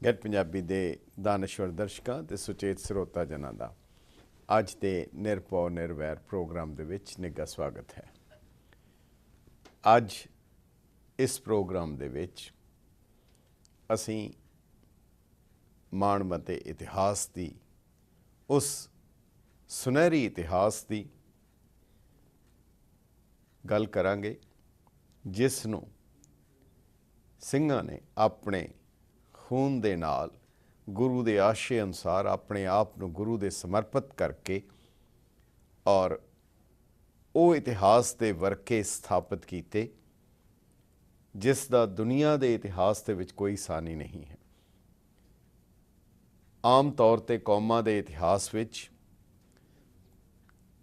Get Punjabi ਦੇ ਦਾਨਸ਼ਵਰ ਦਰਸ਼ਕਾਂ ਤੇ ਸੁਚੇਤ ਸਰੋਤਾ ਜਨਾਂ ਦਾ ਅੱਜ ਦੇ ਨਿਰਭਉ ਨਿਰਵੈਰ ਪ੍ਰੋਗਰਾਮ ਦੇ ਵਿੱਚ ਨਿੱਘਾ ਸਵਾਗਤ ਹੈ। ਅੱਜ ਇਸ ਪ੍ਰੋਗਰਾਮ ਦੇ ਵਿੱਚ ਅਸੀਂ ਮਾਣਮੱਤੇ ਇਤਿਹਾਸ ਦੀ, ਉਸ ਸੁਨਹਿਰੀ ਇਤਿਹਾਸ ਦੀ ਗੱਲ ਕਰਾਂਗੇ ਜਿਸ ਨੂੰ ਸਿੰਘਾਂ ਨੇ ਆਪਣੇ ਖੂਨ ਦੇ ਨਾਲ ਗੁਰੂ ਦੇ ਆਸ਼ੇ ਅਨੁਸਾਰ ਆਪਣੇ ਆਪ ਨੂੰ ਗੁਰੂ ਦੇ ਸਮਰਪਿਤ ਕਰਕੇ ਔਰ ਉਹ ਇਤਿਹਾਸ ਦੇ ਵਰਕੇ ਸਥਾਪਿਤ ਕੀਤੇ ਜਿਸ ਦਾ ਦੁਨੀਆ ਦੇ ਇਤਿਹਾਸ ਦੇ ਵਿੱਚ ਕੋਈ ਸਾਨੀ ਨਹੀਂ ਹੈ। ਆਮ ਤੌਰ 'ਤੇ ਕੌਮਾਂ ਦੇ ਇਤਿਹਾਸ ਵਿੱਚ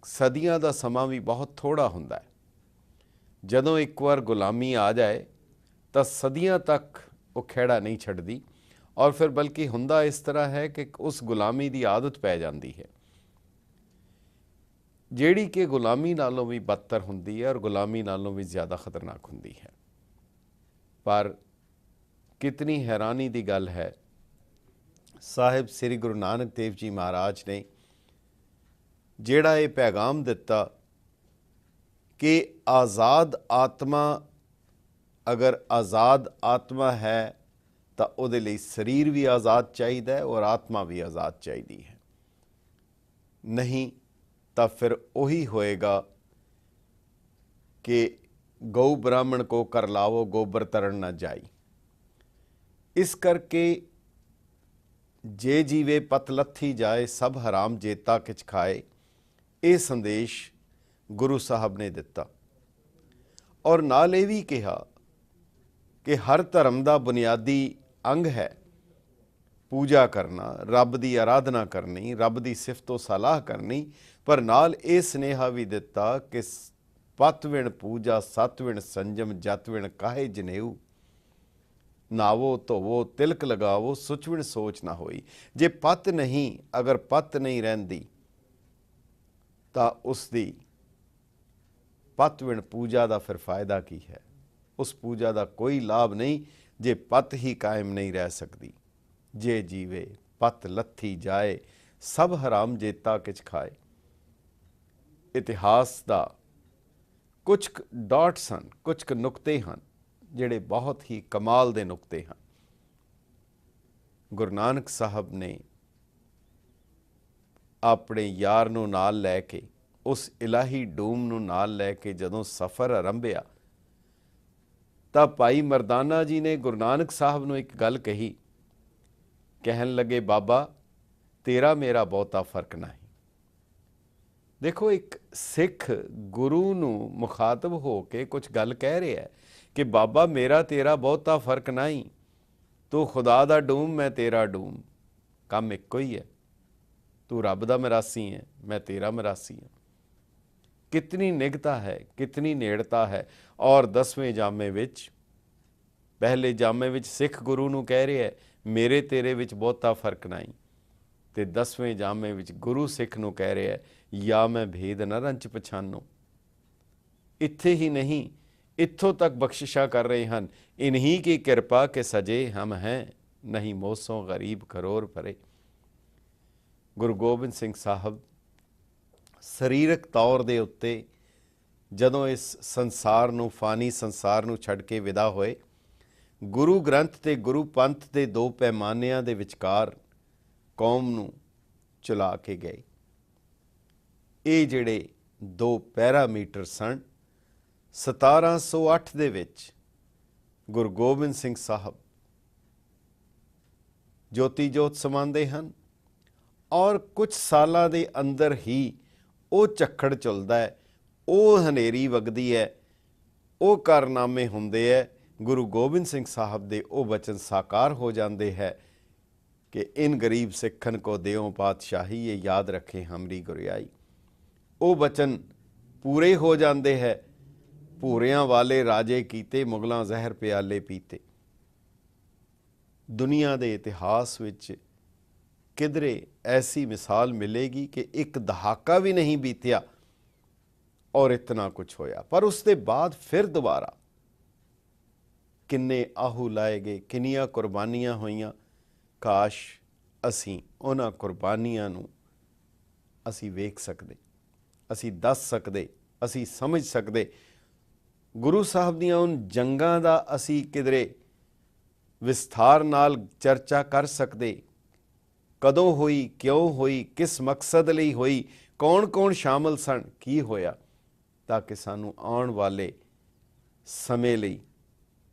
ਸਦੀਆਂ ਦਾ ਸਮਾਂ ਵੀ ਬਹੁਤ ਥੋੜ੍ਹਾ ਹੁੰਦਾ ਹੈ। ਜਦੋਂ ਇੱਕ ਵਾਰ ਗੁਲਾਮੀ ਆ ਜਾਏ ਤਾਂ ਸਦੀਆਂ ਤੱਕ ਉਹ ਖਹਿੜਾ ਨਹੀਂ ਛੱਡਦੀ ਔਰ ਫਿਰ ਬਲਕਿ ਹੁੰਦਾ ਇਸ ਤਰ੍ਹਾਂ ਹੈ ਕਿ ਉਸ ਗੁਲਾਮੀ ਦੀ ਆਦਤ ਪੈ ਜਾਂਦੀ ਹੈ ਜਿਹੜੀ ਕਿ ਗੁਲਾਮੀ ਨਾਲੋਂ ਵੀ ਬਦਤਰ ਹੁੰਦੀ ਹੈ ਔਰ ਗੁਲਾਮੀ ਨਾਲੋਂ ਵੀ ਜ਼ਿਆਦਾ ਖਤਰਨਾਕ ਹੁੰਦੀ ਹੈ। ਪਰ ਕਿਤਨੀ ਹੈਰਾਨੀ ਦੀ ਗੱਲ ਹੈ, ਸਾਹਿਬ ਸ੍ਰੀ ਗੁਰੂ ਨਾਨਕ ਦੇਵ ਜੀ ਮਹਾਰਾਜ ਨੇ ਜਿਹੜਾ ਇਹ ਪੈਗਾਮ ਦਿੱਤਾ ਕਿ ਆਜ਼ਾਦ ਆਤਮਾ ਅਗਰ ਆਜ਼ਾਦ ਆਤਮਾ ਹੈ ਤਾਂ ਉਹਦੇ ਲਈ ਸਰੀਰ ਵੀ ਆਜ਼ਾਦ ਚਾਹੀਦਾ ਹੈ ਔਰ ਆਤਮਾ ਵੀ ਆਜ਼ਾਦ ਚਾਹੀਦੀ ਹੈ, ਨਹੀਂ ਤਾਂ ਫਿਰ ਉਹੀ ਹੋਏਗਾ ਕਿ ਗਊ ਬ੍ਰਾਹਮਣ ਕੋ ਕਰ ਲਾਵੋ ਗੋਬਰ ਤਰਨ ਨਾ ਜਾਈ। ਇਸ ਕਰਕੇ ਜੇ ਜੀਵੇ ਪਤ ਲੱਥੀ ਜਾਏ ਸਭ ਹਰਾਮ ਜੇਤਾ ਕਿਛ ਖਾਏ, ਇਹ ਸੰਦੇਸ਼ ਗੁਰੂ ਸਾਹਿਬ ਨੇ ਦਿੱਤਾ ਔਰ ਨਾਲ ਇਹ ਵੀ ਕਿਹਾ ਕਿ ਹਰ ਧਰਮ ਦਾ ਬੁਨਿਆਦੀ ਅੰਗ ਹੈ ਪੂਜਾ ਕਰਨਾ, ਰੱਬ ਦੀ ਆਰਾਧਨਾ ਕਰਨੀ, ਰੱਬ ਦੀ ਸਿਫਤੋ ਸਲਾਹ ਕਰਨੀ, ਪਰ ਨਾਲ ਇਹ ਸੁਨੇਹਾ ਵੀ ਦਿੱਤਾ ਕਿ ਪਤ ਵਿਣ ਪੂਜਾ ਸਤ ਵਿਣ ਸੰਜਮ ਜਤ ਵਿਣ ਕਾਹੇ ਜਨੇਊ, ਨਾਵੋ ਧੋਵੋ ਤਿਲਕ ਲਗਾਵੋ ਸੁਚ ਵਿਣ ਸੋਚ ਨਾ ਹੋਈ। ਜੇ ਪਤ ਨਹੀਂ, ਅਗਰ ਪਤ ਨਹੀਂ ਰਹਿੰਦੀ ਤਾਂ ਉਸ ਦੀ ਪਤ ਵਿਣ ਪੂਜਾ ਦਾ ਫਿਰ ਫਾਇਦਾ ਕੀ ਹੈ? ਉਸ ਪੂਜਾ ਦਾ ਕੋਈ ਲਾਭ ਨਹੀਂ ਜੇ ਪਤ ਹੀ ਕਾਇਮ ਨਹੀਂ ਰਹਿ ਸਕਦੀ। ਜੇ ਜੀਵੇ ਪਤ ਲੱਥੀ ਜਾਏ ਸਭ ਹਰਾਮ ਜੇਤਾ ਕਿਛ ਖਾਏ। ਇਤਿਹਾਸ ਦਾ ਕੁਝ ਡਾਟਸ ਹਨ, ਕੁਝ ਨੁਕਤੇ ਹਨ ਜਿਹੜੇ ਬਹੁਤ ਹੀ ਕਮਾਲ ਦੇ ਨੁਕਤੇ ਹਨ। ਗੁਰੂ ਨਾਨਕ ਸਾਹਿਬ ਨੇ ਆਪਣੇ ਯਾਰ ਨੂੰ ਨਾਲ ਲੈ ਕੇ, ਉਸ ਇਲਾਹੀ ਡੂਮ ਨੂੰ ਨਾਲ ਲੈ ਕੇ ਜਦੋਂ ਸਫ਼ਰ ਆਰੰਭਿਆ ਤਾਂ ਭਾਈ ਮਰਦਾਨਾ ਜੀ ਨੇ ਗੁਰੂ ਨਾਨਕ ਸਾਹਿਬ ਨੂੰ ਇੱਕ ਗੱਲ ਕਹੀ, ਕਹਿਣ ਲੱਗੇ ਬਾਬਾ ਤੇਰਾ ਮੇਰਾ ਬਹੁਤਾ ਫਰਕ ਨਹੀਂ। ਦੇਖੋ, ਇੱਕ ਸਿੱਖ ਗੁਰੂ ਨੂੰ ਮੁਖਾਤਬ ਹੋ ਕੇ ਕੁਝ ਗੱਲ ਕਹਿ ਰਿਹਾ ਹੈ ਕਿ ਬਾਬਾ ਮੇਰਾ ਤੇਰਾ ਬਹੁਤਾ ਫਰਕ ਨਹੀਂ, ਤੂੰ ਖੁਦਾ ਦਾ ਡੂਮ ਮੈਂ ਤੇਰਾ ਡੂਮ, ਕੰਮ ਇੱਕੋ ਹੀ ਹੈ। ਤੂੰ ਰੱਬ ਦਾ ਮਰਾਸੀ ਹੈ, ਮੈਂ ਤੇਰਾ ਮਰਾਸੀ ਹਾਂ। ਕਿਤਨੀ ਨਿਗਤਾ ਹੈ, ਕਿਤਨੀ ਨੇੜਤਾ ਹੈ। ਔਰ 10ਵੇਂ ਜਾਮੇ ਵਿੱਚ, ਪਹਿਲੇ ਜਾਮੇ ਵਿੱਚ ਸਿੱਖ ਗੁਰੂ ਨੂੰ ਕਹਿ ਰਿਹਾ ਹੈ ਮੇਰੇ ਤੇਰੇ ਵਿੱਚ ਬਹੁਤਾ ਫਰਕ ਨਹੀਂ, ਤੇ 10ਵੇਂ ਜਾਮੇ ਵਿੱਚ ਗੁਰੂ ਸਿੱਖ ਨੂੰ ਕਹਿ ਰਿਹਾ ਹੈ ਜਾਂ ਮੈਂ ਭੇਦ ਨਾ ਰੰਚ ਪਛਾਨੋ। ਇੱਥੇ ਹੀ ਨਹੀਂ, ਇੱਥੋਂ ਤੱਕ ਬਖਸ਼ਿਸ਼ਾਂ ਕਰ ਰਹੇ ਹਨ, ਇਨਹੀ ਕੀ ਕਿਰਪਾ ਕੇ ਸਜੇ ਹਮ ਹੈ, ਨਹੀਂ ਮੋਸੋਂ ਗਰੀਬ ਕਰੋੜ ਭਰੇ। ਗੁਰੂ ਗੋਬਿੰਦ ਸਿੰਘ ਸਾਹਿਬ ਸਰੀਰਕ ਤੌਰ ਦੇ ਉੱਤੇ ਜਦੋਂ ਇਸ ਸੰਸਾਰ ਨੂੰ, ਫਾਨੀ ਸੰਸਾਰ ਨੂੰ ਛੱਡ ਕੇ ਵਿਦਾ ਹੋਏ, ਗੁਰੂ ਗ੍ਰੰਥ ਤੇ ਗੁਰੂ ਪੰਥ ਦੇ ਦੋ ਪੈਮਾਨਿਆਂ ਦੇ ਵਿਚਕਾਰ ਕੌਮ ਨੂੰ ਚਲਾ ਕੇ ਗਏ। ਇਹ ਜਿਹੜੇ ਦੋ ਪੈਰਾਮੀਟਰ ਸਨ, 1708 ਦੇ ਵਿੱਚ ਗੁਰੂ ਗੋਬਿੰਦ ਸਿੰਘ ਸਾਹਿਬ ਜੋਤੀ ਜੋਤ ਸਮਾਉਂਦੇ ਹਨ ਔਰ ਕੁਝ ਸਾਲਾਂ ਦੇ ਅੰਦਰ ਹੀ ਉਹ ਝੱਖੜ ਚੁੱਲਦਾ ਹੈ, ਉਹ ਹਨੇਰੀ ਵਗਦੀ ਹੈ, ਉਹ ਕਾਰਨਾਮੇ ਹੁੰਦੇ ਹੈ। ਗੁਰੂ ਗੋਬਿੰਦ ਸਿੰਘ ਸਾਹਿਬ ਦੇ ਉਹ ਬਚਨ ਸਾਕਾਰ ਹੋ ਜਾਂਦੇ ਹੈ ਕਿ ਇਨ ਗਰੀਬ ਸਿੱਖਨ ਕੋ ਦਿਓ ਪਾਤਸ਼ਾਹੀ, ਇਹ ਯਾਦ ਰੱਖੇ ਹਮਰੀ ਗੁਰਿਆਈ। ਉਹ ਬਚਨ ਪੂਰੇ ਹੋ ਜਾਂਦੇ ਹੈ, ਭੂਰਿਆਂ ਵਾਲੇ ਰਾਜੇ ਕੀਤੇ ਮੁਗਲਾਂ ਜ਼ਹਿਰ ਪਿਆਲੇ ਪੀਤੇ। ਦੁਨੀਆ ਦੇ ਇਤਿਹਾਸ ਵਿੱਚ ਕਿਧਰੇ ਐਸੀ ਮਿਸਾਲ ਮਿਲੇਗੀ ਕਿ ਇੱਕ ਦਹਾਕਾ ਵੀ ਨਹੀਂ ਬੀਤਿਆ ਔਰ ਇਤਨਾ ਕੁਛ ਹੋਇਆ। ਪਰ ਉਸ ਦੇ ਬਾਅਦ ਫਿਰ ਦੁਬਾਰਾ ਕਿੰਨੇ ਆਹੂ ਲਾਏ ਗਏ, ਕਿੰਨੀਆਂ ਕੁਰਬਾਨੀਆਂ ਹੋਈਆਂ, ਕਾਸ਼ ਅਸੀਂ ਉਹਨਾਂ ਕੁਰਬਾਨੀਆਂ ਨੂੰ ਅਸੀਂ ਵੇਖ ਸਕਦੇ, ਅਸੀਂ ਦੱਸ ਸਕਦੇ, ਅਸੀਂ ਸਮਝ ਸਕਦੇ। ਗੁਰੂ ਸਾਹਿਬ ਦੀਆਂ ਉਨ ਜੰਗਾਂ ਦਾ ਅਸੀਂ ਕਿਧਰੇ ਵਿਸਥਾਰ ਨਾਲ ਚਰਚਾ ਕਰ ਸਕਦੇ, ਕਦੋਂ ਹੋਈ, ਕਿਉਂ ਹੋਈ, ਕਿਸ ਮਕਸਦ ਲਈ ਹੋਈ, ਕੌਣ ਕੌਣ ਸ਼ਾਮਲ ਸਨ, ਕੀ ਹੋਇਆ, ਤਾਂ ਕਿ ਸਾਨੂੰ ਆਉਣ ਵਾਲੇ ਸਮੇਂ ਲਈ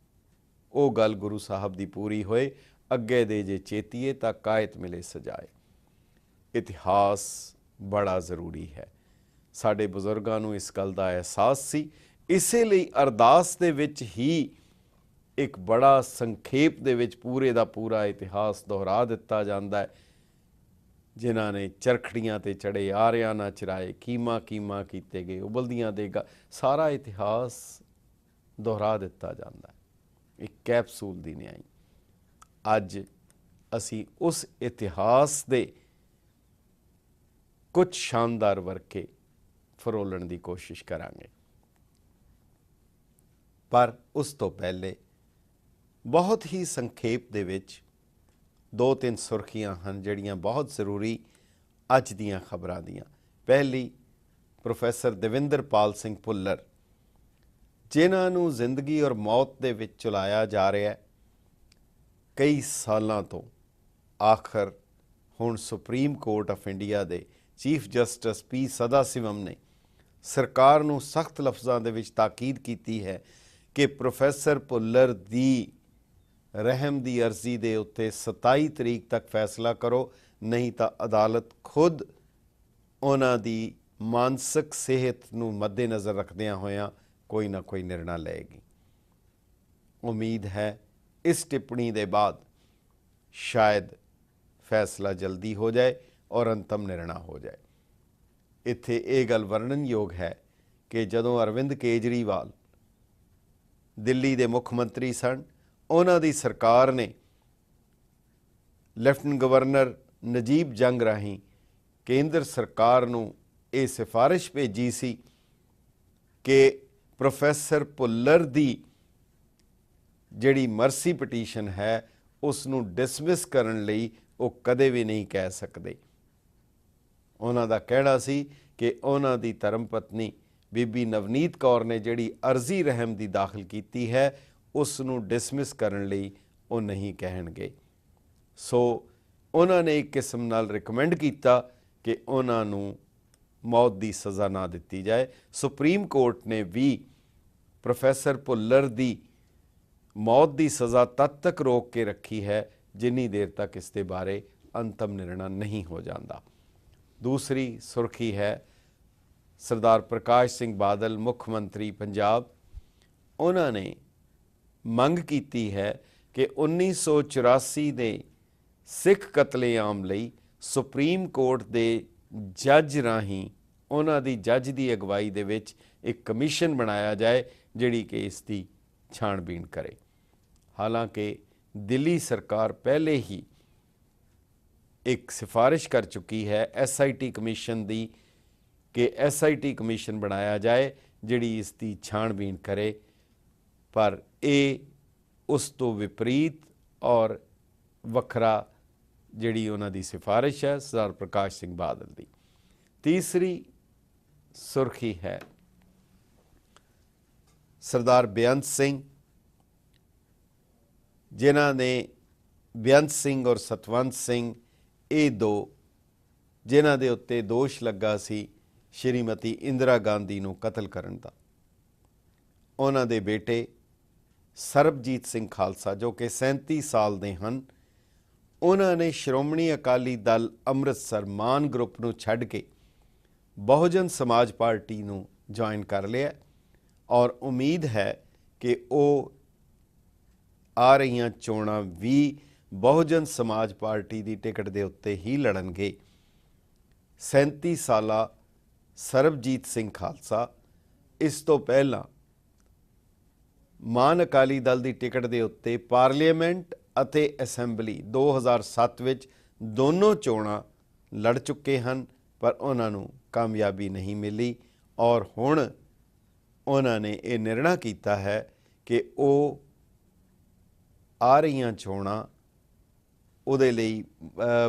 ਉਹ ਗੱਲ ਗੁਰੂ ਸਾਹਿਬ ਦੀ ਪੂਰੀ ਹੋਏ। ਅੱਗੇ ਦੇ ਜੇ ਚੇਤੀਏ ਤਾਂ ਕਾਇਤ ਮਿਲੇ ਸਜਾਏ। ਇਤਿਹਾਸ ਬੜਾ ਜ਼ਰੂਰੀ ਹੈ। ਸਾਡੇ ਬਜ਼ੁਰਗਾਂ ਨੂੰ ਇਸ ਗੱਲ ਦਾ ਅਹਿਸਾਸ ਸੀ, ਇਸੇ ਲਈ ਅਰਦਾਸ ਦੇ ਵਿੱਚ ਹੀ ਇੱਕ ਬੜਾ ਸੰਖੇਪ ਦੇ ਵਿੱਚ ਪੂਰੇ ਦਾ ਪੂਰਾ ਇਤਿਹਾਸ ਦੁਹਰਾ ਦਿੱਤਾ ਜਾਂਦਾ ਹੈ। ਜਿਨ੍ਹਾਂ ਨੇ ਚਰਖੜੀਆਂ ਤੇ ਚੜੇ ਆਰਿਆਂ ਨਾ ਚਰਾਏ, ਕੀਮਾ ਕੀਮਾ ਕੀਤੇ ਗਏ ਉਬਲਦੀਆਂ ਦੇਗਾ, ਸਾਰਾ ਇਤਿਹਾਸ ਦੁਹਰਾ ਦਿੱਤਾ ਜਾਂਦਾ ਹੈ ਇੱਕ ਕੈਪਸੂਲ ਦੀ ਨਿਆਈ। ਅੱਜ ਅਸੀਂ ਉਸ ਇਤਿਹਾਸ ਦੇ ਕੁਝ ਸ਼ਾਨਦਾਰ ਵਰਕੇ ਫਰੋਲਣ ਦੀ ਕੋਸ਼ਿਸ਼ ਕਰਾਂਗੇ, ਪਰ ਉਸ ਤੋਂ ਪਹਿਲੇ ਬਹੁਤ ਹੀ ਸੰਖੇਪ ਦੇ ਵਿੱਚ 2-3 ਸੁਰਖੀਆਂ ਹਨ ਜਿਹੜੀਆਂ ਬਹੁਤ ਜ਼ਰੂਰੀ ਅੱਜ ਦੀਆਂ ਖਬਰਾਂ ਦੀਆਂ। ਪਹਿਲੀ, ਪ੍ਰੋਫੈਸਰ ਦਵਿੰਦਰਪਾਲ ਸਿੰਘ ਭੁੱਲਰ, ਜਿਨ੍ਹਾਂ ਨੂੰ ਜ਼ਿੰਦਗੀ ਔਰ ਮੌਤ ਦੇ ਵਿੱਚ ਝੁਲਾਇਆ ਜਾ ਰਿਹਾ ਹੈ ਕਈ ਸਾਲਾਂ ਤੋਂ। ਆਖਰ ਹੁਣ ਸੁਪਰੀਮ ਕੋਰਟ ਆਫ ਇੰਡੀਆ ਦੇ ਚੀਫ ਜਸਟਿਸ ਪੀ ਸਦਾ ਸਿਵਮ ਨੇ ਸਰਕਾਰ ਨੂੰ ਸਖਤ ਲਫ਼ਜ਼ਾਂ ਦੇ ਵਿੱਚ ਤਾਕੀਦ ਕੀਤੀ ਹੈ ਕਿ ਪ੍ਰੋਫੈਸਰ ਭੁੱਲਰ ਦੀ ਰਹਿਮ ਦੀ ਅਰਜ਼ੀ ਦੇ ਉੱਤੇ 27 ਤਰੀਕ ਤੱਕ ਫੈਸਲਾ ਕਰੋ, ਨਹੀਂ ਤਾਂ ਅਦਾਲਤ ਖੁਦ ਉਹਨਾਂ ਦੀ ਮਾਨਸਿਕ ਸਿਹਤ ਨੂੰ ਮੱਦੇਨਜ਼ਰ ਰੱਖਦਿਆਂ ਹੋਇਆਂ ਕੋਈ ਨਾ ਕੋਈ ਨਿਰਣਾ ਲਏਗੀ। ਉਮੀਦ ਹੈ ਇਸ ਟਿੱਪਣੀ ਦੇ ਬਾਅਦ ਸ਼ਾਇਦ ਫੈਸਲਾ ਜਲਦੀ ਹੋ ਜਾਏ ਔਰ ਅੰਤਮ ਨਿਰਣਾ ਹੋ ਜਾਏ। ਇੱਥੇ ਇਹ ਗੱਲ ਵਰਣਨਯੋਗ ਹੈ ਕਿ ਜਦੋਂ ਅਰਵਿੰਦ ਕੇਜਰੀਵਾਲ ਦਿੱਲੀ ਦੇ ਮੁੱਖ ਮੰਤਰੀ ਸਨ, ਉਹਨਾਂ ਦੀ ਸਰਕਾਰ ਨੇ ਲੈਫਟੀਨੈਂਟ ਗਵਰਨਰ ਨਜੀਬ ਜੰਗ ਰਾਹੀਂ ਕੇਂਦਰ ਸਰਕਾਰ ਨੂੰ ਇਹ ਸਿਫਾਰਿਸ਼ ਭੇਜੀ ਸੀ ਕਿ ਪ੍ਰੋਫੈਸਰ ਭੁੱਲਰ ਦੀ ਜਿਹੜੀ ਮਰਸੀ ਪਟੀਸ਼ਨ ਹੈ ਉਸ ਨੂੰ ਡਿਸਮਿਸ ਕਰਨ ਲਈ ਉਹ ਕਦੇ ਵੀ ਨਹੀਂ ਕਹਿ ਸਕਦੇ। ਉਹਨਾਂ ਦਾ ਕਹਿਣਾ ਸੀ ਕਿ ਉਹਨਾਂ ਦੀ ਧਰਮ ਪਤਨੀ ਬੀਬੀ ਨਵਨੀਤ ਕੌਰ ਨੇ ਜਿਹੜੀ ਅਰਜ਼ੀ ਰਹਿਮ ਦੀ ਦਾਖਲ ਕੀਤੀ ਹੈ ਉਸ ਨੂੰ ਡਿਸਮਿਸ ਕਰਨ ਲਈ ਉਹ ਨਹੀਂ ਕਹਿਣਗੇ। ਸੋ ਉਹਨਾਂ ਨੇ ਇੱਕ ਕਿਸਮ ਨਾਲ ਰਿਕਮੈਂਡ ਕੀਤਾ ਕਿ ਉਹਨਾਂ ਨੂੰ ਮੌਤ ਦੀ ਸਜ਼ਾ ਨਾ ਦਿੱਤੀ ਜਾਏ। ਸੁਪਰੀਮ ਕੋਰਟ ਨੇ ਵੀ ਪ੍ਰੋਫੈਸਰ ਭੁੱਲਰ ਦੀ ਮੌਤ ਦੀ ਸਜ਼ਾ ਤਦ ਤੱਕ ਰੋਕ ਕੇ ਰੱਖੀ ਹੈ ਜਿੰਨੀ ਦੇਰ ਤੱਕ ਇਸ ਦੇ ਬਾਰੇ ਅੰਤਮ ਨਿਰਣਾ ਨਹੀਂ ਹੋ ਜਾਂਦਾ। ਦੂਸਰੀ ਸੁਰਖੀ ਹੈ ਸਰਦਾਰ ਪ੍ਰਕਾਸ਼ ਸਿੰਘ ਬਾਦਲ, ਮੁੱਖ ਮੰਤਰੀ ਪੰਜਾਬ। ਉਹਨਾਂ ਨੇ ਮੰਗ ਕੀਤੀ ਹੈ ਕਿ 1984 ਦੇ ਸਿੱਖ ਕਤਲੇਆਮ ਲਈ ਸੁਪਰੀਮ ਕੋਰਟ ਦੇ ਜੱਜ ਰਾਹੀਂ ਉਹਨਾਂ ਦੀ ਜੱਜ ਦੀ ਅਗਵਾਈ ਦੇ ਵਿੱਚ ਇੱਕ ਕਮਿਸ਼ਨ ਬਣਾਇਆ ਜਾਏ ਜਿਹੜੀ ਕਿ ਇਸ ਦੀ ਛਾਣਬੀਣ ਕਰੇ। ਹਾਲਾਂਕਿ ਦਿੱਲੀ ਸਰਕਾਰ ਪਹਿਲੇ ਹੀ ਇੱਕ ਸਿਫਾਰਿਸ਼ ਕਰ ਚੁੱਕੀ ਹੈ SIT ਕਮਿਸ਼ਨ ਦੀ ਕਿ SIT ਕਮਿਸ਼ਨ ਬਣਾਇਆ ਜਾਏ ਜਿਹੜੀ ਇਸ ਦੀ ਛਾਣਬੀਣ ਕਰੇ, ਪਰ ਇਹ ਉਸ ਤੋਂ ਵਿਪਰੀਤ ਔਰ ਵੱਖਰਾ ਜਿਹੜੀ ਉਹਨਾਂ ਦੀ ਸਿਫਾਰਿਸ਼ ਹੈ ਸਰਦਾਰ ਪ੍ਰਕਾਸ਼ ਸਿੰਘ ਬਾਦਲ ਦੀ। ਤੀਸਰੀ ਸੁਰਖੀ ਹੈ ਸਰਦਾਰ ਬੇਅੰਤ ਸਿੰਘ, ਜਿਨ੍ਹਾਂ ਨੇ ਬੇਅੰਤ ਸਿੰਘ ਔਰ ਸਤਵੰਤ ਸਿੰਘ, ਇਹ ਦੋ ਜਿਨ੍ਹਾਂ ਦੇ ਉੱਤੇ ਦੋਸ਼ ਲੱਗਾ ਸੀ ਸ਼੍ਰੀਮਤੀ ਇੰਦਰਾ ਗਾਂਧੀ ਨੂੰ ਕਤਲ ਕਰਨ ਦਾ। ਉਹਨਾਂ ਦੇ ਬੇਟੇ ਸਰਬਜੀਤ ਸਿੰਘ ਖਾਲਸਾ ਜੋ ਕਿ 37 ਸਾਲ ਦੇ ਹਨ, ਉਹਨਾਂ ਨੇ ਸ਼੍ਰੋਮਣੀ ਅਕਾਲੀ ਦਲ ਅੰਮ੍ਰਿਤਸਰ ਮਾਨ ਗਰੁੱਪ ਨੂੰ ਛੱਡ ਕੇ ਬਹੁਜਨ ਸਮਾਜ ਪਾਰਟੀ ਨੂੰ ਜੁਆਇਨ ਕਰ ਲਿਆ ਔਰ ਉਮੀਦ ਹੈ ਕਿ ਉਹ ਆ ਰਹੀਆਂ ਚੋਣਾਂ ਵੀ ਬਹੁਜਨ ਸਮਾਜ ਪਾਰਟੀ ਦੀ ਟਿਕਟ ਦੇ ਉੱਤੇ ਹੀ ਲੜਨਗੇ। 37 ਸਾਲਾ ਸਰਬਜੀਤ ਸਿੰਘ ਖਾਲਸਾ ਇਸ ਤੋਂ ਪਹਿਲਾਂ ਮਾਨ ਅਕਾਲੀ ਦਲ ਦੀ ਟਿਕਟ ਦੇ ਉੱਤੇ ਪਾਰਲੀਮੈਂਟ ਅਤੇ ਅਸੈਂਬਲੀ 2007 ਵਿੱਚ ਦੋਨੋਂ ਚੋਣਾਂ ਲੜ ਚੁੱਕੇ ਹਨ, ਪਰ ਉਹਨਾਂ ਨੂੰ ਕਾਮਯਾਬੀ ਨਹੀਂ ਮਿਲੀ ਔਰ ਹੁਣ ਉਹਨਾਂ ਨੇ ਇਹ ਨਿਰਣਾ ਕੀਤਾ ਹੈ ਕਿ ਉਹ ਆ ਰਹੀਆਂ ਚੋਣਾਂ ਉਹਦੇ ਲਈ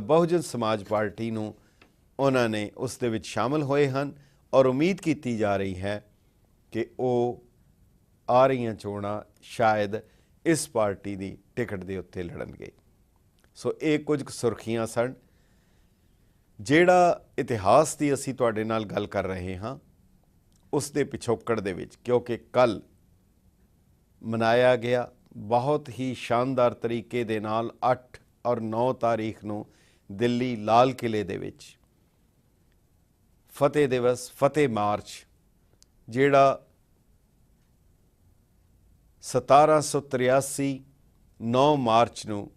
ਬਹੁਜਨ ਸਮਾਜ ਪਾਰਟੀ ਨੂੰ ਉਹਨਾਂ ਨੇ ਉਸ ਦੇ ਵਿੱਚ ਸ਼ਾਮਲ ਹੋਏ ਹਨ ਔਰ ਉਮੀਦ ਕੀਤੀ ਜਾ ਰਹੀ ਹੈ ਕਿ ਉਹ ਆ ਰਹੀਆਂ ਚੋਣਾਂ ਸ਼ਾਇਦ ਇਸ ਪਾਰਟੀ ਦੀ ਟਿਕਟ ਦੇ ਉੱਤੇ ਲੜਨਗੇ। ਸੋ ਇਹ ਕੁਝ ਸੁਰਖੀਆਂ ਸਨ। ਜਿਹੜਾ ਇਤਿਹਾਸ ਦੀ ਅਸੀਂ ਤੁਹਾਡੇ ਨਾਲ ਗੱਲ ਕਰ ਰਹੇ ਹਾਂ ਉਸ ਦੇ ਪਿਛੋਕੜ ਦੇ ਵਿੱਚ, ਕਿਉਂਕਿ ਕੱਲ੍ਹ ਮਨਾਇਆ ਗਿਆ ਬਹੁਤ ਹੀ ਸ਼ਾਨਦਾਰ ਤਰੀਕੇ ਦੇ ਨਾਲ 8 ਔਰ 9 ਤਾਰੀਖ ਨੂੰ ਦਿੱਲੀ ਲਾਲ ਕਿਲੇ ਦੇ ਵਿੱਚ ਫਤਿਹ ਦਿਵਸ, ਫਤਿਹ ਮਾਰਚ, ਜਿਹੜਾ 1783 9 ਮਾਰਚ ਨੂੰ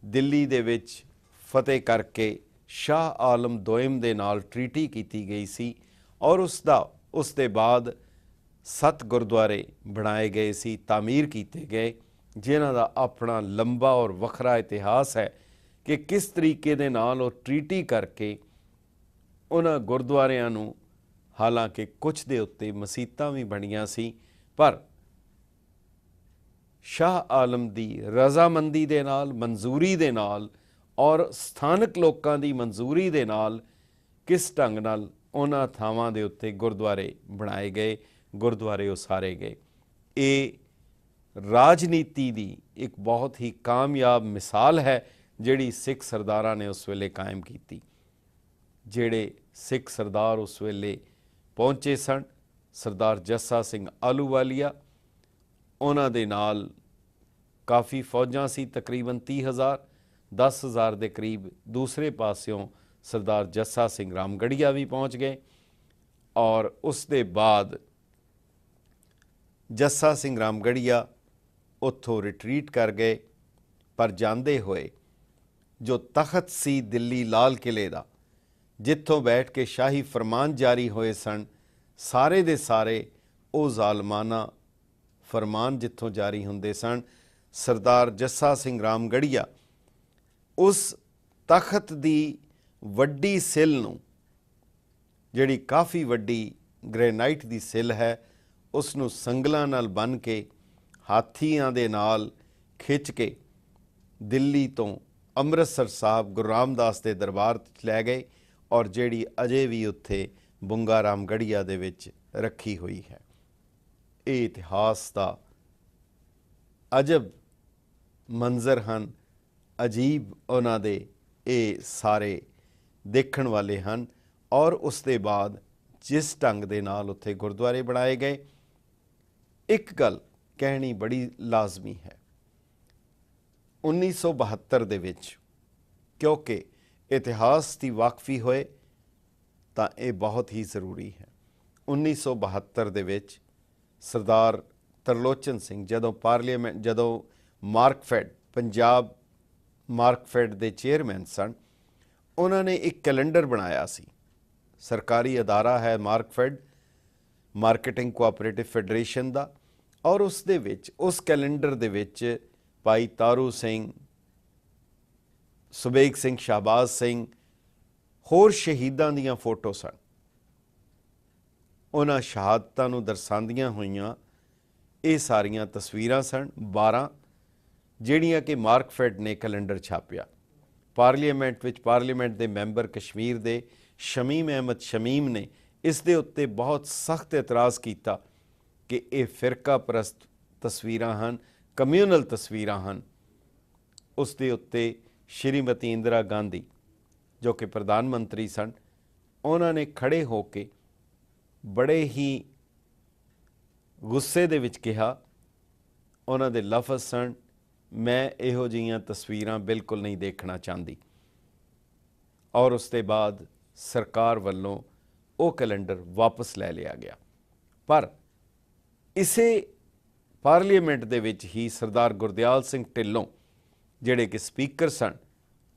ਦਿੱਲੀ ਦੇ ਵਿੱਚ ਫਤਿਹ ਕਰਕੇ ਸ਼ਾਹ ਆਲਮ ਦੋਇਮ ਦੇ ਨਾਲ ਟਰੀਟੀ ਕੀਤੀ ਗਈ ਸੀ ਔਰ ਉਸ ਦੇ ਬਾਅਦ 7 ਗੁਰਦੁਆਰੇ ਬਣਾਏ ਗਏ ਸੀ, ਤਾਮੀਰ ਕੀਤੇ ਗਏ, ਜਿਨ੍ਹਾਂ ਦਾ ਆਪਣਾ ਲੰਬਾ ਔਰ ਵੱਖਰਾ ਇਤਿਹਾਸ ਹੈ ਕਿ ਕਿਸ ਤਰੀਕੇ ਦੇ ਨਾਲ ਉਹ ਟਰੀਟੀ ਕਰਕੇ ਉਹਨਾਂ ਗੁਰਦੁਆਰਿਆਂ ਨੂੰ, ਹਾਲਾਂਕਿ ਕੁਝ ਦੇ ਉੱਤੇ ਮਸੀਤਾਂ ਵੀ ਬਣੀਆਂ ਸੀ, ਪਰ ਸ਼ਾਹ ਆਲਮ ਦੀ ਰਜ਼ਾਮੰਦੀ ਦੇ ਨਾਲ, ਮਨਜ਼ੂਰੀ ਦੇ ਨਾਲ ਔਰ ਸਥਾਨਕ ਲੋਕਾਂ ਦੀ ਮਨਜ਼ੂਰੀ ਦੇ ਨਾਲ ਕਿਸ ਢੰਗ ਨਾਲ ਉਹਨਾਂ ਥਾਵਾਂ ਦੇ ਉੱਤੇ ਗੁਰਦੁਆਰੇ ਬਣਾਏ ਗਏ, ਗੁਰਦੁਆਰੇ ਉਸਾਰੇ ਗਏ। ਇਹ ਰਾਜਨੀਤੀ ਦੀ ਇੱਕ ਬਹੁਤ ਹੀ ਕਾਮਯਾਬ ਮਿਸਾਲ ਹੈ ਜਿਹੜੀ ਸਿੱਖ ਸਰਦਾਰਾਂ ਨੇ ਉਸ ਵੇਲੇ ਕਾਇਮ ਕੀਤੀ। ਜਿਹੜੇ ਸਿੱਖ ਸਰਦਾਰ ਉਸ ਵੇਲੇ ਪਹੁੰਚੇ ਸਨ, ਸਰਦਾਰ ਜੱਸਾ ਸਿੰਘ ਆਹਲੂਵਾਲੀਆ, ਉਹਨਾਂ ਦੇ ਨਾਲ ਕਾਫੀ ਫੌਜਾਂ ਸੀ, ਤਕਰੀਬਨ 30,000, 10,000 ਦੇ ਕਰੀਬ ਦੂਸਰੇ ਪਾਸਿਓਂ ਸਰਦਾਰ ਜੱਸਾ ਸਿੰਘ ਰਾਮਗੜੀਆ ਵੀ ਪਹੁੰਚ ਗਏ ਔਰ ਉਸ ਦੇ ਬਾਅਦ ਜੱਸਾ ਸਿੰਘ ਰਾਮਗੜੀਆ ਉੱਥੋਂ ਰਿਟਰੀਟ ਕਰ ਗਏ। ਪਰ ਜਾਂਦੇ ਹੋਏ ਜੋ ਤਖਤ ਸੀ ਦਿੱਲੀ ਲਾਲ ਕਿਲੇ ਦਾ, ਜਿੱਥੋਂ ਬੈਠ ਕੇ ਸ਼ਾਹੀ ਫਰਮਾਨ ਜਾਰੀ ਹੋਏ ਸਨ, ਸਾਰੇ ਦੇ ਸਾਰੇ ਉਹ ਜ਼ਾਲਮਾਨਾ ਫਰਮਾਨ ਜਿੱਥੋਂ ਜਾਰੀ ਹੁੰਦੇ ਸਨ, ਸਰਦਾਰ ਜੱਸਾ ਸਿੰਘ ਰਾਮਗੜੀਆ ਉਸ ਤਖਤ ਦੀ ਵੱਡੀ ਸਿਲ ਨੂੰ, ਜਿਹੜੀ ਕਾਫੀ ਵੱਡੀ ਗ੍ਰੇਨਾਈਟ ਦੀ ਸਿਲ ਹੈ, ਉਸ ਨੂੰ ਸੰਗਲਾਂ ਨਾਲ ਬੰਨ੍ਹ ਕੇ ਹਾਥੀਆਂ ਦੇ ਨਾਲ ਖਿੱਚ ਕੇ ਦਿੱਲੀ ਤੋਂ ਅੰਮ੍ਰਿਤਸਰ ਸਾਹਿਬ ਗੁਰੂ ਰਾਮਦਾਸ ਦੇ ਦਰਬਾਰ 'ਚ ਲੈ ਗਏ ਔਰ ਜਿਹੜੀ ਅਜੇ ਵੀ ਉੱਥੇ ਬੁੰਗਾ ਰਾਮਗੜੀਆ ਦੇ ਵਿੱਚ ਰੱਖੀ ਹੋਈ ਹੈ। ਇਹ ਇਤਿਹਾਸ ਦਾ ਅਜਬ ਮੰਜ਼ਰ ਹਨ, ਅਜੀਬ ਉਹਨਾਂ ਦੇ ਇਹ ਸਾਰੇ ਦੇਖਣ ਵਾਲੇ ਹਨ। ਔਰ ਉਸ ਦੇ ਬਾਅਦ ਜਿਸ ਢੰਗ ਦੇ ਨਾਲ ਉੱਥੇ ਗੁਰਦੁਆਰੇ ਬਣਾਏ ਗਏ, ਇੱਕ ਗੱਲ ਕਹਿਣੀ ਬੜੀ ਲਾਜ਼ਮੀ ਹੈ, 1972 ਦੇ ਵਿੱਚ, ਕਿਉਂਕਿ ਇਤਿਹਾਸ ਦੀ ਵਾਕਫੀ ਹੋਏ ਤਾਂ ਇਹ ਬਹੁਤ ਹੀ ਜ਼ਰੂਰੀ ਹੈ। 1972 ਦੇ ਵਿੱਚ ਸਰਦਾਰ ਤਰਲੋਚਨ ਸਿੰਘ ਜਦੋਂ ਮਾਰਕਫੈਡ, ਪੰਜਾਬ ਮਾਰਕਫੈਡ ਦੇ ਚੇਅਰਮੈਨ ਸਨ, ਉਹਨਾਂ ਨੇ ਇੱਕ ਕੈਲੰਡਰ ਬਣਾਇਆ ਸੀ। ਸਰਕਾਰੀ ਅਦਾਰਾ ਹੈ ਮਾਰਕਫੈਡ, ਮਾਰਕੀਟਿੰਗ ਕੋਆਪਰੇਟਿਵ ਫੈਡਰੇਸ਼ਨ ਦਾ, ਔਰ ਉਸ ਦੇ ਵਿੱਚ, ਉਸ ਕੈਲੰਡਰ ਦੇ ਵਿੱਚ ਭਾਈ ਤਾਰੂ ਸਿੰਘ, ਸੁਬੇਗ ਸਿੰਘ, ਸ਼ਾਹਬਾਜ਼ ਸਿੰਘ, ਹੋਰ ਸ਼ਹੀਦਾਂ ਦੀਆਂ ਫੋਟੋ ਸਨ। ਉਹਨਾਂ ਸ਼ਹਾਦਤਾਂ ਨੂੰ ਦਰਸਾਉਂਦੀਆਂ ਹੋਈਆਂ ਇਹ ਸਾਰੀਆਂ ਤਸਵੀਰਾਂ ਸਨ, 12, ਜਿਹੜੀਆਂ ਕਿ ਮਾਰਕਫੈਡ ਨੇ ਕੈਲੰਡਰ ਛਾਪਿਆ। ਪਾਰਲੀਮੈਂਟ ਵਿੱਚ ਪਾਰਲੀਮੈਂਟ ਦੇ ਮੈਂਬਰ ਕਸ਼ਮੀਰ ਦੇ ਸ਼ਮੀਮ ਅਹਿਮਦ ਸ਼ਮੀਮ ਨੇ ਇਸ ਦੇ ਉੱਤੇ ਬਹੁਤ ਸਖਤ ਇਤਰਾਜ਼ ਕੀਤਾ ਕਿ ਇਹ ਫਿਰਕਾ ਪ੍ਰਸਤ ਤਸਵੀਰਾਂ ਹਨ, ਕਮਿਊਨਲ ਤਸਵੀਰਾਂ ਹਨ। ਉਸ ਦੇ ਉੱਤੇ ਸ਼੍ਰੀਮਤੀ ਇੰਦਰਾ ਗਾਂਧੀ ਜੋ ਕਿ ਪ੍ਰਧਾਨ ਮੰਤਰੀ ਸਨ, ਉਹਨਾਂ ਨੇ ਖੜੇ ਹੋ ਕੇ ਬੜੇ ਹੀ ਗੁੱਸੇ ਦੇ ਵਿੱਚ ਕਿਹਾ, ਉਹਨਾਂ ਦੇ ਲਫ਼ਜ਼ ਸਨ, ਮੈਂ ਇਹੋ ਜਿਹੀਆਂ ਤਸਵੀਰਾਂ ਬਿਲਕੁਲ ਨਹੀਂ ਦੇਖਣਾ ਚਾਹੁੰਦੀ। ਔਰ ਉਸ ਦੇ ਬਾਅਦ ਸਰਕਾਰ ਵੱਲੋਂ ਉਹ ਕੈਲੰਡਰ ਵਾਪਸ ਲੈ ਲਿਆ ਗਿਆ। ਪਰ ਇਸੇ ਪਾਰਲੀਮੈਂਟ ਦੇ ਵਿੱਚ ਹੀ ਸਰਦਾਰ ਗੁਰਦਿਆਲ ਸਿੰਘ ਢਿੱਲੋਂ ਜਿਹੜੇ ਕਿ ਸਪੀਕਰ ਸਨ,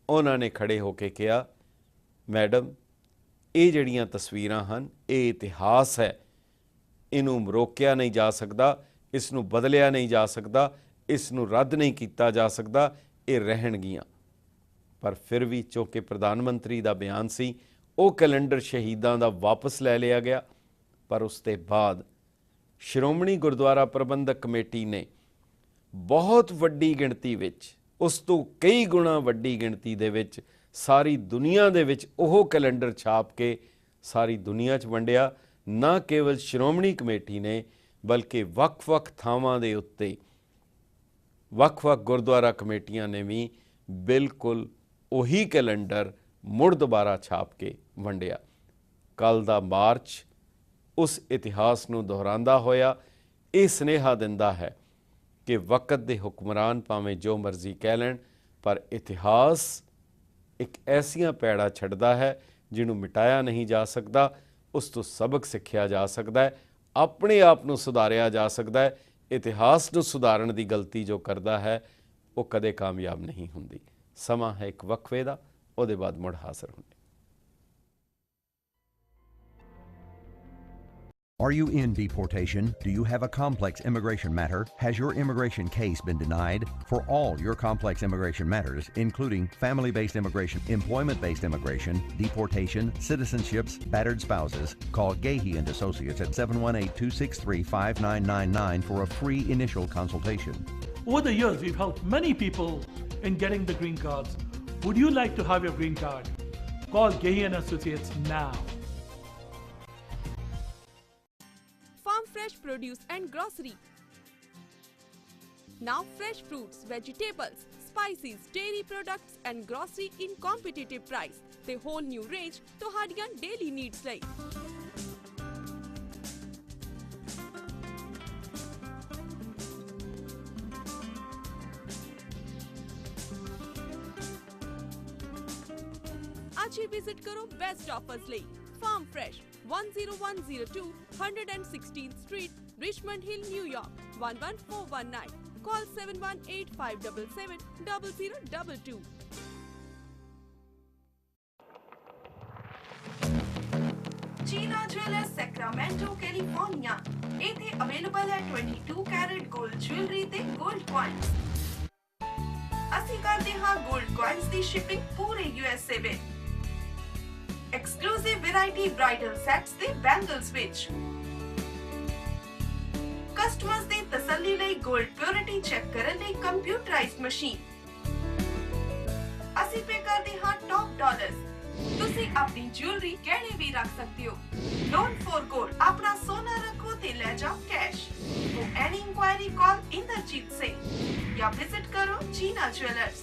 ਉਹਨਾਂ ਨੇ ਖੜੇ ਹੋ ਕੇ ਕਿਹਾ, ਮੈਡਮ ਇਹ ਜਿਹੜੀਆਂ ਤਸਵੀਰਾਂ ਹਨ ਇਹ ਇਤਿਹਾਸ ਹੈ, ਇਹਨੂੰ ਰੋਕਿਆ ਨਹੀਂ ਜਾ ਸਕਦਾ, ਇਸ ਨੂੰ ਬਦਲਿਆ ਨਹੀਂ ਜਾ ਸਕਦਾ, ਇਸ ਨੂੰ ਰੱਦ ਨਹੀਂ ਕੀਤਾ ਜਾ ਸਕਦਾ, ਇਹ ਰਹਿਣਗੀਆਂ। ਪਰ ਫਿਰ ਵੀ ਚੂੰਕਿ ਪ੍ਰਧਾਨ ਮੰਤਰੀ ਦਾ ਬਿਆਨ ਸੀ, ਉਹ ਕੈਲੰਡਰ ਸ਼ਹੀਦਾਂ ਦਾ ਵਾਪਸ ਲੈ ਲਿਆ ਗਿਆ। ਪਰ ਉਸ ਤੋਂ ਬਾਅਦ ਸ਼੍ਰੋਮਣੀ ਗੁਰਦੁਆਰਾ ਪ੍ਰਬੰਧਕ ਕਮੇਟੀ ਨੇ ਬਹੁਤ ਵੱਡੀ ਗਿਣਤੀ ਵਿੱਚ ਉਸ ਤੋਂ ਕਈ ਗੁਣਾ ਵੱਡੀ ਗਿਣਤੀ ਦੇ ਵਿੱਚ ਸਾਰੀ ਦੁਨੀਆ ਦੇ ਵਿੱਚ ਉਹ ਕੈਲੰਡਰ ਛਾਪ ਕੇ ਸਾਰੀ ਦੁਨੀਆ 'ਚ ਵੰਡਿਆ। ਨਾ ਕੇਵਲ ਸ਼੍ਰੋਮਣੀ ਕਮੇਟੀ ਨੇ ਬਲਕਿ ਵੱਖ-ਵੱਖ ਥਾਵਾਂ ਦੇ ਉੱਤੇ ਵੱਖ-ਵੱਖ ਗੁਰਦੁਆਰਾ ਕਮੇਟੀਆਂ ਨੇ ਵੀ ਬਿਲਕੁਲ ਉਹੀ ਕੈਲੰਡਰ ਮੁੜ ਦੁਬਾਰਾ ਛਾਪ ਕੇ ਵੰਡਿਆ। ਕੱਲ੍ਹ ਦਾ ਮਾਰਚ ਉਸ ਇਤਿਹਾਸ ਨੂੰ ਦੁਹਰਾਉਂਦਾ ਹੋਇਆ ਇਹ ਸੁਨੇਹਾ ਦਿੰਦਾ ਹੈ ਕਿ ਵਕਤ ਦੇ ਹੁਕਮਰਾਨ ਭਾਵੇਂ ਜੋ ਮਰਜ਼ੀ ਕਹਿ ਲੈਣ, ਪਰ ਇਤਿਹਾਸ ਇੱਕ ਐਸੀਆਂ ਪੈੜਾ ਛੱਡਦਾ ਹੈ ਜਿਹਨੂੰ ਮਿਟਾਇਆ ਨਹੀਂ ਜਾ ਸਕਦਾ। ਉਸ ਤੋਂ ਸਬਕ ਸਿੱਖਿਆ ਜਾ ਸਕਦਾ ਹੈ, ਆਪਣੇ ਆਪ ਨੂੰ ਸੁਧਾਰਿਆ ਜਾ ਸਕਦਾ ਹੈ। ਇਤਿਹਾਸ ਨੂੰ ਸੁਧਾਰਨ ਦੀ ਗਲਤੀ ਜੋ ਕਰਦਾ ਹੈ ਉਹ ਕਦੇ ਕਾਮਯਾਬ ਨਹੀਂ ਹੁੰਦੀ। ਸਮਾਂ ਹੈ ਇੱਕ ਵਕਫੇ ਦਾ, ਉਹਦੇ ਬਾਅਦ ਮੁੜ ਹਾਜ਼ਰ ਹੁੰਦੇ। Are you in deportation? Do you have a complex immigration matter? Has your immigration case been denied? For all your complex immigration matters, including family-based immigration, employment-based immigration, deportation, citizenships, battered spouses, call Gahey and Associates at 718-263-5999 for a free initial consultation. Over the years, we've helped many people in getting the green cards. Would you like to have your green card? Call Gahey and Associates now. Farm fresh produce and grocery. Now fresh fruits, vegetables, spices, dairy products and grocery in competitive price. The whole new range ਤੁਹਾਡੀਆਂ daily needs ਲਈ। ਅੱਜ ਹੀ visit ਕਰੋ best offers ਲਈ। Farm Fresh, 10102 116th Street, Richmond Hill, New York, 11419. Call 718-577-0022. China Jewelers, Sacramento, California. ਇੱਥੇ available ਹੈ 22 carat 골ਡ jewellery ਤੇ 골ਡ coins। ਅਸੀਂ ਕਰਦੇ ਹਾਂ 골ਡ coins ਦੀ ਸ਼ਿਪਿੰਗ ਪੂਰੇ USA ਵਿੱਚ। Exclusive variety bridal sets ਤੇ bangles ਵਿੱਚ। Customers ਦੀ ਤਸੱਲੀ ਲਈ gold purity check ਕਰਨ ਲਈ computerized machine। ਅਸੀਂ ਪੇ ਕਰਦੇ ਹਾਂ top dollars। ਤੁਸੀਂ ਆਪਣੀ jewelry ਗਹਿਣੇ ਵੀ ਰੱਖ ਸਕਦੇ ਹੋ। Don't forgo, ਆਪਣਾ ਸੋਨਾ ਰੱਖੋ ਤੇ ਲੈ ਜਾਓ cash। For any inquiry, call Inderjeet Singh ਜਾਂ visit ਕਰੋ China Jewelers।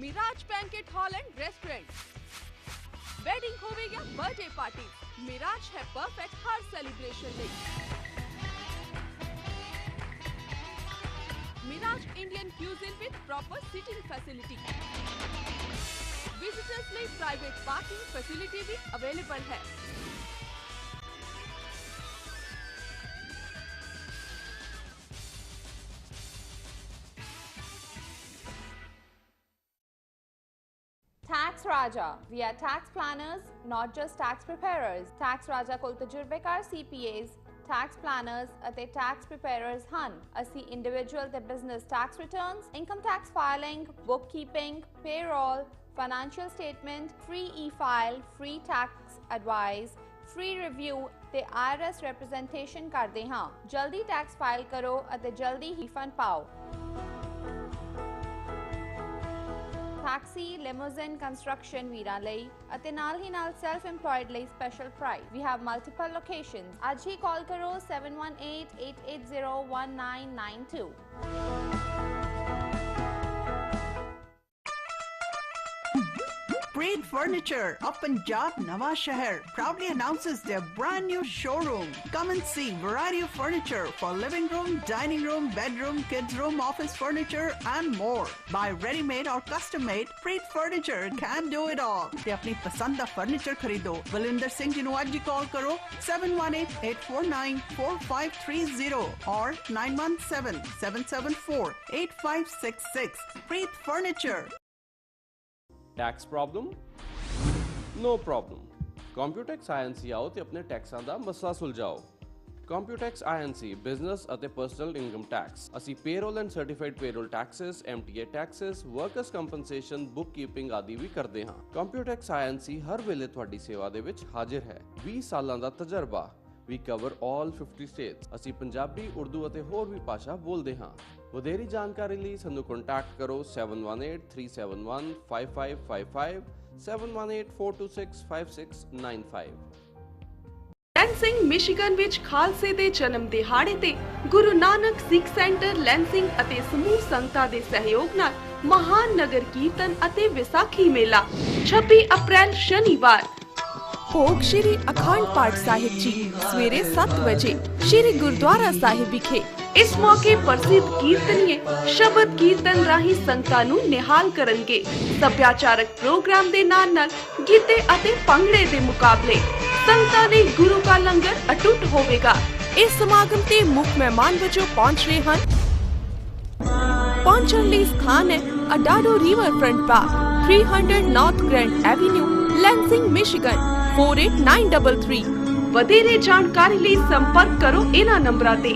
Mirage banquet hall and restaurant. Wedding होवे या बर्थडे पार्टी, मिराज है परफेक्ट हर सेलिब्रेशन ਲਈ। Mirage Indian cuisine with proper sitting facility. Visitors ਲਈ प्राइवेट पार्किंग फैसिलिटी भी available है। Tax Raja. We are tax planners, not just tax preparers. Tax Raja ਕੋਲ ਤਜਰਬੇਕਾਰ CPAs, tax planners ਅਤੇ tax preparers ਹਨ। ਅਸੀਂ individual ਤੇ business tax returns, income tax filing, bookkeeping, payroll, financial statement, free e-file, free tax advice, free review ਤੇ IRS representation ਕਰਦੇ ਹਾਂ। ਜਲਦੀ tax file ਕਰੋ ਅਤੇ ਜਲਦੀ ਹੀ refund ਪਾਓ। Taxi, limousine, construction ਵੀਰਾਂ ਲਈ ਅਤੇ ਨਾਲ ਹੀ ਨਾਲ self employed ਲਈ special price. We have multiple locations. ਅੱਜ ਹੀ ਕਾਲ ਕਰੋ 718-880-1992. Preet Furniture of Punjab Nawa Shahar proudly announces their brand new showroom. Come and see variety of furniture for living room, dining room, bedroom, kids room, office furniture and more. Buy ready-made or custom-made, Preet Furniture can do it all. ਤੇ ਆਪਣੀ ਪਸੰਦ ਦਾ furniture ਖਰੀਦੋ। ਬਲਵਿੰਦਰ ਸਿੰਘ ਜੀ ਨੂੰ ਅੱਜ ਹੀ ਕਾਲ ਕਰੋ 718-849-4530 or 917-774-8566. Preet Furniture. Tax problem? No problem. Computax INC ਆਓ ਤੇ ਆਪਣੇ ਟੈਕਸਾਂ ਦਾ ਮਸਲਾ ਸੁਲਝਾਓ। ਕੰਪਿਊਟੈਕਸ ਆਈਐਨਸੀ ਬਿਜ਼ਨਸ ਅਤੇ ਪਰਸਨਲ ਇਨਕਮ ਟੈਕਸ। ਅਸੀਂ payroll and certified payroll taxes, MTA taxes, workers compensation, book keeping ਆਦਿ ਵੀ ਕਰਦੇ ਹਾਂ। ਕੰਪਿਊਟੈਕਸ ਆਈਐਨਸੀ ਹਰ ਵੇਲੇ ਤੁਹਾਡੀ ਸੇਵਾ ਦੇ ਵਿੱਚ ਹਾਜ਼ਰ ਹੈ। 20 ਸਾਲਾਂ ਦਾ ਤਜਰਬਾ। We cover all 50 states. ਅਸੀਂ ਪੰਜਾਬੀ, ਉਰਦੂ ਅਤੇ ਹੋਰ ਵੀ ਭਾਸ਼ਾ ਬੋਲਦੇ ਹਾਂ। ਵਧੇਰੀ ਜਾਣਕਾਰੀ ਲਈ ਸਾਨੂੰ ਕੰਟੈਕਟ ਕਰੋ 7183715555 7184265695। ਲੈਂਸਿੰਗ ਮਿਸ਼ੀਗਨ ਵਿੱਚ ਖਾਲਸੇ ਦੇ ਜਨਮ ਦਿਹਾੜੇ ਤੇ ਗੁਰੂ ਨਾਨਕ ਸਿੱਖ ਸੈਂਟਰ ਲੈਂਸਿੰਗ ਅਤੇ ਸਮੂਹ ਸੰਗਤਾਂ ਦੇ ਸਹਿਯੋਗ ਨਾਲ ਮਹਾਨ ਨਗਰ ਕੀਰਤਨ ਅਤੇ ਵਿਸਾਖੀ ਮੇਲਾ 26 ਅਪ੍ਰੈਲ ਸ਼ਨੀਵਾਰ। ਭੋਗ ਸ਼੍ਰੀ ਅਖੰਡ ਪਾਠ ਸਾਹਿਬ ਜੀ ਸਵੇਰੇ 7 ਵਜੇ ਸ਼੍ਰੀ ਗੁਰਦੁਆਰਾ ਸਾਹਿਬ ਵਿਖੇ। ਇਸ ਮੌਕੇ ਪ੍ਰਸਿੱਧ ਕੀਰਤਨੀਏ ਸ਼ਬਦ ਕੀਰਤਨ ਰਾਹੀਂ ਸੰਗਤਾਂ ਨੂੰ ਨਿਹਾਲ ਕਰਨਗੇ। ਸੱਭਿਆਚਾਰਕ ਪ੍ਰੋਗਰਾਮ ਦੇ ਨਾਲ ਗੀਤੇ ਅਤੇ ਭੰਗੜੇ ਦੇ ਮੁਕਾਬਲੇ। ਸੰਗਤਾਂ ਲਈ ਗੁਰੂ ਕਾ ਲੰਗਰ ਅਟੁੱਟ ਹੋਵੇਗਾ। ਇਸ ਸਮਾਗਮ ਤੇ ਮੁੱਖ ਮਹਿਮਾਨ ਵਜੋਂ ਪਹੁੰਚ ਰਹੇ ਹਨ। ਪਹੁੰਚਣ ਲਈ ਸਥਾਨ ਹੈ Adado river front park, 300 north grand avenue, Lansing Michigan 48933। ਵਧੇਰੇ ਜਾਣਕਾਰੀ ਲਈ ਸੰਪਰਕ ਕਰੋ ਇਹਨਾਂ ਨੰਬਰਾਂ ਤੇ।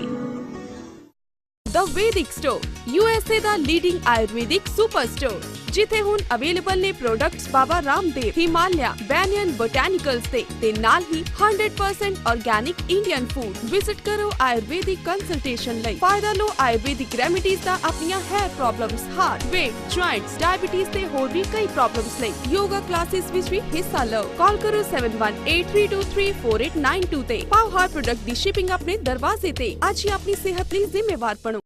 The Vedic Store, USA the leading Ayurvedic super store, ਜਿੱਥੇ ਹੁਣ ਅਵੇਲੇਬਲ ਨੇ ਪ੍ਰੋਡਕਟਸ ਬਾਬਾ ਰਾਮਦੇਵ, ਹਿਮਾਲਿਆ, ਬੈਨੀਅਨ ਬੋਟੈਨੀਕਲਸ ਤੇ ਨਾਲ ਹੀ 100% ਆਰਗੈਨਿਕ ਇੰਡੀਅਨ ਫੂਡ। ਵਿਜ਼ਿਟ ਕਰੋ ਆਯੁਰਵੈਦਿਕ ਕੰਸਲਟੇਸ਼ਨ ਲਈ। ਫਾਇਦਾ ਲਓ ਆਯੁਰਵੈਦਿਕ ਰੈਮੇਡੀਜ਼ ਦਾ ਆਪਣੀਆਂ hair problems, heart, weight, joints, diabetes ਤੇ ਹੋਰ ਵੀ ਕਈ ਪ੍ਰੋਬਲਮਸ ਲਈ। ਯੋਗਾ ਕਲਾਸਿਸ ਵਿੱਚ ਵੀ ਹਿੱਸਾ ਲਓ। ਕਾਲ ਕਰੋ 7183234892 ਤੇ ਪਾਓ ਹਰ ਪ੍ਰੋਡਕਟ ਦੀ ਸ਼ਿਪਿੰਗ ਆਪਣੇ ਦਰਵਾਜ਼ੇ ਤੇ। ਅੱਜ ਹੀ ਆਪਣੀ ਸਿਹਤ ਲਈ ਜ਼ਿੰਮੇਵਾਰ ਬਣੋ।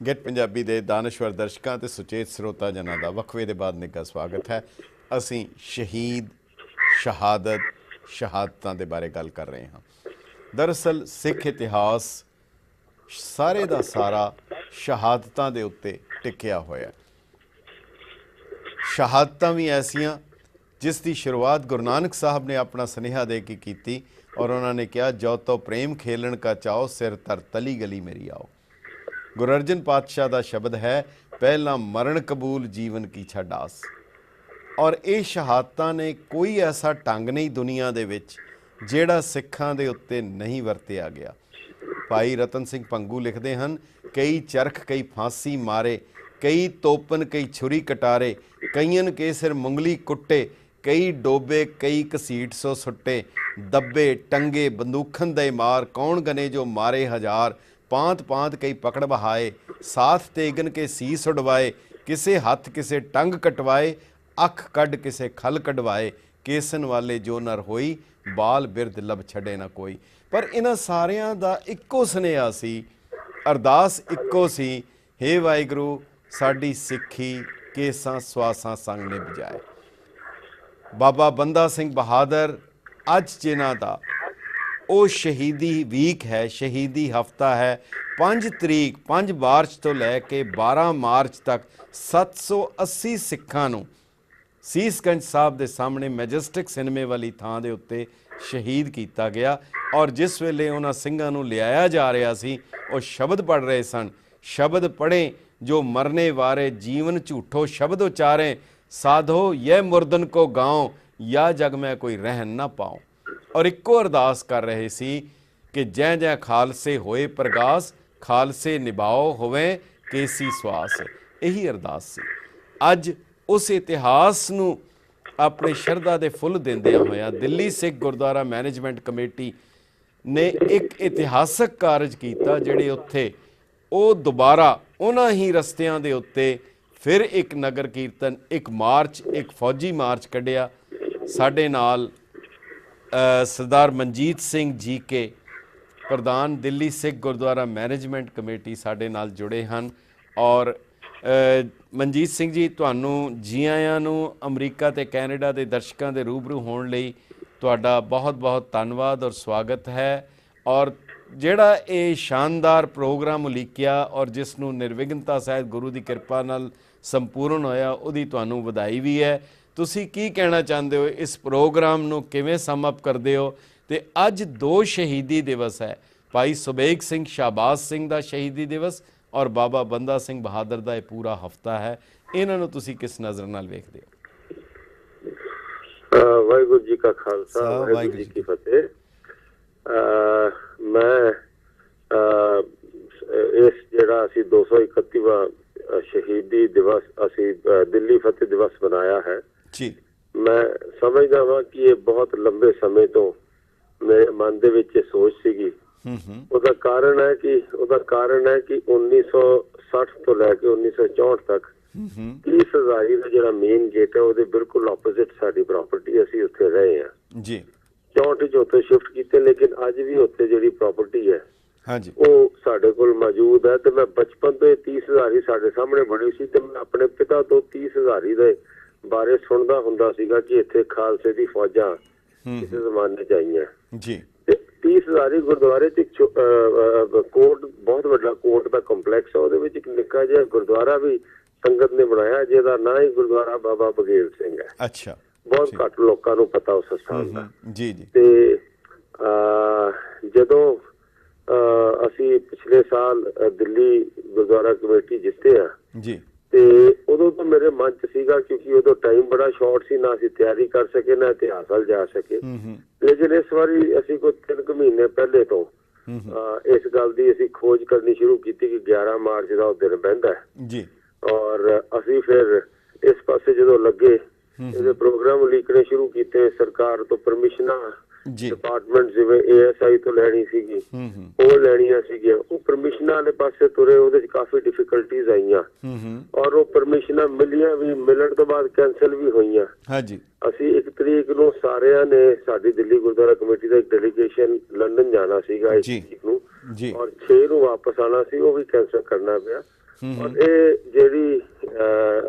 ਗੈਟ ਪੰਜਾਬੀ ਦੇ ਦਾਨਸ਼ਵਰ ਦਰਸ਼ਕਾਂ ਤੇ ਸੁਚੇਤ ਸਰੋਤਾ ਜਨਾਂ ਦਾ ਵਕਫੇ ਦੇ ਬਾਅਦ ਨਿੱਘਾ ਸਵਾਗਤ ਹੈ। ਅਸੀਂ ਸ਼ਹੀਦ, ਸ਼ਹਾਦਤ, ਸ਼ਹਾਦਤਾਂ ਦੇ ਬਾਰੇ ਗੱਲ ਕਰ ਰਹੇ ਹਾਂ। ਦਰਅਸਲ ਸਿੱਖ ਇਤਿਹਾਸ ਸਾਰੇ ਦਾ ਸਾਰਾ ਸ਼ਹਾਦਤਾਂ ਦੇ ਉੱਤੇ ਟਿਕਿਆ ਹੋਇਆ। ਸ਼ਹਾਦਤਾਂ ਵੀ ਐਸੀਆਂ ਜਿਸ ਦੀ ਸ਼ੁਰੂਆਤ ਗੁਰੂ ਨਾਨਕ ਸਾਹਿਬ ਨੇ ਆਪਣਾ ਸੁਨੇਹਾ ਦੇ ਕੇ ਕੀਤੀ ਔਰ ਉਹਨਾਂ ਨੇ ਕਿਹਾ, ਜੋ ਤੋ ਪ੍ਰੇਮ ਖੇਲਣ ਕਾ ਚਾਓ, ਸਿਰ ਧਰ ਤਲੀ ਗਲੀ ਮੇਰੀ ਆਓ। ਗੁਰੂ ਅਰਜਨ ਪਾਤਸ਼ਾਹ ਦਾ ਸ਼ਬਦ ਹੈ, ਪਹਿਲਾਂ ਮਰਨ ਕਬੂਲ ਜੀਵਨ ਕੀ ਛੱਡ ਆਸ। ਔਰ ਇਹ ਸ਼ਹਾਦਤਾਂ ਨੇ ਕੋਈ ਐਸਾ ਢੰਗ ਨਹੀਂ ਦੁਨੀਆ ਦੇ ਵਿੱਚ ਜਿਹੜਾ ਸਿੱਖਾਂ ਦੇ ਉੱਤੇ ਨਹੀਂ ਵਰਤਿਆ ਗਿਆ। ਭਾਈ ਰਤਨ ਸਿੰਘ ਭੰਗੂ ਲਿਖਦੇ ਹਨ, ਕਈ ਚਰਖ ਕਈ ਫਾਂਸੀ ਮਾਰੇ, ਕਈ ਤੋਪਨ ਕਈ ਛੁਰੀ ਕਟਾਰੇ, ਕਈਨ ਕੇ ਸਿਰ ਮੁੰਗਲੀ ਕੁੱਟੇ, ਕਈ ਡੋਬੇ ਕਈ ਘਸੀਟ ਸੋ ਸੁੱਟੇ, ਦੱਬੇ ਟੰਗੇ ਬੰਦੂਖਨ ਦੇ ਮਾਰ, ਕੌਣ ਗਨੇ ਜੋ ਮਾਰੇ ਹਜ਼ਾਰ, ਪਾਂਤ ਪਾਂਤ ਕਈ ਪਕੜ ਬਹਾਏ, ਸਾਥ ਤੇਗਨ ਕੇ ਸੀਸ ਉਡਵਾਏ, ਕਿਸੇ ਹੱਥ ਕਿਸੇ ਟੰਗ ਕਟਵਾਏ, ਅੱਖ ਕੱਢ ਕਿਸੇ ਖਲ ਕਢਵਾਏ, ਕੇਸਨ ਵਾਲੇ ਜੋ ਨਰ ਹੋਈ, ਬਾਲ ਬਿਰਦ ਲਬ ਛੱਡੇ ਨਾ ਕੋਈ। ਪਰ ਇਹਨਾਂ ਸਾਰਿਆਂ ਦਾ ਇੱਕੋ ਸੁਨੇਹਾ ਸੀ, ਅਰਦਾਸ ਇੱਕੋ ਸੀ, ਹੇ ਵਾਹਿਗੁਰੂ ਸਾਡੀ ਸਿੱਖੀ ਕੇਸਾਂ ਸਵਾਸਾਂ ਸੰਗ ਨਿਭ ਜਾਏ। ਬਾਬਾ ਬੰਦਾ ਸਿੰਘ ਬਹਾਦਰ ਅੱਜ ਜਿਨ੍ਹਾਂ ਦਾ ਉਹ ਸ਼ਹੀਦੀ ਵੀਕ ਹੈ, ਸ਼ਹੀਦੀ ਹਫਤਾ ਹੈ। 5 ਤਰੀਕ 5 ਮਾਰਚ ਤੋਂ ਲੈ ਕੇ 12 ਮਾਰਚ ਤੱਕ 780 ਸਿੱਖਾਂ ਨੂੰ ਸੀਸਗੰਜ ਸਾਹਿਬ ਦੇ ਸਾਹਮਣੇ ਮੈਜੈਸਟਿਕ ਸਿਨੇਮੇ ਵਾਲੀ ਥਾਂ ਦੇ ਉੱਤੇ ਸ਼ਹੀਦ ਕੀਤਾ ਗਿਆ। ਔਰ ਜਿਸ ਵੇਲੇ ਉਹਨਾਂ ਸਿੰਘਾਂ ਨੂੰ ਲਿਆਇਆ ਜਾ ਰਿਹਾ ਸੀ, ਉਹ ਸ਼ਬਦ ਪੜ੍ਹ ਰਹੇ ਸਨ। ਸ਼ਬਦ ਪੜ੍ਹੇ ਜੋ ਮਰਨੇ ਵਾਰੇ ਜੀਵਨ ਝੂਠੋ ਸ਼ਬਦ ਉਚਾਰੇ, ਸਾਧੋ ਯਹ ਮੁਰਦਨ ਕੋ ਗਾਉ, या जग में कोई रहन ना पाऊँ। और इक्को अरदास कर रहे सी कि जै जै खालसे होए प्रगास, खालसे निभाओ होवे केसी स्वास। यही अरदास सी। अज उस इतिहास नूं अपने शरधा दे फुल दिंदियां होया दिल्ली सिख गुरुद्वारा मैनेजमेंट कमेटी ने एक इतिहासक कारज किया, जिहड़े उत्थे ਉਹ ਦੁਬਾਰਾ ਉਹਨਾਂ ਹੀ ਰਸਤਿਆਂ ਦੇ ਉੱਤੇ ਫਿਰ ਇੱਕ ਨਗਰ ਕੀਰਤਨ, ਇੱਕ ਮਾਰਚ, ਇੱਕ ਫੌਜੀ ਮਾਰਚ ਕੱਢਿਆ। ਸਾਡੇ ਨਾਲ ਸਰਦਾਰ ਮਨਜੀਤ ਸਿੰਘ ਜੀ ਕੇ ਪ੍ਰਧਾਨ ਦਿੱਲੀ ਸਿੱਖ ਗੁਰਦੁਆਰਾ ਮੈਨੇਜਮੈਂਟ ਕਮੇਟੀ ਸਾਡੇ ਨਾਲ ਜੁੜੇ ਹਨ। ਔਰ ਮਨਜੀਤ ਸਿੰਘ ਜੀ, ਤੁਹਾਨੂੰ ਜੀ ਆਇਆਂ ਨੂੰ। ਅਮਰੀਕਾ ਤੇ ਕੈਨੇਡਾ ਦੇ ਦਰਸ਼ਕਾਂ ਦੇ ਰੂਬਰੂ ਹੋਣ ਲਈ ਤੁਹਾਡਾ ਬਹੁਤ ਬਹੁਤ ਧੰਨਵਾਦ ਔਰ ਸਵਾਗਤ ਹੈ। ਔਰ ਜਿਹੜਾ ਇਹ ਸ਼ਾਨਦਾਰ ਪ੍ਰੋਗਰਾਮ ਉਲੀਕਿਆ ਔਰ ਜਿਸ ਨੂੰ ਨਿਰਵਿਘਨਤਾ ਸਹਿਤ ਗੁਰੂ ਦੀ ਕਿਰਪਾ ਨਾਲ ਸੰਪੂਰਨ ਹੋਇਆ, ਉਹਦੀ ਤੁਹਾਨੂੰ ਵਧਾਈ ਵੀ ਹੈ। ਤੁਸੀਂ ਕੀ ਕਹਿਣਾ ਚਾਹੁੰਦੇ ਹੋ? ਇਸ ਪ੍ਰੋਗਰਾਮ ਨੂੰ ਕਿਵੇਂ ਸਮ ਅਪ ਕਰਦੇ ਹੋ? ਤੇ ਅੱਜ 2 ਸ਼ਹੀਦੀ ਦਿਵਸ ਹੈ, ਭਾਈ ਸੁਬੇਗ ਸਿੰਘ ਸ਼ਾਹਬਾਜ਼ ਸਿੰਘ ਦਾ ਸ਼ਹੀਦੀ ਦਿਵਸ ਔਰ ਬਾਬਾ ਬੰਦਾ ਸਿੰਘ ਬਹਾਦਰ ਦਾ ਇਹ ਪੂਰਾ ਹਫਤਾ ਹੈ। ਇਹਨਾਂ ਨੂੰ ਤੁਸੀਂ ਕਿਸ ਨਜ਼ਰ ਨਾਲ ਵੇਖਦੇ ਹੋ? ਵਾਹਿਗੁਰੂ ਜੀ ਕਾ ਖਾਲਸਾ, ਵਾਹਿਗੁਰੂ ਜੀ ਕੀ ਫਤਿਹ। ਮੈਂ ਇਸ ਜਿਹੜਾ ਅਸੀਂ 231ਵਾਂ ਸ਼ਹੀਦੀ ਦਿਵਸ ਅਸੀਂ ਦਿੱਲੀ ਫਤਿਹ ਦਿਵਸ ਮਨਾਇਆ ਹੈ ਜੀ, ਮੈਂ ਸਮਝਦਾ ਹਾਂ ਕਿ ਇਹ ਬਹੁਤ ਲੰਬੇ ਸਮੇਂ ਤੋਂ ਮੇਰੇ ਮਨ ਦੇ ਵਿੱਚ ਸੋਚ ਸੀਗੀ। ਉਹਦਾ ਕਾਰਨ ਹੈ ਕਿ 1960 ਤੋਂ ਲੈ ਕੇ 1964 ਤੱਕ 30 ਹਜ਼ਾਰੀ ਦਾ ਜਿਹੜਾ ਮੇਨ ਗੇਟ ਹੈ ਉਹਦੇ ਬਿਲਕੁਲ ਆਪੋਜ਼ਿਟ ਸਾਡੀ ਪ੍ਰਾਪਰਟੀ, ਅਸੀਂ ਉੱਥੇ ਰਹੇ ਹਾਂ ਜੀ। 64 ਚ ਉੱਥੇ ਸ਼ਿਫਟ ਕੀਤੇ, ਲੇਕਿਨ ਅੱਜ ਵੀ ਉੱਥੇ ਜਿਹੜੀ ਪ੍ਰਾਪਰਟੀ ਹੈ ਹਾਂਜੀ ਉਹ ਸਾਡੇ ਕੋਲ ਮੌਜੂਦ ਹੈ। ਤੇ ਮੈਂ ਬਚਪਨ ਤੋਂ 30 ਹਜ਼ਾਰੀ ਸਾਡੇ ਸਾਹਮਣੇ ਬਣੀ ਸੀ ਤੇ ਮੈਂ ਆਪਣੇ ਪਿਤਾ ਤੋਂ 30 ਹਜ਼ਾਰੀ ਦੇ ਬਾਰੇ ਸੁਣਦਾ ਹੁੰਦਾ ਸੀਗਾ ਕਿ ਇੱਥੇ ਖਾਲਸੇ ਦੀ ਫੌਜਾਂ ਕਿਸੇ ਜ਼ਮਾਨੇ ਚ ਆਈਆਂ ਜੀ। ਤੇ 30 ਹਜ਼ਾਰੀ ਗੁਰਦੁਆਰੇ ਚ ਕੋਟ, ਬਹੁਤ ਵੱਡਾ ਕੋਟ ਦਾ ਕੰਪਲੈਕਸ ਹੈ, ਉਹਦੇ ਵਿੱਚ ਇੱਕ ਨਿੱਕਾ ਜਿਹਾ ਗੁਰਦੁਆਰਾ ਵੀ ਸੰਗਤ ਨੇ ਬਣਾਇਆ ਜਿਹਦਾ ਨਾਂ ਹੀ ਗੁਰਦੁਆਰਾ ਬਾਬਾ ਬਗੇਲ ਸਿੰਘ ਹੈ। ਅੱਛਾ, ਬਹੁਤ ਘੱਟ ਲੋਕਾਂ ਨੂੰ ਪਤਾ ਉਸ ਸਥਾਨ ਦਾ ਜੀ ਜੀ। ਤੇ ਜਦੋਂ ਅਸੀਂ ਪਿਛਲੇ ਸਾਲ ਦਿੱਲੀ ਗੁਰਦੁਆਰਾ ਕਮੇਟੀ ਜਿੱਤੇ ਆ ਜੀ, ਤੇ ਉਦੋਂ ਤਾਂ ਮੇਰੇ ਮਨ ਚ ਸੀਗਾ, ਕਿਉਂਕਿ ਉਦੋਂ ਟਾਈਮ ਬੜਾ ਸ਼ਾਰਟ ਸੀ, ਨਾ ਅਸੀਂ ਤਿਆਰੀ ਕਰ ਸਕੇ ਨਾ ਇਤਿਹਾਸ ਵੱਲ ਜਾ ਸਕੇ। ਲੇਕਿਨ ਇਸ ਵਾਰੀ ਅਸੀਂ ਕੋਈ 3 ਮਹੀਨੇ ਪਹਿਲੇ ਤੋਂ ਇਸ ਗੱਲ ਦੀ ਅਸੀਂ ਖੋਜ ਕਰਨੀ ਸ਼ੁਰੂ ਕੀਤੀ ਕਿ 11 ਮਾਰਚ ਦਾ ਉਹ ਦਿਨ ਪੈਂਦਾ ਜੀ। ਔਰ ਅਸੀਂ ਫਿਰ ਇਸ ਪਾਸੇ ਜਦੋਂ ਲੱਗੇ ਇਹਦੇ ਪ੍ਰੋਗਰਾਮ ਲਿਖਣੇ ਸ਼ੁਰੂ ਕੀਤੇ। ਸਰਕਾਰ ਤੋਂ ਪਰਮਿਸ਼ਨਾਂ ਡਿਪਾਰਟਮੈਂਟ ਜਿਵੇਂ ASI ਤੋਂ ਲੈਣੀ ਸੀਗੀ, ਉਹ ਲੈਣੀਆਂ ਸੀਗੀਆਂ, ਉਹ ਪਰਮਿਸ਼ਨਾਂ ਵਾਲੇ ਪਾਸੇ ਤੁਰੇ, ਉਹਦੇ ਚ ਕਾਫੀ ਡਿਫਿਕਲਟੀਜ਼ ਆਈਆਂ ਔਰ ਉਹ ਪਰਮਿਸ਼ਨਾਂ ਮਿਲੀਆਂ ਵੀ, ਮਿਲਣ ਤੋਂ ਬਾਅਦ ਕੈਂਸਲ ਵੀ ਹੋਈਆਂ। ਹਾਂਜੀ, ਅਸੀਂ 1 ਤਰੀਕ ਨੂੰ ਸਾਰਿਆਂ ਨੇ, ਸਾਡੀ ਦਿੱਲੀ ਗੁਰਦੁਆਰਾ ਕਮੇਟੀ ਦਾ ਇੱਕ ਡੈਲੀਗੇਸ਼ਨ ਲੰਡਨ ਜਾਣਾ ਸੀਗਾ 1 ਤਰੀਕ ਨੂੰ ਔਰ 6 ਨੂੰ ਵਾਪਸ ਆਉਣਾ ਸੀ, ਉਹ ਵੀ ਕੈਂਸਲ ਕਰਨਾ ਪਿਆ। ਔਰ ਇਹ ਜਿਹੜੀ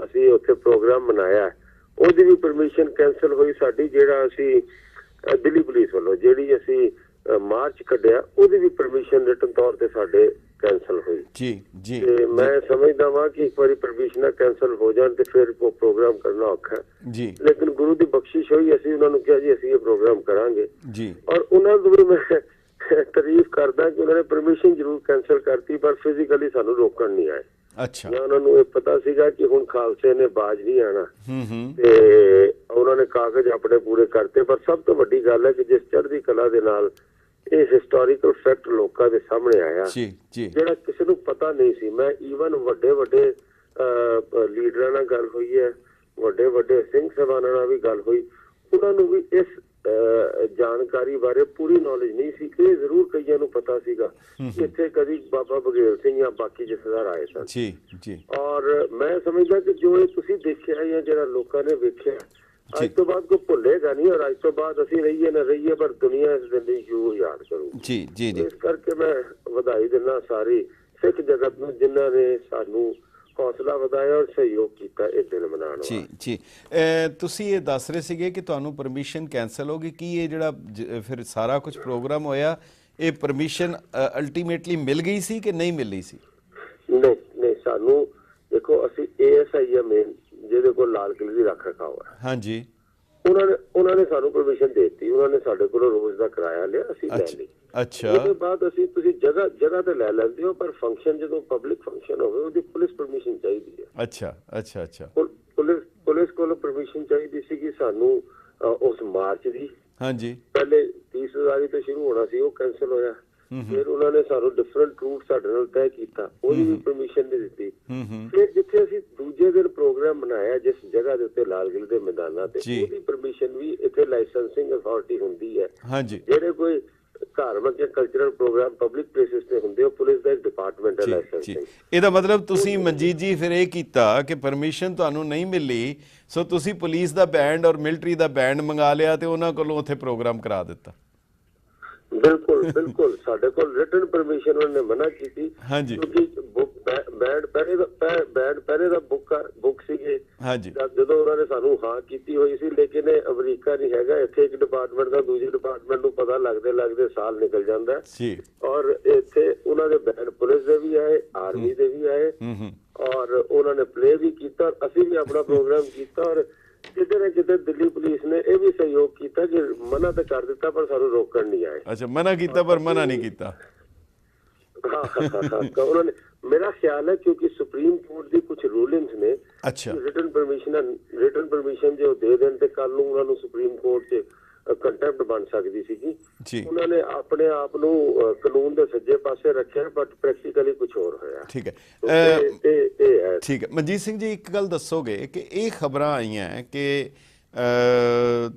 ਅਸੀਂ ਉੱਥੇ ਪ੍ਰੋਗਰਾਮ ਮਨਾਇਆ ਉਹਦੀ ਵੀ ਪਰਮਿਸ਼ਨ ਕੈਂਸਲ ਹੋਈ ਸਾਡੀ। ਜਿਹੜਾ ਅਸੀਂ ਦਿੱਲੀ ਪੁਲਿਸ ਵੱਲੋਂ ਜਿਹੜੀ ਅਸੀਂ ਮਾਰਚ ਕੱਢਿਆ ਉਹਦੀ ਵੀ ਪਰਮਿਸ਼ਨ ਰਿਟਨ ਤੌਰ ਤੇ ਸਾਡੇ ਕੈਂਸਲ ਹੋਈ ਜੀ ਜੀ। ਤੇ ਮੈਂ ਸਮਝਦਾ ਵਾਂ ਕਿ ਇੱਕ ਵਾਰੀ ਪਰਮਿਸ਼ਨਾਂ ਕੈਂਸਲ ਹੋ ਜਾਣ ਤੇ ਫਿਰ ਉਹ ਪ੍ਰੋਗਰਾਮ ਕਰਨਾ ਔਖਾ ਜੀ। ਲੇਕਿਨ ਗੁਰੂ ਦੀ ਬਖਸ਼ਿਸ਼ ਹੋਈ, ਅਸੀਂ ਉਹਨਾਂ ਨੂੰ ਕਿਹਾ ਜੀ ਅਸੀਂ ਇਹ ਪ੍ਰੋਗਰਾਮ ਕਰਾਂਗੇ ਜੀ। ਔਰ ਉਹਨਾਂ ਨੂੰ ਵੀ ਮੈਂ ਤਾਰੀਫ ਕਰਦਾ ਕਿ ਉਹਨਾਂ ਨੇ ਪਰਮਿਸ਼ਨ ਜ਼ਰੂਰ ਕੈਂਸਲ ਕਰਤੀ, ਪਰ ਫਿਜ਼ੀਕਲੀ ਸਾਨੂੰ ਰੋਕਣ ਨਹੀਂ ਆਏ। ਅੱਛਾ, ਉਹਨਾਂ ਨੂੰ ਇਹ ਪਤਾ ਸੀਗਾ ਕਿ ਹੁਣ ਖਾਲਸੇ ਨੇ ਬਾਜ ਨਹੀਂ ਆਣਾ ਤੇ ਉਹਨਾਂ ਨੇ ਕਾਗਜ਼ ਆਪਣੇ ਪੂਰੇ ਕਰਤੇ। ਪਰ ਸਭ ਤੋਂ ਵੱਡੀ ਗੱਲ ਹੈ ਕਿ ਜਿਸ ਚੜ੍ਹਦੀ ਕਲਾ ਦੇ ਨਾਲ ਇਹ ਹਿਸਟੋਰੀਕਲ ਫੈਕਟ ਲੋਕਾਂ ਦੇ ਸਾਹਮਣੇ ਆਇਆ ਜਿਹੜਾ ਕਿਸੇ ਨੂੰ ਪਤਾ ਨਹੀਂ ਸੀ। ਮੈਂ ਈਵਨ ਵੱਡੇ ਲੀਡਰਾਂ ਨਾਲ ਗੱਲ ਹੋਈ ਹੈ, ਵੱਡੇ ਸਿੰਘ ਸਾਹਿਬਾਨਾਂ ਨਾਲ ਵੀ ਗੱਲ ਹੋਈ, ਉਹਨਾਂ ਨੂੰ ਵੀ ਇਸ ਜਾਣਕਾਰੀ ਬਾਰੇ ਪੂਰੀ ਨੌਲੇਜ ਨਹੀਂ ਸੀ। ਇਹ ਜ਼ਰੂਰ ਕਈਆਂ ਨੂੰ ਪਤਾ ਸੀਗਾ ਇੱਥੇ ਕਦੀ ਬਾਬਾ ਬਗੇਲ ਸਿੰਘ ਜਾਂ ਬਾਕੀ ਜਥੇਦਾਰ ਆਏ ਸਨ ਜੀ ਜੀ। ਔਰ ਮੈਂ ਸਮਝਦਾ ਕਿ ਜੋ ਇਹ ਤੁਸੀਂ ਦੇਖਿਆ ਜਾਂ ਜਿਹੜਾ ਲੋਕਾਂ ਨੇ ਵੇਖਿਆ, ਅੱਜ ਤੋਂ ਬਾਅਦ ਕੋਈ ਭੁੱਲੇਗਾ ਨਹੀਂ। ਔਰ ਅੱਜ ਤੋਂ ਬਾਅਦ ਅਸੀਂ ਰਹੀਏ ਨਾ ਰਹੀਏ, ਪਰ ਦੁਨੀਆ ਇਸ ਦਿਨ ਦੀ ਜ਼ਰੂਰ ਯਾਦ ਕਰੂਗੀ ਜੀ ਜੀ ਜੀ। ਇਸ ਕਰਕੇ ਮੈਂ ਵਧਾਈ ਦਿੰਦਾ ਸਾਰੀ ਸਿੱਖ ਜਗਤ ਨੂੰ ਜਿਨ੍ਹਾਂ ਨੇ ਸਾਨੂੰ ਹੌਸਲਾ ਵਧਾਇਆ ਔਰ ਸਹਿਯੋਗ ਕੀਤਾ ਇਹ ਦਿਨ ਮਨਾਉਣ ਜੀ ਜੀ। ਤੁਸੀਂ ਇਹ ਦੱਸ ਰਹੇ ਸੀਗੇ ਕਿ ਤੁਹਾਨੂੰ ਪਰਮਿਸ਼ਨ ਕੈਂਸਲ ਹੋ ਗਈ, ਕੀ ਇਹ ਜਿਹੜਾ ਫਿਰ ਸਾਰਾ ਕੁਝ ਪ੍ਰੋਗਰਾਮ ਹੋਇਆ ਇਹ ਪਰਮਿਸ਼ਨ ਅਲਟੀਮੇਟਲੀ ਮਿਲ ਗਈ ਸੀ ਕਿ ਨਹੀਂ ਮਿਲੀ ਸੀ? ਨਹੀਂ, ਸਾਨੂੰ ਦੇਖੋ ਅਸੀਂ ASI ਆ ਮੇਨ ਜਿਹਦੇ ਕੋਲ ਲਾਲ ਕਿਲ੍ਹੇ ਦੀ ਰੱਖ ਰਖਾਅ ਹੈ ਹਾਂਜੀ, ਉਹਨਾਂ ਨੇ ਸਾਨੂੰ ਪਰਮਿਸ਼ਨ ਦੇ ਦਿੱਤੀ। ਉਹਨਾਂ ਨੇ ਸਾਡੇ ਕੋਲੋਂ ਰੋਜ਼ ਦਾ ਕਿਰਾਇਆ ਲਿਆ, ਅਸੀਂ ਲੈ ਲਈ। ਅੱਛਾ, ਉਹਦੇ ਬਾਅਦ ਅਸੀਂ ਤੁਸੀਂ ਜਗ੍ਹਾ ਤੇ ਲੈ ਲੈਂਦੇ ਹੋ, ਪਰ ਫੰਕਸ਼ਨ ਜਦੋਂ ਪਬਲਿਕ ਫੰਕਸ਼ਨ ਹੋਵੇ ਉਹਦੀ ਪੁਲਿਸ ਪਰਮਿਸ਼ਨ ਚਾਹੀਦੀ ਹੈ। ਅੱਛਾ ਅੱਛਾ ਅੱਛਾ। ਪੁਲਿਸ ਕੋਲੋਂ ਪਰਮਿਸ਼ਨ ਚਾਹੀਦੀ ਸੀ ਕਿ ਸਾਨੂੰ ਉਸ ਮਾਰਚ ਦੀ ਹਾਂਜੀ ਪਹਿਲੇ 30 ਹਜ਼ਾਰੀ ਤੋਂ ਸ਼ੁਰੂ ਹੋਣਾ ਸੀ, ਉਹ ਕੈਂਸਲ ਹੋਇਆ। ਫਿਰ ਉਹਨਾਂ ਨੇ ਸਾਨੂੰ ਡਿਫਰੈਂਟ ਰੂਟ ਸਾਡੇ ਨਾਲ ਤੈਅ ਕੀਤਾ, ਉਹਦੀ ਵੀ ਪਰਮਿਸ਼ਨ ਨਹੀਂ ਦਿੱਤੀ। ਫਿਰ ਜਿੱਥੇ ਅਸੀਂ ਦੂਜੇ ਦਿਨ ਪ੍ਰੋਗਰਾਮ ਬਣਾਇਆ ਜਿਸ ਜਗ੍ਹਾ ਦੇ ਉੱਤੇ ਲਾਲ ਕਿਲ੍ਹੇ ਦੇ ਮੈਦਾਨਾਂ ਤੇ, ਉਹਦੀ ਪਰਮਿਸ਼ਨ ਵੀ ਇੱਥੇ ਲਾਇਸੈਂਸਿੰਗ ਅਥਾਰਟੀ ਹੁੰਦੀ ਹੈ ਹਾਂਜੀ। ਜਿਹੜੇ ਕੋਈ ਧਾਰਮਿਕ ਜਾਂ ਕਲਚਰਲ ਪ੍ਰੋਗਰਾਮ ਪਬਲਿਕ ਪਲੇਸਿਸ ਤੇ ਹੁੰਦੇ ਉਹ ਪੁਲਿਸ ਦਾ ਇੱਕ ਡਿਪਾਰਟਮੈਂਟ ਹੈ ਲਾਇਸੈਂਸਿੰਗ। ਇਹਦਾ ਮਤਲਬ ਤੁਸੀਂ ਮਨਜੀਤ ਜੀ ਫਿਰ ਇਹ ਕੀਤਾ ਕਿ ਪਰਮਿਸ਼ਨ ਤੁਹਾਨੂੰ ਨਹੀਂ ਮਿਲੀ, ਸੋ ਤੁਸੀਂ ਪੁਲਿਸ ਦਾ ਬੈਂਡ ਔਰ ਮਿਲਟਰੀ ਦਾ ਬੈਂਡ ਮੰਗਾ ਲਿਆ ਤੇ ਉਹਨਾਂ ਕੋਲੋਂ ਉੱਥੇ ਪ੍ਰੋਗਰਾਮ ਕਰਾ ਦਿੱਤਾ। ਬਿਲਕੁਲ ਸਾਡੇ ਕੋਲ ਰਿਟਨ ਪਰਮਿਸ਼ਨ ਉਹਨਾਂ ਨੇ ਮਨਾ ਕੀਤੀ ਕਿਉਂਕਿ ਬੈਂਡ ਪਹਿਰੇ ਦਾ ਬੁੱਕ ਸੀਗੇ ਜਦੋਂ ਉਹਨਾਂ ਨੇ ਸਾਨੂੰ ਹਾਂ ਕੀਤੀ ਹੋਈ ਸੀ। ਲੇਕਿਨ ਇਹ ਅਮਰੀਕਾ ਨਹੀਂ ਹੈਗਾ, ਇੱਥੇ ਇੱਕ ਡਿਪਾਰਟਮੈਂਟ ਦਾ ਦੂਜੇ ਡਿਪਾਰਟਮੈਂਟ ਨੂੰ ਪਤਾ ਲੱਗਦੇ ਸਾਲ ਨਿਕਲ ਜਾਂਦਾ ਔਰ ਇੱਥੇ ਉਹਨਾਂ ਦੇ ਬੈਂਡ ਪੁਲਿਸ ਦੇ ਵੀ ਆਏ, ਆਰਮੀ ਦੇ ਵੀ ਆਏ ਔਰ ਉਹਨਾਂ ਨੇ ਪਲੇ ਵੀ ਕੀਤਾ। ਅਸੀਂ ਵੀ ਆਪਣਾ ਪ੍ਰੋਗਰਾਮ ਕੀਤਾ ਔਰ ਕਿਤੇ ਨਾ ਕਿਤੇ ਦਿੱਲੀ ਪੁਲਿਸ ਨੇ ਇਹ ਵੀ ਸਹਿਯੋਗ ਕੀਤਾ ਕਿ ਮਨਾ ਤਾਂ ਕਰ ਦਿੱਤਾ ਪਰ ਸਾਨੂੰ ਰੋਕਣ ਨਹੀਂ ਆਏ। ਅੱਛਾ, ਮਨਾ ਕੀਤਾ ਪਰ ਮਨਾ ਨਹੀਂ ਕੀਤਾ। ਹਾਂ ਉਹਨਾਂ ਨੇ, ਮੇਰਾ ਖਿਆਲ ਹੈ ਕਿਉਂਕਿ ਸੁਪਰੀਮ ਕੋਰਟ ਦੀ ਕੁਝ ਰੂਲਿੰਗਸ ਨੇ, ਅੱਛਾ, ਰਿਟਨ ਪਰਮਿਸ਼ਨ ਜੇ ਉਹ ਦੇ ਦੇਣ ਤੇ ਕੱਲ ਨੂੰ ਉਹਨਾਂ ਨੂੰ ਸੁਪਰੀਮ ਕੋਰਟ 'ਚ ਕੰਟੈਂਪਟ ਬਣ ਸਕਦੀ ਸੀਗੀ ਜੀ। ਉਹਨਾਂ ਨੇ ਆਪਣੇ ਆਪ ਨੂੰ ਕਾਨੂੰਨ ਦੇ ਸੱਜੇ ਪਾਸੇ ਰੱਖਿਆ ਬਟ ਪ੍ਰੈਕਟੀਕਲੀ ਕੁਝ ਹੋਰ ਹੋਇਆ। ਠੀਕ ਹੈ, ਤੇ ਠੀਕ ਹੈ। ਮਨਜੀਤ ਸਿੰਘ ਜੀ, ਇੱਕ ਗੱਲ ਦੱਸੋਗੇ ਕਿ ਇਹ ਖਬਰਾਂ ਆਈਆਂ ਕਿ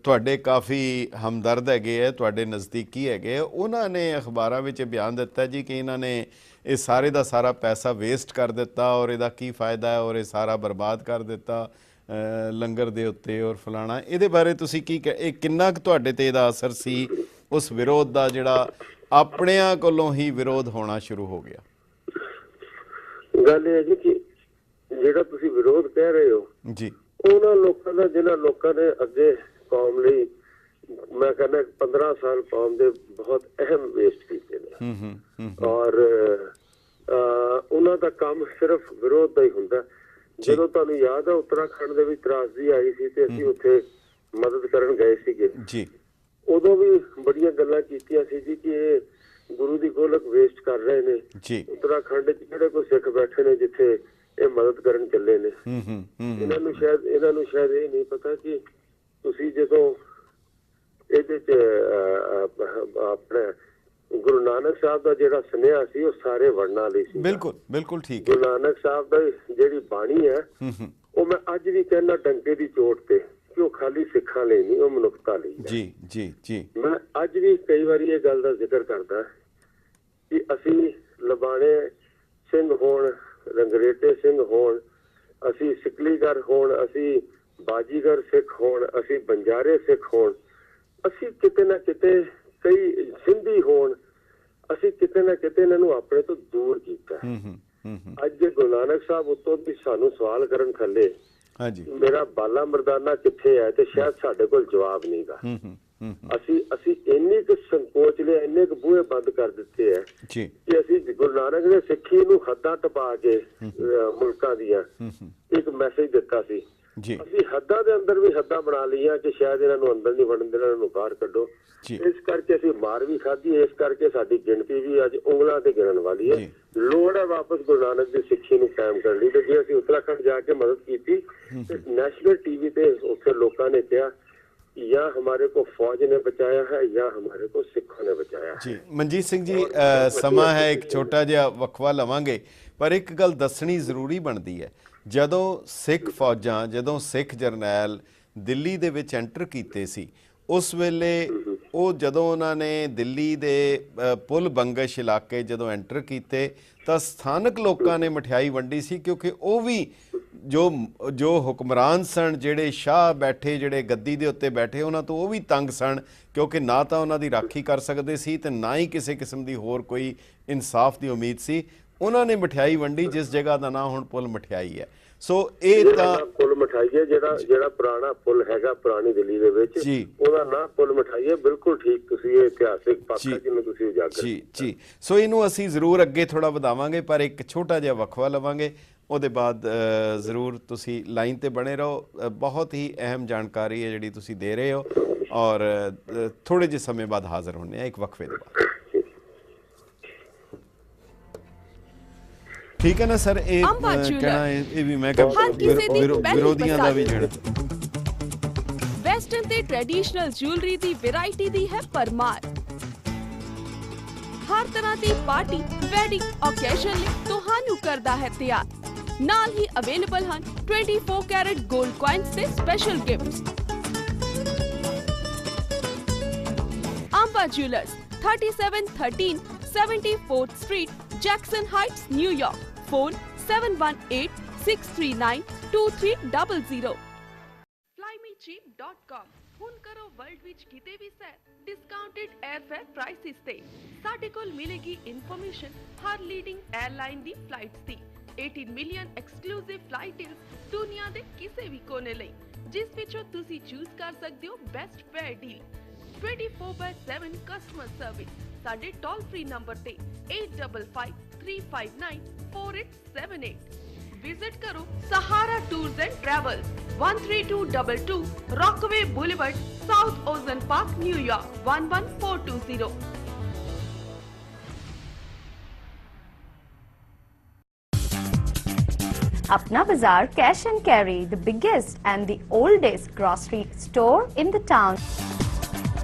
ਤੁਹਾਡੇ ਕਾਫੀ ਹਮਦਰਦ ਹੈਗੇ ਹੈ, ਤੁਹਾਡੇ ਨਜ਼ਦੀਕੀ ਹੈਗੇ, ਉਹਨਾਂ ਨੇ ਅਖਬਾਰਾਂ ਵਿੱਚ ਬਿਆਨ ਦਿੱਤਾ ਜੀ ਕਿ ਇਹਨਾਂ ਨੇ ਇਹ ਸਾਰੇ ਦਾ ਸਾਰਾ ਪੈਸਾ ਵੇਸਟ ਕਰ ਦਿੱਤਾ ਔਰ ਇਹਦਾ ਕੀ ਫਾਇਦਾ ਹੈ ਔਰ ਇਹ ਸਾਰਾ ਬਰਬਾਦ ਕਰ ਦਿੱਤਾ ਲੰਗਰ ਦੇ ਉੱਤੇ ਔਰ ਫਲਾਣਾ। ਇਹਦੇ ਬਾਰੇ ਤੁਸੀਂ ਕੀ ਇਹ ਕਿੰਨਾ ਕੁ ਤੁਹਾਡੇ ਤੇ ਇਹਦਾ ਅਸਰ ਸੀ, ਉਸ ਵਿਰੋਧ ਦਾ ਜਿਹੜਾ ਆਪਣਿਆਂ ਕੋਲੋਂ ਹੀ ਵਿਰੋਧ ਹੋਣਾ ਸ਼ੁਰੂ ਹੋ ਗਿਆ? ਗੱਲ ਇਹ ਹੈ ਜੀ ਕਿ ਜਿਹੜਾ ਤੁਸੀਂ ਵਿਰੋਧ ਕਹਿ ਰਹੇ ਹੋ ਜੀ, ਉਹਨਾਂ ਲੋਕਾਂ ਦਾ ਜਿਹਨਾਂ ਲੋਕਾਂ ਨੇ ਅੱਗੇ ਕੌਮ ਲਈ, ਮੈਂ ਕਹਿੰਦਾ 15 ਸਾਲ ਕੌਮ ਦੇ ਬਹੁਤ ਅਹਿਮ ਵੇਸਟ ਕੀਤੇ ਨੇ ਔਰ ਉਹਨਾਂ ਦਾ ਕੰਮ ਸਿਰਫ ਵਿਰੋਧ ਦਾ ਹੀ ਹੁੰਦਾ। ਜਦੋਂ ਤੁਹਾਨੂੰ ਯਾਦ ਹੈ ਉੱਤਰਾਖੰਡ ਦੇ ਵਿੱਚ ਤਰਾਸਦੀ ਆਈ ਸੀ ਤੇ ਅਸੀਂ ਉੱਥੇ ਮਦਦ ਕਰਨ ਗਏ ਸੀਗੇ ਜੀ, ਉਦੋਂ ਵੀ ਬੜੀਆਂ ਗੱਲਾਂ ਕੀਤੀਆਂ ਸੀ ਜੀ ਕਿ ਇਹ ਗੁਰੂ ਦੀ ਗੋਲਕ ਵੇਸਟ ਕਰ ਰਹੇ ਨੇ ਜੀ। ਉੱਤਰਾਖੰਡ 'ਚ ਜਿਹੜੇ ਕੋਈ ਸਿੱਖ ਬੈਠੇ ਨੇ ਜਿੱਥੇ ਇਹ ਮਦਦ ਕਰਨ ਚੱਲੇ ਨੇ, ਇਹਨਾਂ ਨੂੰ ਸ਼ਾਇਦ ਇਹ ਨਹੀਂ ਪਤਾ ਕਿ ਤੁਸੀਂ ਜਦੋਂ ਇਹਦੇ 'ਚ ਆਪਣੇ ਗੁਰੂ ਨਾਨਕ ਸਾਹਿਬ ਦਾ ਜਿਹੜਾ ਸੁਨੇਹਾ ਸੀ ਉਹ ਸਾਰੇ ਵਰਨਾਂ ਲਈ ਸੀ। ਬਿਲਕੁਲ ਬਿਲਕੁਲ ਠੀਕ ਹੈ। ਗੁਰੂ ਨਾਨਕ ਸਾਹਿਬ ਦਾ ਜਿਹੜੀ ਬਾਣੀ ਹੈ ਉਹ ਮੈਂ ਅੱਜ ਵੀ ਕਹਿੰਦਾ ਡੰਕੇ ਦੀ ਚੋਟ ਤੇ ਕਿ ਉਹ ਖਾਲੀ ਸਿੱਖਾਂ ਲਈ ਨਹੀਂ, ਉਹ ਮਨੁੱਖਤਾ ਲਈ ਹੈ। ਜੀ ਜੀ ਜੀ। ਮੈਂ ਅੱਜ ਵੀ ਕਈ ਵਾਰੀ ਇਹ ਗੱਲ ਦਾ ਜ਼ਿਕਰ ਕਰਦਾ ਕਿ ਅਸੀਂ ਲਬਾਣੇ ਸਿੰਘ ਹੋਣ, ਰੰਗਰੇਟੇ ਸਿੰਘ ਹੋਣ, ਅਸੀਂ ਸਿਕਲੀਗਰ ਹੋਣ, ਅਸੀਂ ਬਾਜੀਗਰ ਸਿੱਖ ਹੋਣ, ਅਸੀਂ ਬੰਜਾਰੇ ਸਿੱਖ ਹੋਣ, ਅਸੀਂ ਕਿਤੇ ਨਾ ਕਿਤੇ ਕਈ ਸਿੰਧੀ ਹੋਣ, ਅਸੀਂ ਕਿਤੇ ਨਾ ਕਿਤੇ ਇਹਨਾਂ ਨੂੰ ਆਪਣੇ ਤੋਂ ਦੂਰ ਕੀਤਾ। ਅੱਜ ਜੇ ਗੁਰੂ ਨਾਨਕ ਸਾਹਿਬ ਉੱਤੋਂ ਵੀ ਸਾਨੂੰ ਸਵਾਲ ਕਰਨ ਥੱਲੇ ਮੇਰਾ ਬਾਲਾ ਮਰਦਾਨਾ ਕਿੱਥੇ ਹੈ ਤੇ ਸ਼ਾਇਦ ਸਾਡੇ ਕੋਲ ਜਵਾਬ ਨਹੀਂਗਾ। ਅਸੀਂ ਇੰਨੇ ਕੁ ਸੰਕੋਚ ਲਿਆ, ਇੰਨੇ ਕੁ ਬੂਹੇ ਬੰਦ ਕਰ ਦਿੱਤੇ ਹੈ ਕਿ ਅਸੀਂ ਗੁਰੂ ਨਾਨਕ ਨੇ ਸਿੱਖੀ ਨੂੰ ਹੱਦਾਂ ਟਪਾ ਕੇ ਮੁਲਕਾਂ ਦੀਆਂ ਇੱਕ ਮੈਸੇਜ ਦਿੱਤਾ ਸੀ। ਅਸੀਂ ਹੱਦਾਂ ਦੇ ਅੰਦਰ ਵੀ ਹੱਦਾਂ ਬਣਾ ਲਈਆਂ ਕਿ ਸ਼ਾਇਦ ਇਹਨਾਂ ਨੂੰ ਅੰਦਰ ਨਹੀਂ ਵੜਨ ਦੇਣਾ, ਇਹਨਾਂ ਨੂੰ ਬਾਹਰ ਕੱਢੋ। ਇਸ ਕਰਕੇ ਅਸੀਂ ਮਾਰ ਵੀ ਖਾਧੀ, ਇਸ ਕਰਕੇ ਸਾਡੀ ਗਿਣਤੀ ਵੀ ਅੱਜ ਉਂਗਲਾਂ ਤੇ ਗਿਣਨ ਵਾਲੀ ਹੈ। ਲੋੜ ਹੈ ਵਾਪਸ ਗੁਰੂ ਨਾਨਕ ਦੀ ਸਿੱਖੀ ਨੂੰ ਕਾਇਮ ਕਰਨ ਲਈ। ਤੇ ਜੇ ਅਸੀਂ ਉੱਤਰਾਖੰਡ ਜਾ ਕੇ ਮਦਦ ਕੀਤੀ ਤੇ ਨੈਸ਼ਨਲ ਟੀਵੀ ਤੇ ਉੱਥੇ ਲੋਕਾਂ ਨੇ ਕਿਹਾ या हमारे को फौज ने बचाया है या हमारे को सिखों ने बचाया है। जी मनजीत सिंह जी, समा है एक छोटा जिहा वक्फा लवांगे पर एक गल दसनी ਜ਼ਰੂਰੀ ਬਣਦੀ ਹੈ। ਜਦੋਂ ਸਿੱਖ ਫੌਜਾਂ, ਜਦੋਂ ਸਿੱਖ ਜਰਨੈਲ ਦਿੱਲੀ ਦੇ ਵਿੱਚ ਐਂਟਰ ਕੀਤੇ ਸੀ ਉਸ ਵੇਲੇ ਉਹ ਜਦੋਂ ਉਹਨਾਂ ਨੇ ਦਿੱਲੀ ਦੇ ਪੁਲ ਬੰਗਸ਼ ਇਲਾਕੇ ਜਦੋਂ ਐਂਟਰ ਕੀਤੇ ਤਾਂ ਸਥਾਨਕ ਲੋਕਾਂ ਨੇ ਮਠਿਆਈ ਵੰਡੀ ਸੀ ਕਿਉਂਕਿ ਉਹ ਵੀ ਜੋ ਹੁਕਮਰਾਨ ਸਨ, ਜਿਹੜੇ ਸ਼ਾਹ ਬੈਠੇ, ਜਿਹੜੇ ਗੱਦੀ ਦੇ ਉੱਤੇ ਬੈਠੇ, ਉਹਨਾਂ ਤੋਂ ਉਹ ਵੀ ਤੰਗ ਸਨ ਕਿਉਂਕਿ ਨਾ ਤਾਂ ਉਹਨਾਂ ਦੀ ਰਾਖੀ ਕਰ ਸਕਦੇ ਸੀ ਤੇ ਨਾ ਹੀ ਕਿਸੇ ਕਿਸਮ ਦੀ ਹੋਰ ਕੋਈ ਇਨਸਾਫ ਦੀ ਉਮੀਦ ਸੀ। ਉਹਨਾਂ ਨੇ ਮਠਿਆਈ ਵੰਡੀ ਜਿਸ ਜਗ੍ਹਾ ਦਾ ਨਾਂ ਹੁਣ ਪੁਲ ਮਠਿਆਈ ਹੈ। ਸੋ ਇਹ ਤਾਂ ਪੁਲ ਮਠਾਈ ਹੈ, ਜਿਹੜਾ ਪੁਰਾਣਾ ਪੁਲ ਹੈਗਾ ਪੁਰਾਣੀ ਦਿੱਲੀ ਦੇ ਵਿੱਚ, ਉਹਦਾ ਨਾਂ ਪੁਲ ਮਠਾਈ ਹੈ। ਬਿਲਕੁਲ ਠੀਕ, ਤੁਸੀਂ ਇਹ ਇਤਿਹਾਸਿਕ ਪੱਖ ਜਿਹਨੂੰ ਤੁਸੀਂ ਉਜਾਗਰ ਜੀ। ਸੋ ਇਹਨੂੰ ਅਸੀਂ ਜ਼ਰੂਰ ਅੱਗੇ ਥੋੜਾ ਵਧਾਵਾਂਗੇ ਪਰ ਇੱਕ ਛੋਟਾ ਜਿਹਾ ਵਕਫਾ ਲਵਾਂਗੇ, ਉਹਦੇ ਬਾਅਦ ਜ਼ਰੂਰ ਤੁਸੀਂ ਲਾਈਨ ਤੇ ਬਣੇ ਰਹੋ। ਬਹੁਤ ਹੀ ਅਹਿਮ ਜਾਣਕਾਰੀ ਹੈ ਜਿਹੜੀ ਤੁਸੀਂ ਦੇ ਰਹੇ ਹੋ ਔਰ ਥੋੜੇ ਜਿਹੇ ਸਮੇਂ ਬਾਅਦ ਹਾਜ਼ਰ ਹੋਣੇ ਆ ਇੱਕ ਵਕਫੇ ਦੇ ਬਾਅਦ। ਠੀਕ ਹੈ ਨਾ ਸਰ? ਇਹ ਕਹਿਣਾ ਇਹ ਵੀ ਮੈਂ ਵਿਰੋਧੀਆਂ ਦਾ ਵੀ ਜਿਹੜਾ ਵੈਸਟਰਨ ਤੇ ਟ੍ਰੈਡੀਸ਼ਨਲ ਜੁਐਲਰੀ ਦੀ ਵੈਰਾਈਟੀ ਦੀ ਹੈ ਪਰਮਾਰ। ਹਰ ਤਰ੍ਹਾਂ ਦੀ ਪਾਰਟੀ ਵੈਡਿੰਗ ਓਕੇਜ਼ਨ ਲਈ ਤੁਹਾਨੂੰ ਕਰਦਾ ਹੈ ਤਿਆਰ। ਨਾਲ ਹੀ ਅਵੇਲੇਬਲ ਹਨ 24 ਕੈਰਟ 골ਡ ਕੋਇਨਸ ਤੇ special gifts. Amba jewellers 3713 74th Street, Jackson Heights, New York. Phone 718-639-2300. flymecheap.com। ਹੁਣ ਕਰੋ ਵਰਲਡ ਵਿੱਚ ਕਿਤੇ ਵੀ ਸੈਰ ਡਿਸਕਾਊਂਟਡ 에ਅਰਫੇਅਰ ਪ੍ਰਾਈਸਿਸ ਤੇ। ਸਾਡੇ ਕੋਲ ਮਿਲੇਗੀ ਇਨਫੋਰਮੇਸ਼ਨ ਹਰ ਲੀਡਿੰਗ 에ਅਰਲਾਈਨ ਦੀ ਫਲਾਈਟਸ ਦੀ। 18 ਮਿਲੀਅਨ ਐਕਸਕਲੂਸਿਵ ਫਲਾਈਟ ਡੀਲਸ ਦੁਨੀਆ ਦੇ ਕਿਸੇ ਵੀ ਕੋਨੇ ਲਈ, ਜਿਸ ਵਿੱਚੋਂ ਤੁਸੀਂ ਚੂਜ਼ ਕਰ ਸਕਦੇ ਹੋ best fair deal. 24/7 customer service. ਸਾਡੇ ਟੋਲ ਫ੍ਰੀ ਨੰਬਰ ਤੇ 8553594878। विजिट करो Sahara tours and travels 13222 Rockaway boulevard south Ozone park New York 11420। Apna Bazaar Cash and Carry, the biggest and the oldest grocery store in the town.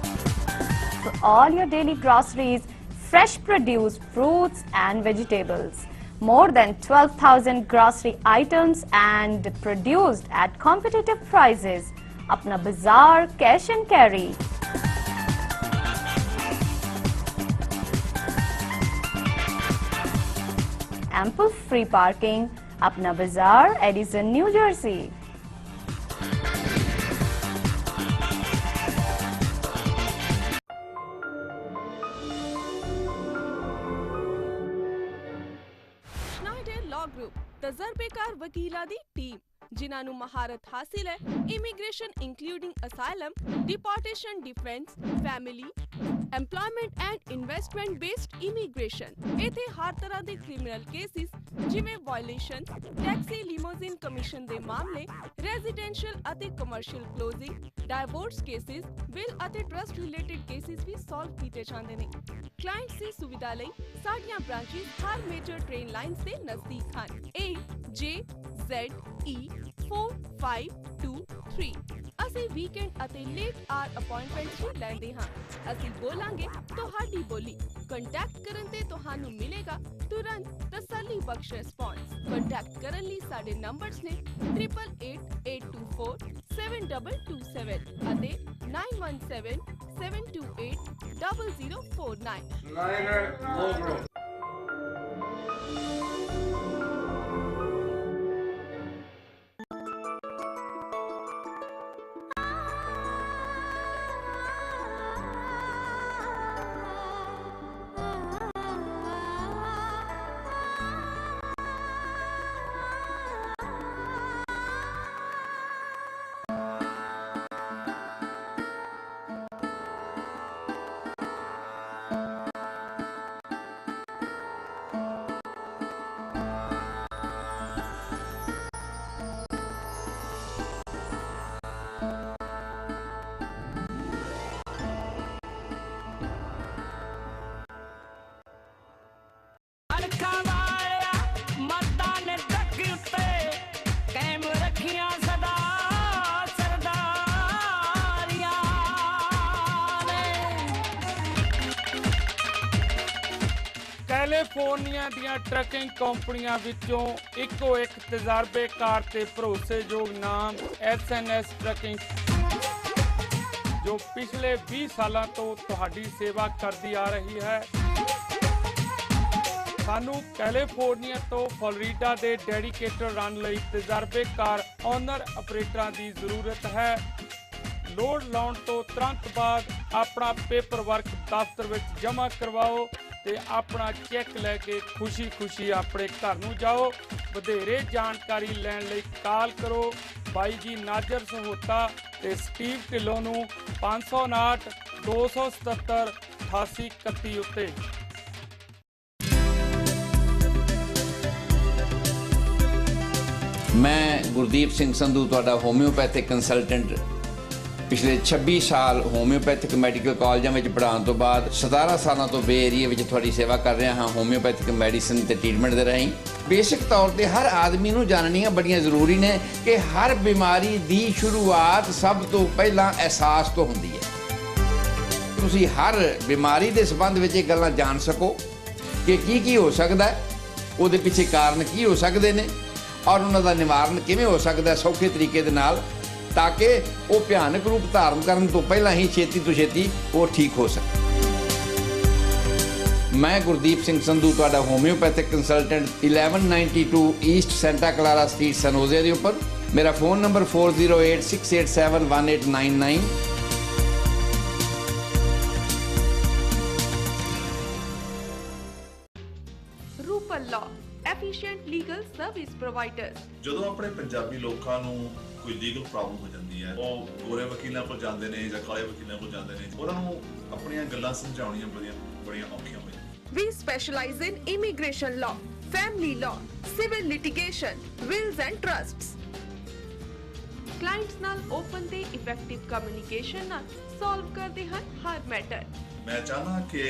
For all your daily groceries, fresh produce, fruits and vegetables. More than 12,000 grocery items and produced at competitive prices. Apna Bazaar Cash and Carry. Ample free parking. Apna Bazaar, Edison, New Jersey. Schneider Law Group, ਤਜਰਬੇਕਾਰ ਵਕੀਲਾਂ ਦੀ team ਜਿਨ੍ਹਾਂ ਨੂੰ ਮਹਾਰਤ ਹਾਸਿਲ ਹੈ immigration including asylum, deportation, defence, family, employment and investment based immigration. ਇੱਥੇ ਹਰ ਤਰ੍ਹਾਂ ਦੇ ਕ੍ਰਿਮੀਨਲ ਕੇਸਿਸ ਜਿਵੇਂ ਵਾਇਓਲੇਸ਼ਨ, ਟੈਕਸੀ, ਲਿਮੋਜ਼ਿਨ ਕਮਿਸ਼ਨ ਦੇ ਮਾਮਲੇ, ਰੈਜ਼ੀਡੈਂਸ਼ੀਅਲ ਅਤੇ commercial closing, divorce cases, will ਅਤੇ ਟਰਸਟ ਰਿਲੇਟਡ ਕੇਸਿਸ ਵੀ ਸੋਲਵ ਕੀਤੇ ਜਾਂਦੇ ਨੇ। ਕਲਾਇੰਟਸ ਦੀ ਸੁਵਿਧਾ ਲਈ ਸਾਡੀਆਂ ਬ੍ਰਾਂਚਿਸ ਹਰ ਮੇਜਰ ਟ੍ਰੇਨ ਲਾਈਨਸ ਦੇ ਨਜ਼ਦੀਕ ਹਨ। AJZE 4523। ਅਸੀਂ ਵੀਕਐਂਡ ਅਤੇ ਲੇਟ ਆਰ ਅਪਾਇੰਟਮੈਂਟਸ ਵੀ ਲੈਂਦੇ ਹਾਂ। ਅਸੀਂ ਬੋਲਾਂਗੇ ਤੁਹਾਡੀ ਬੋਲੀ। ਕੰਟੈਕਟ ਕਰਨ ਤੇ ਤੁਹਾਨੂੰ ਮਿਲੇਗਾ ਤੁਰੰਤ ਤਸੱਲੀ ਬਖਸ਼ ਰਿਸਪੌਂਸ। ਕੰਟੈਕਟ ਕਰਨ ਲਈ ਸਾਡੇ ਨੰਬਰਸ ਨੇ 888824 7227 ਅਤੇ 917 728 0049। Schneider Law Group. ਕੈਲੀਫੋਰਨੀਆ ਦੀਆਂ ਟਰੱਕਿੰਗ ਕੰਪਨੀਆਂ ਵਿੱਚੋਂ ਇੱਕੋ ਇੱਕ ਤਜਰਬੇਕਾਰ ਤੇ ਭਰੋਸੇਯੋਗ ਨਾਮ SNS ਟਰੱਕਿੰਗ, ਜੋ ਪਿਛਲੇ 20 ਸਾਲਾਂ ਤੋਂ ਤੁਹਾਡੀ ਸੇਵਾ ਕਰਦੀ ਆ ਰਹੀ ਹੈ। ਸਾਨੂੰ ਕੈਲੀਫੋਰਨੀਆ ਤੋਂ ਫਲੋਰੀਡਾ ਦੇ ਡੈਡੀਕੇਟਡ ਰਨ ਲਈ ਤਜਰਬੇਕਾਰ ਓਨਰ ਆਪਰੇਟਰਾਂ ਦੀ ਜ਼ਰੂਰਤ ਹੈ। ਲੋਡ ਲਾਉਣ ਤੋਂ ਤੁਰੰਤ ਬਾਅਦ ਆਪਣਾ ਪੇਪਰ ਵਰਕ ਦਫ਼ਤਰ ਵਿੱਚ ਜਮ੍ਹਾਂ ਕਰਵਾਓ ਤੇ ਆਪਣਾ ਚੈੱਕ ਲੈ ਕੇ ਖੁਸ਼ੀ-ਖੁਸ਼ੀ ਆਪਣੇ ਘਰ ਨੂੰ ਜਾਓ। ਵਧੇਰੇ ਜਾਣਕਾਰੀ ਲੈਣ ਲਈ ਕਾਲ ਕਰੋ ਬਾਈ ਜੀ ਨਾਜ਼ਰ ਸਹੋਤਾ ਤੇ ਸਟੀਵ ਢਿੱਲੋਂ ਨੂੰ 559 277 8831 ਉੱਤੇ। ਮੈਂ ਗੁਰਦੀਪ ਸਿੰਘ ਸੰਧੂ ਤੁਹਾਡਾ ਹੋਮਿਓਪੈਥਿਕ ਕੰਸਲਟੈਂਟ ਪਿਛਲੇ 26 ਸਾਲ ਹੋਮਿਓਪੈਥਿਕ ਮੈਡੀਕਲ ਕਾਲਜਾਂ ਵਿੱਚ ਪੜ੍ਹਾਉਣ ਤੋਂ ਬਾਅਦ 17 ਸਾਲਾਂ ਤੋਂ ਬੇ ਏਰੀਏ ਵਿੱਚ ਤੁਹਾਡੀ ਸੇਵਾ ਕਰ ਰਿਹਾ ਹਾਂ ਹੋਮਿਓਪੈਥਿਕ ਮੈਡੀਸਨ ਤੇ ਟ੍ਰੀਟਮੈਂਟ ਦੇ ਰਾਹੀਂ। ਬੇਸਿਕ ਤੌਰ ਤੇ ਹਰ ਆਦਮੀ ਨੂੰ ਜਾਣਨੀਆਂ ਬੜੀਆਂ ਜ਼ਰੂਰੀ ਨੇ ਕਿ ਹਰ ਬਿਮਾਰੀ ਦੀ ਸ਼ੁਰੂਆਤ ਸਭ ਤੋਂ ਪਹਿਲਾਂ ਅਹਿਸਾਸ ਤੋਂ ਹੁੰਦੀ ਹੈ। ਤੁਸੀਂ ਹਰ ਬਿਮਾਰੀ ਦੇ ਸੰਬੰਧ ਵਿੱਚ ਇਹ ਗੱਲਾਂ ਜਾਣ ਸਕੋ ਕਿ ਕੀ ਹੋ ਸਕਦਾ, ਉਹਦੇ ਪਿੱਛੇ ਕਾਰਨ ਕੀ ਹੋ ਸਕਦੇ ਨੇ ਔਰ ਉਹਨਾਂ ਦਾ ਨਿਵਾਰਨ ਕਿਵੇਂ ਹੋ ਸਕਦਾ ਸੌਖੇ ਤਰੀਕੇ ਦੇ ਨਾਲ, ਤਾਂ ਕਿ ਉਹ ਭਿਆਨਕ ਰੂਪ ਧਾਰਨ ਕਰਨ ਤੋਂ ਪਹਿਲਾਂ ਹੀ ਛੇਤੀ ਤੋਂ ਛੇਤੀ ਉਹ ਠੀਕ ਹੋ ਸਕੇ। ਮੈਂ ਗੁਰਦੀਪ ਸਿੰਘ ਸੰਧੂ ਤੁਹਾਡਾ homeopathic consultant 1192 east Santa Clara street San Jose ਦੇ ਉੱਪਰ। ਮੇਰਾ ਫੋਨ ਨੰਬਰ 4086871899। ਰੂਪਲ ਲਾ ਐਫੀਸ਼ੀਐਂਟ ਲੀਗਲ ਸਰਵਿਸ ਪ੍ਰੋਵਾਈਡਰ। ਜਦੋਂ ਆਪਣੇ ਪੰਜਾਬੀ ਲੋਕਾਂ ਨੂੰ ਕੋਈ ਲੀਗਲ ਪ੍ਰੋਬਲਮ ਹੋ ਜਾਂਦੀ ਹੈ, ਉਹ ਗੋਰੇ ਵਕੀਲਾਂ ਕੋਲ ਜਾਂਦੇ ਨੇ ਜਾਂ ਕਾਲੇ ਵਕੀਲਾਂ ਕੋਲ ਜਾਂਦੇ ਨੇ, ਉਹਨਾਂ ਨੂੰ ਆਪਣੀਆਂ ਗੱਲਾਂ ਸਮਝਾਉਣੀਆਂ ਬੜੀਆਂ ਔਖੀਆਂ ਹੋ ਜਾਂਦੀਆਂ। We specialize in immigration law, family law, civil litigation, wills and trusts. Clients ਨਾਲ open ਤੇ effective communication ਨਾਲ solve ਕਰਦੇ ਹਨ ਹਰ matter. ਮੈਂ ਚਾਹਨਾ ਕਿ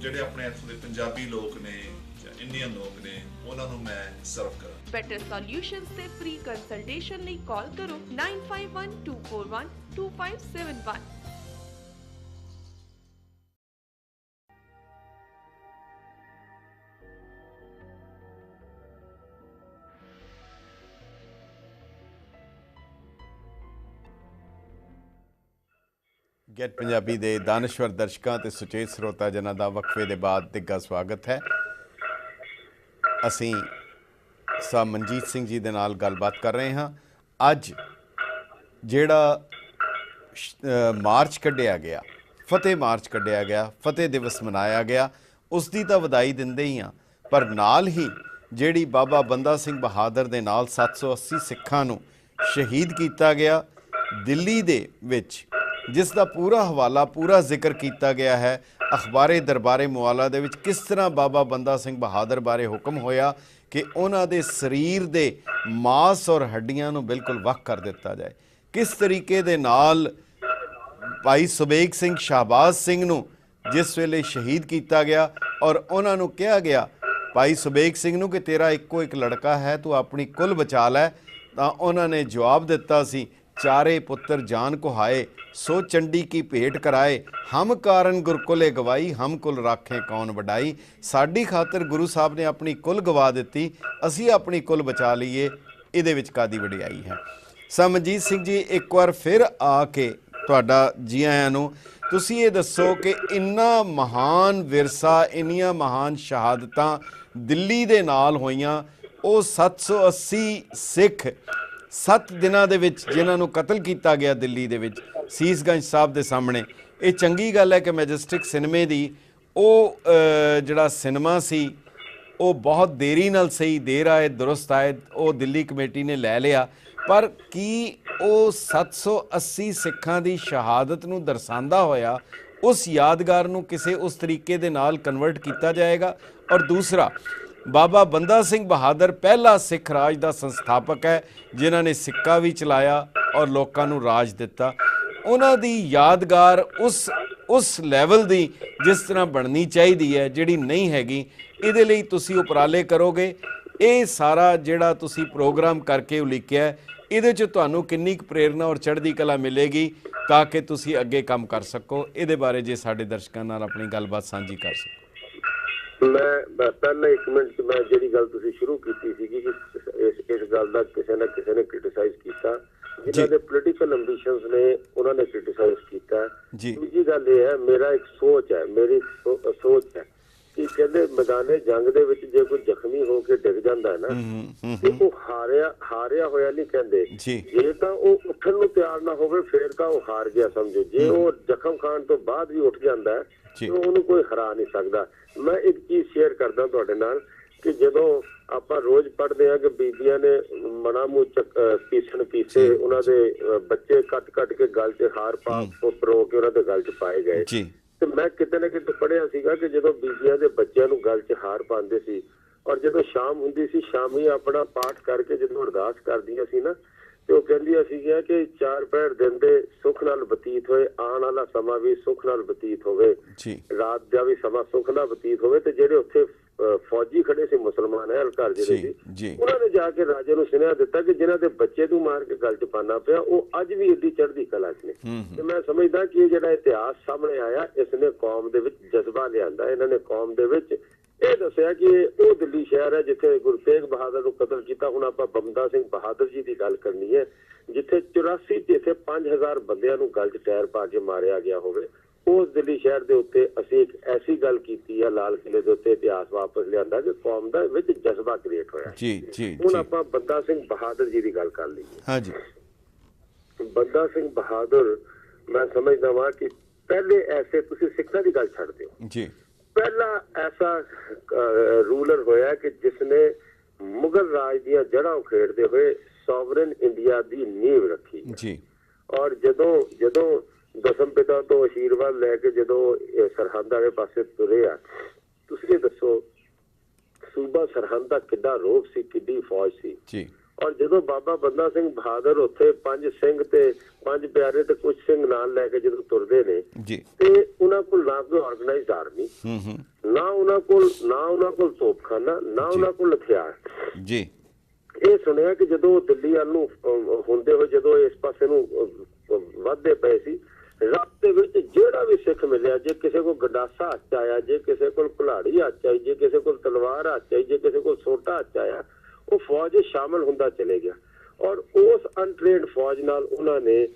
ਜਿਹੜੇ ਆਪਣੇ ਇੱਥੋਂ ਦੇ ਪੰਜਾਬੀ ਲੋਕ ਨੇ ਜਾਂ ਇੰਡੀਅਨ ਲੋਕ ਨੇ ਉਹਨਾਂ ਨੂੰ ਮੈਂ ਸਰਵ ਕਰਾਂ। Better solutions ਤੇ free consultation ਲਈ call ਕਰੋ 9512412571. ਗੈਟ ਪੰਜਾਬੀ ਦੇ ਦਾਨਸ਼ਵਰ ਦਰਸ਼ਕਾਂ ਤੇ ਸੁਚੇਤ ਸਰੋਤਾ ਜਨਾਂ ਦਾ ਵਕਫੇ ਦੇ ਬਾਅਦ ਤਿੱਗਾ ਸਵਾਗਤ ਹੈ। ਅਸੀਂ ਸਾਹਿਬ ਮਨਜੀਤ ਸਿੰਘ ਜੀ ਦੇ ਨਾਲ ਗੱਲਬਾਤ ਕਰ ਰਹੇ ਹਾਂ। ਅੱਜ ਜਿਹੜਾ ਮਾਰਚ ਕੱਢਿਆ ਗਿਆ, ਫਤਿਹ ਮਾਰਚ ਕੱਢਿਆ ਗਿਆ, ਫਤਿਹ ਦਿਵਸ ਮਨਾਇਆ ਗਿਆ, ਉਸ ਦੀ ਤਾਂ ਵਧਾਈ ਦਿੰਦੇ ਹੀ ਹਾਂ, ਪਰ ਨਾਲ ਹੀ ਜਿਹੜੀ ਬਾਬਾ ਬੰਦਾ ਸਿੰਘ ਬਹਾਦਰ ਦੇ ਨਾਲ 780 ਸਿੱਖਾਂ ਨੂੰ ਸ਼ਹੀਦ ਕੀਤਾ ਗਿਆ ਦਿੱਲੀ ਦੇ ਵਿੱਚ, ਜਿਸ ਦਾ ਪੂਰਾ ਹਵਾਲਾ, ਪੂਰਾ ਜ਼ਿਕਰ ਕੀਤਾ ਗਿਆ ਹੈ ਅਖਬਾਰੇ ਦਰਬਾਰੇ ਮੁਆਲਾ ਦੇ ਵਿੱਚ, ਕਿਸ ਤਰ੍ਹਾਂ ਬਾਬਾ ਬੰਦਾ ਸਿੰਘ ਬਹਾਦਰ ਬਾਰੇ ਹੁਕਮ ਹੋਇਆ ਕਿ ਉਹਨਾਂ ਦੇ ਸਰੀਰ ਦੇ ਮਾਸ ਔਰ ਹੱਡੀਆਂ ਨੂੰ ਬਿਲਕੁਲ ਵੱਖ ਕਰ ਦਿੱਤਾ ਜਾਏ। ਕਿਸ ਤਰੀਕੇ ਦੇ ਨਾਲ ਭਾਈ ਸੁਬੇਗ ਸਿੰਘ ਸ਼ਾਹਬਾਜ਼ ਸਿੰਘ ਨੂੰ ਜਿਸ ਵੇਲੇ ਸ਼ਹੀਦ ਕੀਤਾ ਗਿਆ ਔਰ ਉਹਨਾਂ ਨੂੰ ਕਿਹਾ ਗਿਆ ਭਾਈ ਸੁਬੇਗ ਸਿੰਘ ਨੂੰ ਕਿ ਤੇਰਾ ਇੱਕੋ ਇੱਕ ਲੜਕਾ ਹੈ, ਤੂੰ ਆਪਣੀ ਕੁਲ ਬਚਾ ਲੈ, ਤਾਂ ਉਹਨਾਂ ਨੇ ਜਵਾਬ ਦਿੱਤਾ ਸੀ, ਚਾਰੇ ਪੁੱਤਰ ਜਾਨ ਕੋ ਹਾਏ ਸੋ ਚੰਡੀ ਕੀ ਭੇਟ ਕਰਾਏ, ਹਮ ਕਾਰਨ ਗੁਰਕੁਲੇ ਗਵਾਈ ਹਮ ਕੁਲ ਰਾਖੇ ਕੌਣ ਵਡਾਈ। ਸਾਡੀ ਖਾਤਰ ਗੁਰੂ ਸਾਹਿਬ ਨੇ ਆਪਣੀ ਕੁਲ ਗਵਾ ਦਿੱਤੀ, ਅਸੀਂ ਆਪਣੀ ਕੁਲ ਬਚਾ ਲਈਏ, ਇਹਦੇ ਵਿੱਚ ਕਾਦੀ ਵਡਿਆਈ ਹੈ। ਸਮਜੀਤ ਸਿੰਘ ਜੀ, ਇੱਕ ਵਾਰ ਫਿਰ ਆ ਕੇ ਤੁਹਾਡਾ ਜੀ ਆਇਆਂ ਨੂੰ। ਤੁਸੀਂ ਇਹ ਦੱਸੋ ਕਿ ਇੰਨਾ ਮਹਾਨ ਵਿਰਸਾ, ਇੰਨੀਆਂ ਮਹਾਨ ਸ਼ਹਾਦਤਾਂ ਦਿੱਲੀ ਦੇ ਨਾਲ ਹੋਈਆਂ, ਉਹ 780 ਸਿੱਖ 7 ਦਿਨਾਂ ਦੇ ਵਿੱਚ ਜਿਨ੍ਹਾਂ ਨੂੰ ਕਤਲ ਕੀਤਾ ਗਿਆ ਦਿੱਲੀ ਦੇ ਵਿੱਚ ਸੀਸਗੰਜ ਸਾਹਿਬ ਦੇ ਸਾਹਮਣੇ। ਇਹ ਚੰਗੀ ਗੱਲ ਹੈ ਕਿ ਮੈਜੈਸਟਿਕ ਸਿਨੇਮੇ ਦੀ ਉਹ ਜਿਹੜਾ ਸਿਨੇਮਾ ਸੀ ਉਹ ਬਹੁਤ ਦੇਰੀ ਨਾਲ ਸਹੀ, ਦੇਰ ਆਏ ਦੁਰਸਤ ਆਏ, ਉਹ ਦਿੱਲੀ ਕਮੇਟੀ ਨੇ ਲੈ ਲਿਆ, ਪਰ ਕੀ ਉਹ 780 ਸਿੱਖਾਂ ਦੀ ਸ਼ਹਾਦਤ ਨੂੰ ਦਰਸਾਉਂਦਾ ਹੋਇਆ ਉਸ ਯਾਦਗਾਰ ਨੂੰ ਕਿਸੇ ਉਸ ਤਰੀਕੇ ਦੇ ਨਾਲ ਕਨਵਰਟ ਕੀਤਾ ਜਾਏਗਾ? ਔਰ ਦੂਸਰਾ, ਬਾਬਾ ਬੰਦਾ ਸਿੰਘ ਬਹਾਦਰ ਪਹਿਲਾ ਸਿੱਖ ਰਾਜ ਦਾ ਸੰਸਥਾਪਕ ਹੈ ਜਿਨ੍ਹਾਂ ਨੇ ਸਿੱਕਾ ਵੀ ਚਲਾਇਆ ਔਰ ਲੋਕਾਂ ਨੂੰ ਰਾਜ ਦਿੱਤਾ। ਉਹਨਾਂ ਦੀ ਯਾਦਗਾਰ ਉਸ ਲੈਵਲ ਦੀ ਜਿਸ ਤਰ੍ਹਾਂ ਬਣਨੀ ਚਾਹੀਦੀ ਹੈ, ਜਿਹੜੀ ਨਹੀਂ ਹੈਗੀ, ਇਹਦੇ ਲਈ ਤੁਸੀਂ ਉਪਰਾਲੇ ਕਰੋਗੇ? ਇਹ ਸਾਰਾ ਜਿਹੜਾ ਤੁਸੀਂ ਪ੍ਰੋਗਰਾਮ ਕਰਕੇ ਉਲੀਕਿਆ, ਇਹਦੇ 'ਚ ਤੁਹਾਨੂੰ ਕਿੰਨੀ ਕੁ ਪ੍ਰੇਰਨਾ ਔਰ ਚੜ੍ਹਦੀ ਕਲਾ ਮਿਲੇਗੀ ਤਾਂ ਕਿ ਤੁਸੀਂ ਅੱਗੇ ਕੰਮ ਕਰ ਸਕੋ? ਇਹਦੇ ਬਾਰੇ ਜੇ ਸਾਡੇ ਦਰਸ਼ਕਾਂ ਨਾਲ ਆਪਣੀ ਗੱਲਬਾਤ ਸਾਂਝੀ ਕਰ ਸਕੋ। ਮੈਂ ਪਹਿਲਾਂ 1 ਮਿੰਟ 'ਚ ਮੈਂ ਜਿਹੜੀ ਗੱਲ ਤੁਸੀਂ ਸ਼ੁਰੂ ਕੀਤੀ ਸੀਗੀ ਕਿ ਇਸ ਗੱਲ ਦਾ ਕਿਸੇ ਨਾ ਕਿਸੇ ਨੇ ਕ੍ਰਿਟਿਸਾਈਜ਼ ਕੀਤਾ, ਜਿਨ੍ਹਾਂ ਦੇ ਪੋਲੀਟੀਕਲ ਐਂਬੀਸ਼ਨਸ ਨੇ ਉਹਨਾਂ ਨੇ ਕ੍ਰਿਟਿਸਾਈਜ਼ ਕੀਤਾ। ਦੂਜੀ ਗੱਲ ਇਹ ਹੈ, ਮੇਰਾ ਇੱਕ ਸੋਚ ਹੈ, ਮੇਰੀ ਸੋਚ ਹੈ ਕਿ ਕਹਿੰਦੇ ਮੈਦਾਨੇ ਜੰਗ ਦੇ ਵਿੱਚ ਜੇ ਕੋਈ ਜ਼ਖਮੀ ਹੋ ਕੇ ਡਿੱਗ ਜਾਂਦਾ ਹੈ ਨਾ, ਤੇ ਉਹ ਹਾਰਿਆ ਹੋਇਆ ਨਹੀਂ ਕਹਿੰਦੇ। ਜੇ ਤਾਂ ਉਹ ਉੱਠਣ ਨੂੰ ਤਿਆਰ ਨਾ ਹੋਵੇ ਫਿਰ ਤਾਂ ਉਹ ਹਾਰ ਗਿਆ ਸਮਝੋ। ਜੇ ਉਹ ਜ਼ਖਮ ਖਾਣ ਤੋਂ ਬਾਅਦ ਵੀ ਉੱਠ ਜਾਂਦਾ ਹੈ ਉਹਨੂੰ ਕੋਈ ਹਰਾ ਨਹੀਂ ਸਕਦਾ। ਮੈਂ ਇੱਕ ਚੀਜ਼ ਸ਼ੇਅਰ ਕਰਦਾ ਤੁਹਾਡੇ ਨਾਲ ਕਿ ਜਦੋਂ ਆਪਾਂ ਰੋਜ਼ ਪੜ੍ਹਦੇ ਹਾਂ ਕਿ ਬੀਬੀਆਂ ਨੇ ਮਣਾ ਮੂੰਹ ਪੀਸੇ ਉਹਨਾਂ ਦੇ ਬੱਚੇ ਕੱਟ ਕੇ ਗਲ 'ਚ ਹਾਰ ਪਰੋ ਕੇ ਉਹਨਾਂ ਦੇ ਗਲ 'ਚ ਪਾਏ ਗਏ, ਤੇ ਮੈਂ ਕਿਤੇ ਨਾ ਕਿਤੇ ਪੜ੍ਹਿਆ ਸੀਗਾ ਕਿ ਜਦੋਂ ਬੀਬੀਆਂ ਦੇ ਬੱਚਿਆਂ ਨੂੰ ਗਲ 'ਚ ਹਾਰ ਪਾਉਂਦੇ ਸੀ ਔਰ ਜਦੋਂ ਸ਼ਾਮ ਹੁੰਦੀ ਸੀ, ਸ਼ਾਮੀ ਆਪਣਾ ਪਾਠ ਕਰਕੇ ਜਦੋਂ ਅਰਦਾਸ ਕਰਦੀਆਂ ਸੀ ਨਾ, ਤੇ ਉਹ ਕਹਿੰਦੀਆਂ ਸੀਗੀਆਂ ਕਿ 4 ਪਹਿਰ ਦਿਨ ਦੇ ਸੁੱਖ ਨਾਲ ਬਤੀਤ ਹੋਏ, ਆਉਣ ਵਾਲਾ ਸਮਾਂ ਵੀ ਸੁੱਖ ਨਾਲ ਬਤੀਤ ਹੋਵੇ, ਰਾਤ ਦਾ ਵੀ ਸਮਾਂ ਸੁੱਖ ਨਾਲ ਬਤੀਤ ਹੋਵੇ। ਤੇ ਜਿਹੜੇ ਉੱਥੇ ਫੌਜੀ ਖੜੇ ਸੀ ਮੁਸਲਮਾਨ ਅਹਿਲਕਾਰ ਜਿਹੜੇ ਸੀ, ਉਹਨਾਂ ਨੇ ਜਾ ਕੇ ਰਾਜੇ ਨੂੰ ਸੁਨੇਹਾ ਦਿੱਤਾ ਕਿ ਜਿਨ੍ਹਾਂ ਦੇ ਬੱਚੇ ਨੂੰ ਮਾਰ ਕੇ ਗਲ 'ਚ ਪਾਣਾ ਪਿਆ ਉਹ ਅੱਜ ਵੀ ਏਡੀ ਚੜ੍ਹਦੀ ਕਲਾ 'ਚ ਨੇ। ਤੇ ਮੈਂ ਸਮਝਦਾ ਕਿ ਇਹ ਜਿਹੜਾ ਇਤਿਹਾਸ ਸਾਹਮਣੇ ਆਇਆ, ਇਸ ਨੇ ਕੌਮ ਦੇ ਵਿੱਚ ਜਜ਼ਬਾ ਲਿਆਂਦਾ। ਇਹਨਾਂ ਨੇ ਕੌਮ ਦੇ ਵਿੱਚ ਇਹ ਦੱਸਿਆ ਕਿ ਉਹ ਦਿੱਲੀ ਸ਼ਹਿਰ ਹੈ ਜਿੱਥੇ ਗੁਰੂ ਤੇਗ ਬਹਾਦਰ ਨੂੰ ਕਤਲ ਕੀਤਾ। ਹੁਣ ਆਪਾਂ ਬੰਦਾ ਸਿੰਘ ਬਹਾਦਰ ਜੀ ਦੀ ਗੱਲ ਕਰਨੀ ਹੈ, ਜਿੱਥੇ 84 ਜਿੱਥੇ 5000 ਬੰਦਿਆਂ ਨੂੰ ਗਲ 'ਚ ਟਾਇਰ ਪਾ ਕੇ ਮਾਰਿਆ ਗਿਆ ਹੋਵੇ। ਉਸ ਦਿੱਲੀ ਸ਼ਹਿਰ ਦੇ ਉੱਤੇ ਅਸੀਂ ਇੱਕ ਐਸੀ ਗੱਲ ਕੀਤੀ ਆ, ਲਾਲ ਕਿਲੇ ਦੇ ਉੱਤੇ ਇਤਿਹਾਸ ਵਾਪਸ ਲਿਆਂਦਾ ਕਿ ਕੌਮ ਦਾ ਵਿੱਚ ਜਜ਼ਬਾ ਕ੍ਰੀਏਟ ਹੋਇਆ। ਹੁਣ ਆਪਾਂ ਬੰਦਾ ਸਿੰਘ ਬਹਾਦਰ ਜੀ ਦੀ ਗੱਲ ਕਰ ਲਈਏ। ਬੰਦਾ ਸਿੰਘ ਬਹਾਦਰ, ਮੈਂ ਸਮਝਦਾ ਵਾਂ ਕਿ ਪਹਿਲੇ ਐਸੇ, ਤੁਸੀਂ ਸਿੱਖਾਂ ਦੀ ਗੱਲ ਛੱਡ ਦਿਓ, ਪਹਿਲਾ ਐਸਾ ਰੂਲਰ ਹੋਇਆ ਕਿ ਜਿਸ ਨੇ ਮੁਗਲ ਰਾਜ ਦੀਆਂ ਜੜ੍ਹਾਂ ਉਖੇੜਦੇ ਹੋਏ ਸੋਵਰਨ ਇੰਡੀਆ ਦੀ ਨੀਂਹ ਰੱਖੀ। ਔਰ ਜਦੋਂ ਦਸਮ ਪਿਤਾ ਤੋਂ ਆਸ਼ੀਰਵਾਦ ਲੈ ਕੇ ਜਦੋਂ ਸਰਹੱਦ ਵਾਲੇ ਪਾਸੇ ਤੁਰੇ ਆ, ਤੁਸੀਂ ਇਹ ਦੱਸੋ सूबा सरहद का किड्डा रोब सी, किड्डी फौज सी। जी। और जो बाबा बंदा सिंह बहादुर उत्थे 5 सिंह ते 5 प्यारे ते कुछ सिंह नाल लैके जो तुरदे ने जी, ते उन्हां कोल ना कोई ऑर्गेनाइज्ड आर्मी, ना उन्हां कोल तोपखाना, ना उन्हां कोल हथियार जी। ਇਹ ਸੁਣਿਆ ਕਿ ਜਦੋਂ ਦਿੱਲੀ ਵੱਲ ਨੂੰ ਹੁੰਦੇ ਹੋਏ ਜਦੋਂ ਇਸ ਪਾਸੇ ਨੂੰ ਵੱਧਦੇ ਪਏ ਸੀ, ਰਸਤੇ ਵਿੱਚ ਜਿਹੜਾ ਵੀ ਸਿੱਖ ਮਿਲਿਆ, ਜੇ ਕਿਸੇ ਕੋਲ ਗੰਡਾਸਾ ਹੱਥ ਆਇਆ, ਜੇ ਕਿਸੇ ਕੋਲ ਕੁਲਾੜੀ ਹੱਥ ਆਈ, ਜੇ ਕਿਸੇ ਕੋਲ ਤਲਵਾਰ ਹੱਥ ਆਈ, ਜੇ ਕਿਸੇ ਕੋਲ ਸੋਟਾ ਹੱਥ ਆਇਆ, ਉਹ ਫੌਜ ਸ਼ਾਮਲ ਹੁੰਦਾ ਚਲੇ ਗਿਆ। ਔਰ ਉਸ ਅਨਟ੍ਰੇਨਡ ਫੌਜ ਨਾਲ ਉਹਨਾਂ ਨੇ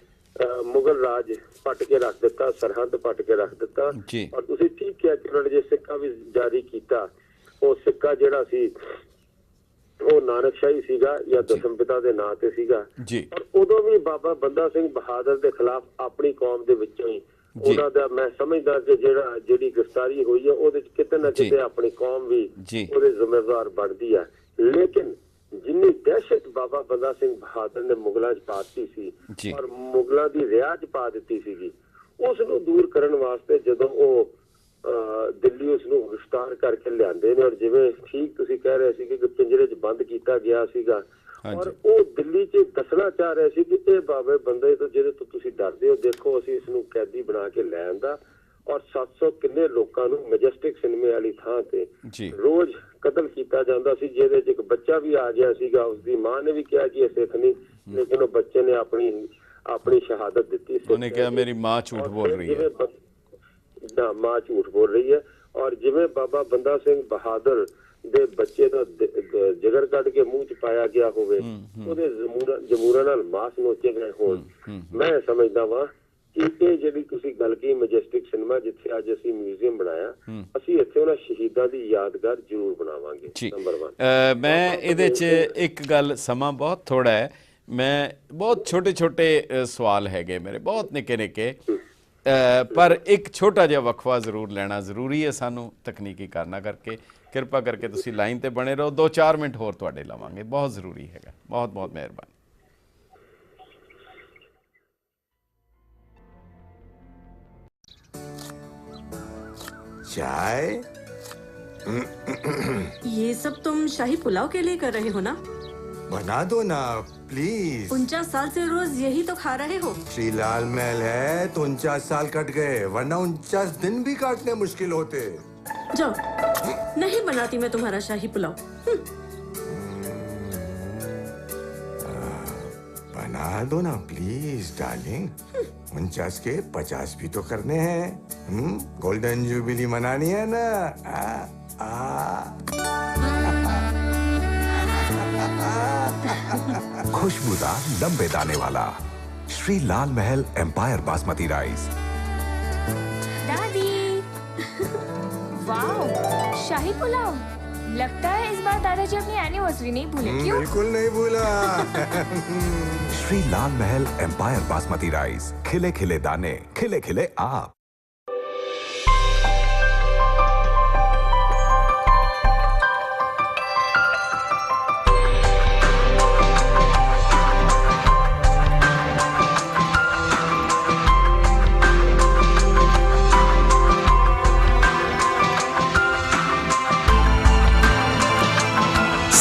ਮੁਗਲ ਰਾਜ ਪੱਟ ਕੇ ਰੱਖ ਦਿੱਤਾ, ਸਰਹੱਦ ਪੱਟ ਕੇ ਰੱਖ ਦਿੱਤਾ। ਔਰ ਤੁਸੀਂ ਠੀਕ ਕਿਹਾ ਕਿ ਉਹਨਾਂ ਨੇ ਜੇ ਸਿੱਕਾ ਵੀ ਜਾਰੀ ਕੀਤਾ, ਉਹ ਸਿੱਕਾ ਜਿਹੜਾ ਸੀ ਉਹ ਨਾਨਕਸ਼ਾਹੀ ਸੀਗਾ ਜਾਂ ਦਸਮ ਪਿਤਾ ਦੇ ਨਾਂ ਤੇ ਸੀਗਾ। ਔਰ ਉਦੋਂ ਵੀ ਬਾਬਾ ਬੰਦਾ ਸਿੰਘ ਬਹਾਦਰ ਦੇ ਖਿਲਾਫ ਆਪਣੀ ਕੌਮ ਦੇ ਵਿੱਚੋਂ ਹੀ ਉਹਨਾਂ ਦਾ ਮੈਂ ਸਮਝਦਾ ਕਿ ਜਿਹੜੀ ਗ੍ਰਿਫਤਾਰੀ ਹੋਈ ਹੈ ਉਹਦੇ ਚ ਕਿਤੇ ਨਾ ਕਿਤੇ ਆਪਣੀ ਕੌਮ ਵੀ ਉਹਦੇ ਜ਼ਿੰਮੇਵਾਰ ਬਣਦੀ ਹੈ। ਲੇਕਿਨ ਜਿੰਨੀ ਦਹਿਸ਼ਤ ਬਾਬਾ ਬੰਦਾ ਸਿੰਘ ਬਹਾਦਰ ਨੇ ਮੁਗਲਾਂ ਚ ਪਾ ਦਿੱਤੀ ਸੀ ਔਰ ਮੁਗਲਾਂ ਦੀ ਰਿਆਹ ਚ ਪਾ ਦਿੱਤੀ ਸੀਗੀ, ਉਸ ਨੂੰ ਦੂਰ ਕਰਨ ਵਾਸਤੇ ਜਦੋਂ ਉਹ ਦਿੱਲੀ ਉਸ ਨੂੰ ਗ੍ਰਿਫਤਾਰ ਕਰਕੇ ਲਿਆਂਦੇ ਨੇ, ਔਰ ਜਿਵੇਂ ਠੀਕ ਤੁਸੀਂ ਕਹਿ ਰਹੇ ਸੀ ਕਿ ਪਿੰਜਰੇ 'ਚ ਬੰਦ ਕੀਤਾ ਗਿਆ ਸੀਗਾ, ਔਰ ਉਹ ਦਿੱਲੀ 'ਚ ਦੱਸਣਾ ਚਾਹ ਰਹੇ ਸੀ ਕਿ ਇਹ ਬਾਬੇ ਬੰਦੇ ਤੋਂ ਜਿਹਦੇ ਤੋਂ ਤੁਸੀਂ ਡਰਦੇ ਹੋ, ਦੇਖੋ ਅਸੀਂ ਇਸ ਨੂੰ ਕੈਦੀ ਬਣਾ ਕੇ ਲੈ ਆਂਦਾ। ਔਰ 700 ਕਿੰਨੇ ਲੋਕਾਂ ਨੂੰ ਮੈਜੈਸਟਿਕ ਸਿਨੇਮੇ ਵਾਲੀ ਥਾਂ ਤੇ ਰੋਜ਼ ਕਤਲ ਕੀਤਾ ਜਾਂਦਾ ਸੀ, ਜਿਹਦੇ 'ਚ ਇੱਕ ਬੱਚਾ ਵੀ ਆ ਗਿਆ ਸੀਗਾ। ਉਸਦੀ ਮਾਂ ਨੇ ਵੀ ਕਿਹਾ ਕਿ ਇਹ ਸਿੱਖ ਨਹੀਂ, ਲੇਕਿਨ ਉਹ ਬੱਚੇ ਨੇ ਆਪਣੀ ਸ਼ਹਾਦਤ ਦਿੱਤੀ। ਉਹਨੇ ਕਿਹਾ ਮੇਰੀ ਮਾਂ ਝੂਠ ਬੋਲ ਰਹੀ ਹੈ, ਨਾ ਮਾਂ ਝੂਠ ਬੋਲ ਰਹੀ ਹੈ। ਔਰ ਜਿਵੇਂ ਬਾਬਾ ਬੰਦਾ ਸਿੰਘ ਬਹਾਦਰ ਦੇ ਬੱਚੇ ਦਾ ਜਿਗਰ ਕੱਢ ਕੇ ਮੂੰਹ ਚ ਪਾਇਆ ਗਿਆ ਹੋਵੇ, ਉਹਦੇ ਜਮੂਰਾਂ ਨਾਲ ਮਾਸ ਨੋਚੇ ਗਏ ਹੋਣ, ਮੈਂ ਸਮਝਦਾ ਵਾਂ ਕਿ ਇਹ ਜਿਹੜੀ ਤੁਸੀਂ ਗੱਲ ਕੀ ਮੈਜੈਸਟਿਕ ਸਿਨੇਮਾ ਜਿੱਥੇ ਅੱਜ ਅਸੀਂ ਮਿਊਜ਼ੀਅਮ ਬਣਾਇਆ, ਅਸੀਂ ਇੱਥੇ ਉਹਨਾਂ ਸ਼ਹੀਦਾਂ ਦੀ ਯਾਦਗਾਰ ਜ਼ਰੂਰ ਬਣਾਵਾਂਗੇ। ਨੰਬਰ 1 ਮੈਂ ਇਹਦੇ 'ਚ ਇੱਕ ਗੱਲ, ਸਮਾਂ ਬਹੁਤ ਥੋੜਾ ਹੈ, ਮੈਂ ਬਹੁਤ ਛੋਟੇ ਸਵਾਲ ਹੈਗੇ ਮੇਰੇ, ਬਹੁਤ ਨਿੱਕੇ ਪਰ ਇੱਕ ਛੋਟਾ ਜਿਹਾ ਵਕਫਾ ਜ਼ਰੂਰ ਲੈਣਾ ਜ਼ਰੂਰੀ ਹੈ ਸਾਨੂੰ ਤਕਨੀਕੀ ਕਾਰਨਾਂ ਕਰਕੇ। ਕਿਰਪਾ ਕਰਕੇ ਤੁਸੀਂ ਲਾਈਨ ਤੇ ਬਣੇ ਰਹੋ, 2-4 ਮਿੰਟ ਹੋਰ ਤੁਹਾਡੇ ਲਵਾਂਗੇ, ਬਹੁਤ ਜ਼ਰੂਰੀ ਹੈਗਾ। ਬਹੁਤ ਬਹੁਤ ਮਿਹਰਬਾਨੀ। चाय? ये सब तुम शाही पुलाव के लिए कर रहे हो ना? बना दो ना प्लीज। 49 साल से रोज यही तो खा रहे हो। श्री लाल महल है तो 49 साल कट गए, वरना 49 दिन भी काटने मुश्किल होते। जाओ, नहीं बनाती मैं तुम्हारा शाही पुलाव। बना दो ना प्लीज डार्लिंग। 49 के 50 भी तो करने हैं। गोल्डन जुबिली मनानी है ना। खुशबूदार लंबे दाने वाला श्री लाल महल एम्पायर बासमती राइस। दादी वाह, शाही पुलाव। लगता है इस बार दादाजी अपनी एनिवर्सरी नहीं भूले। क्यों? बिल्कुल नहीं भूला। श्री लाल महल एम्पायर बासमती राइस, खिले खिले दाने, खिले खिले आप।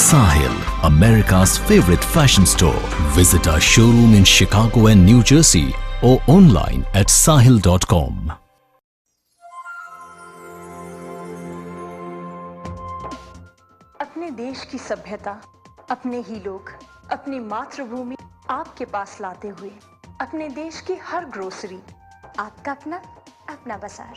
Sahil, America's favorite fashion store. Visit our showroom in Chicago and New Jersey or online at sahil.com. अपने देश की सभ्यता, अपने ही लोग, अपनी मातृभूमि आपके पास लाते हुए, अपने देश की हर ग्रोसरी आपका अपना बाजार।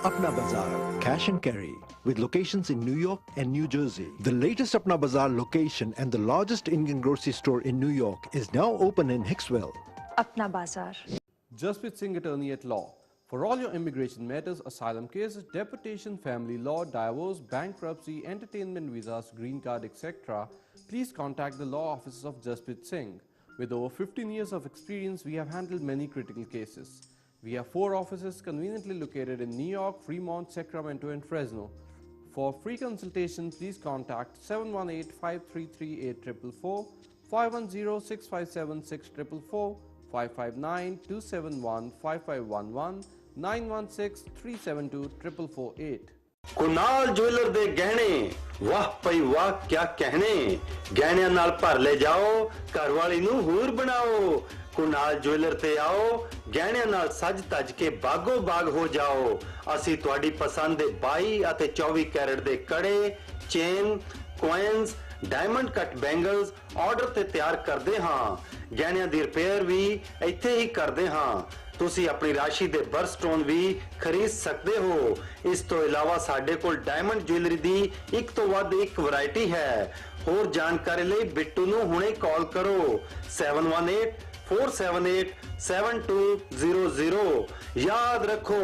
Apna Bazaar, cash and carry, with locations in New York and New Jersey. The latest Apna Bazaar location and the largest Indian grocery store in New York is now open in Hicksville. Apna Bazaar. Jasprit Singh, attorney at law. For all your immigration matters, asylum cases, deportation, family law, divorce, bankruptcy, entertainment visas, green card, etc., please contact the law offices of Jasprit Singh. With over 15 years of experience, we have handled many critical cases. We have 4 offices conveniently located in New York, Fremont, Sacramento, and Fresno. For free consultation, please contact 718-533-8444, 510-657-6444, 559-271-5511, 916-372-4448. Kunal jeweller ਦੇ ਗਹਿਣੇ ਵਾਹ ਪਈ ਵਾਹ ਕਿਆ ਕਹਿਣੇ ਗਹਿਣਿਆਂ ਨਾਲ ਭਰ ਲੈ ਜਾਓ ਘਰ ਵਾਲੀ ਨੂੰ ਹੂਰ ਬਣਾਓ ਕੁਨਾਲ ਜੁਐਲਰ ਤੇ ਆਓ ਗਹਿਣਿਆਂ ਨਾਲ ਸੱਜ ਤੱਜ ਕੇ ਬਾਗੋ ਬਾਗ ਹੋ ਜਾਓ ਅਸੀਂ ਤੁਹਾਡੀ ਪਸੰਦ ਦੇ 22 ਅਤੇ 24 ਕੈਰਟ ਦੇ ਕੜੇ ਚੇਨ ਕੋਇਨਸ ਡਾਇਮੰਡ ਕੱਟ ਬੈਂਗਲਸ ਆਰਡਰ ਤੇ ਤਿਆਰ ਕਰਦੇ ਹਾਂ ਗਹਿਣਿਆਂ ਦੀ ਰਿਪੇਅਰ ਵੀ ਇੱਥੇ ਹੀ ਕਰਦੇ ਹਾਂ ਤੁਸੀਂ ਆਪਣੀ ਰਾਸ਼ੀ ਦੇ ਬਰਸਟੋਨ ਵੀ ਖਰੀਦ ਸਕਦੇ ਹੋ ਇਸ ਤੋਂ ਇਲਾਵਾ ਸਾਡੇ ਕੋਲ ਡਾਇਮੰਡ ਜੁਐਲਰੀ ਦੀ ਇੱਕ ਤੋਂ ਵੱਧ ਇੱਕ ਵੈਰਾਈਟੀ ਹੈ ਹੋਰ ਜਾਣਕਾਰੀ ਲਈ ਬਿੱਟੂ ਨੂੰ ਹੁਣੇ ਕਾਲ ਕਰੋ 7184787200 याद रखो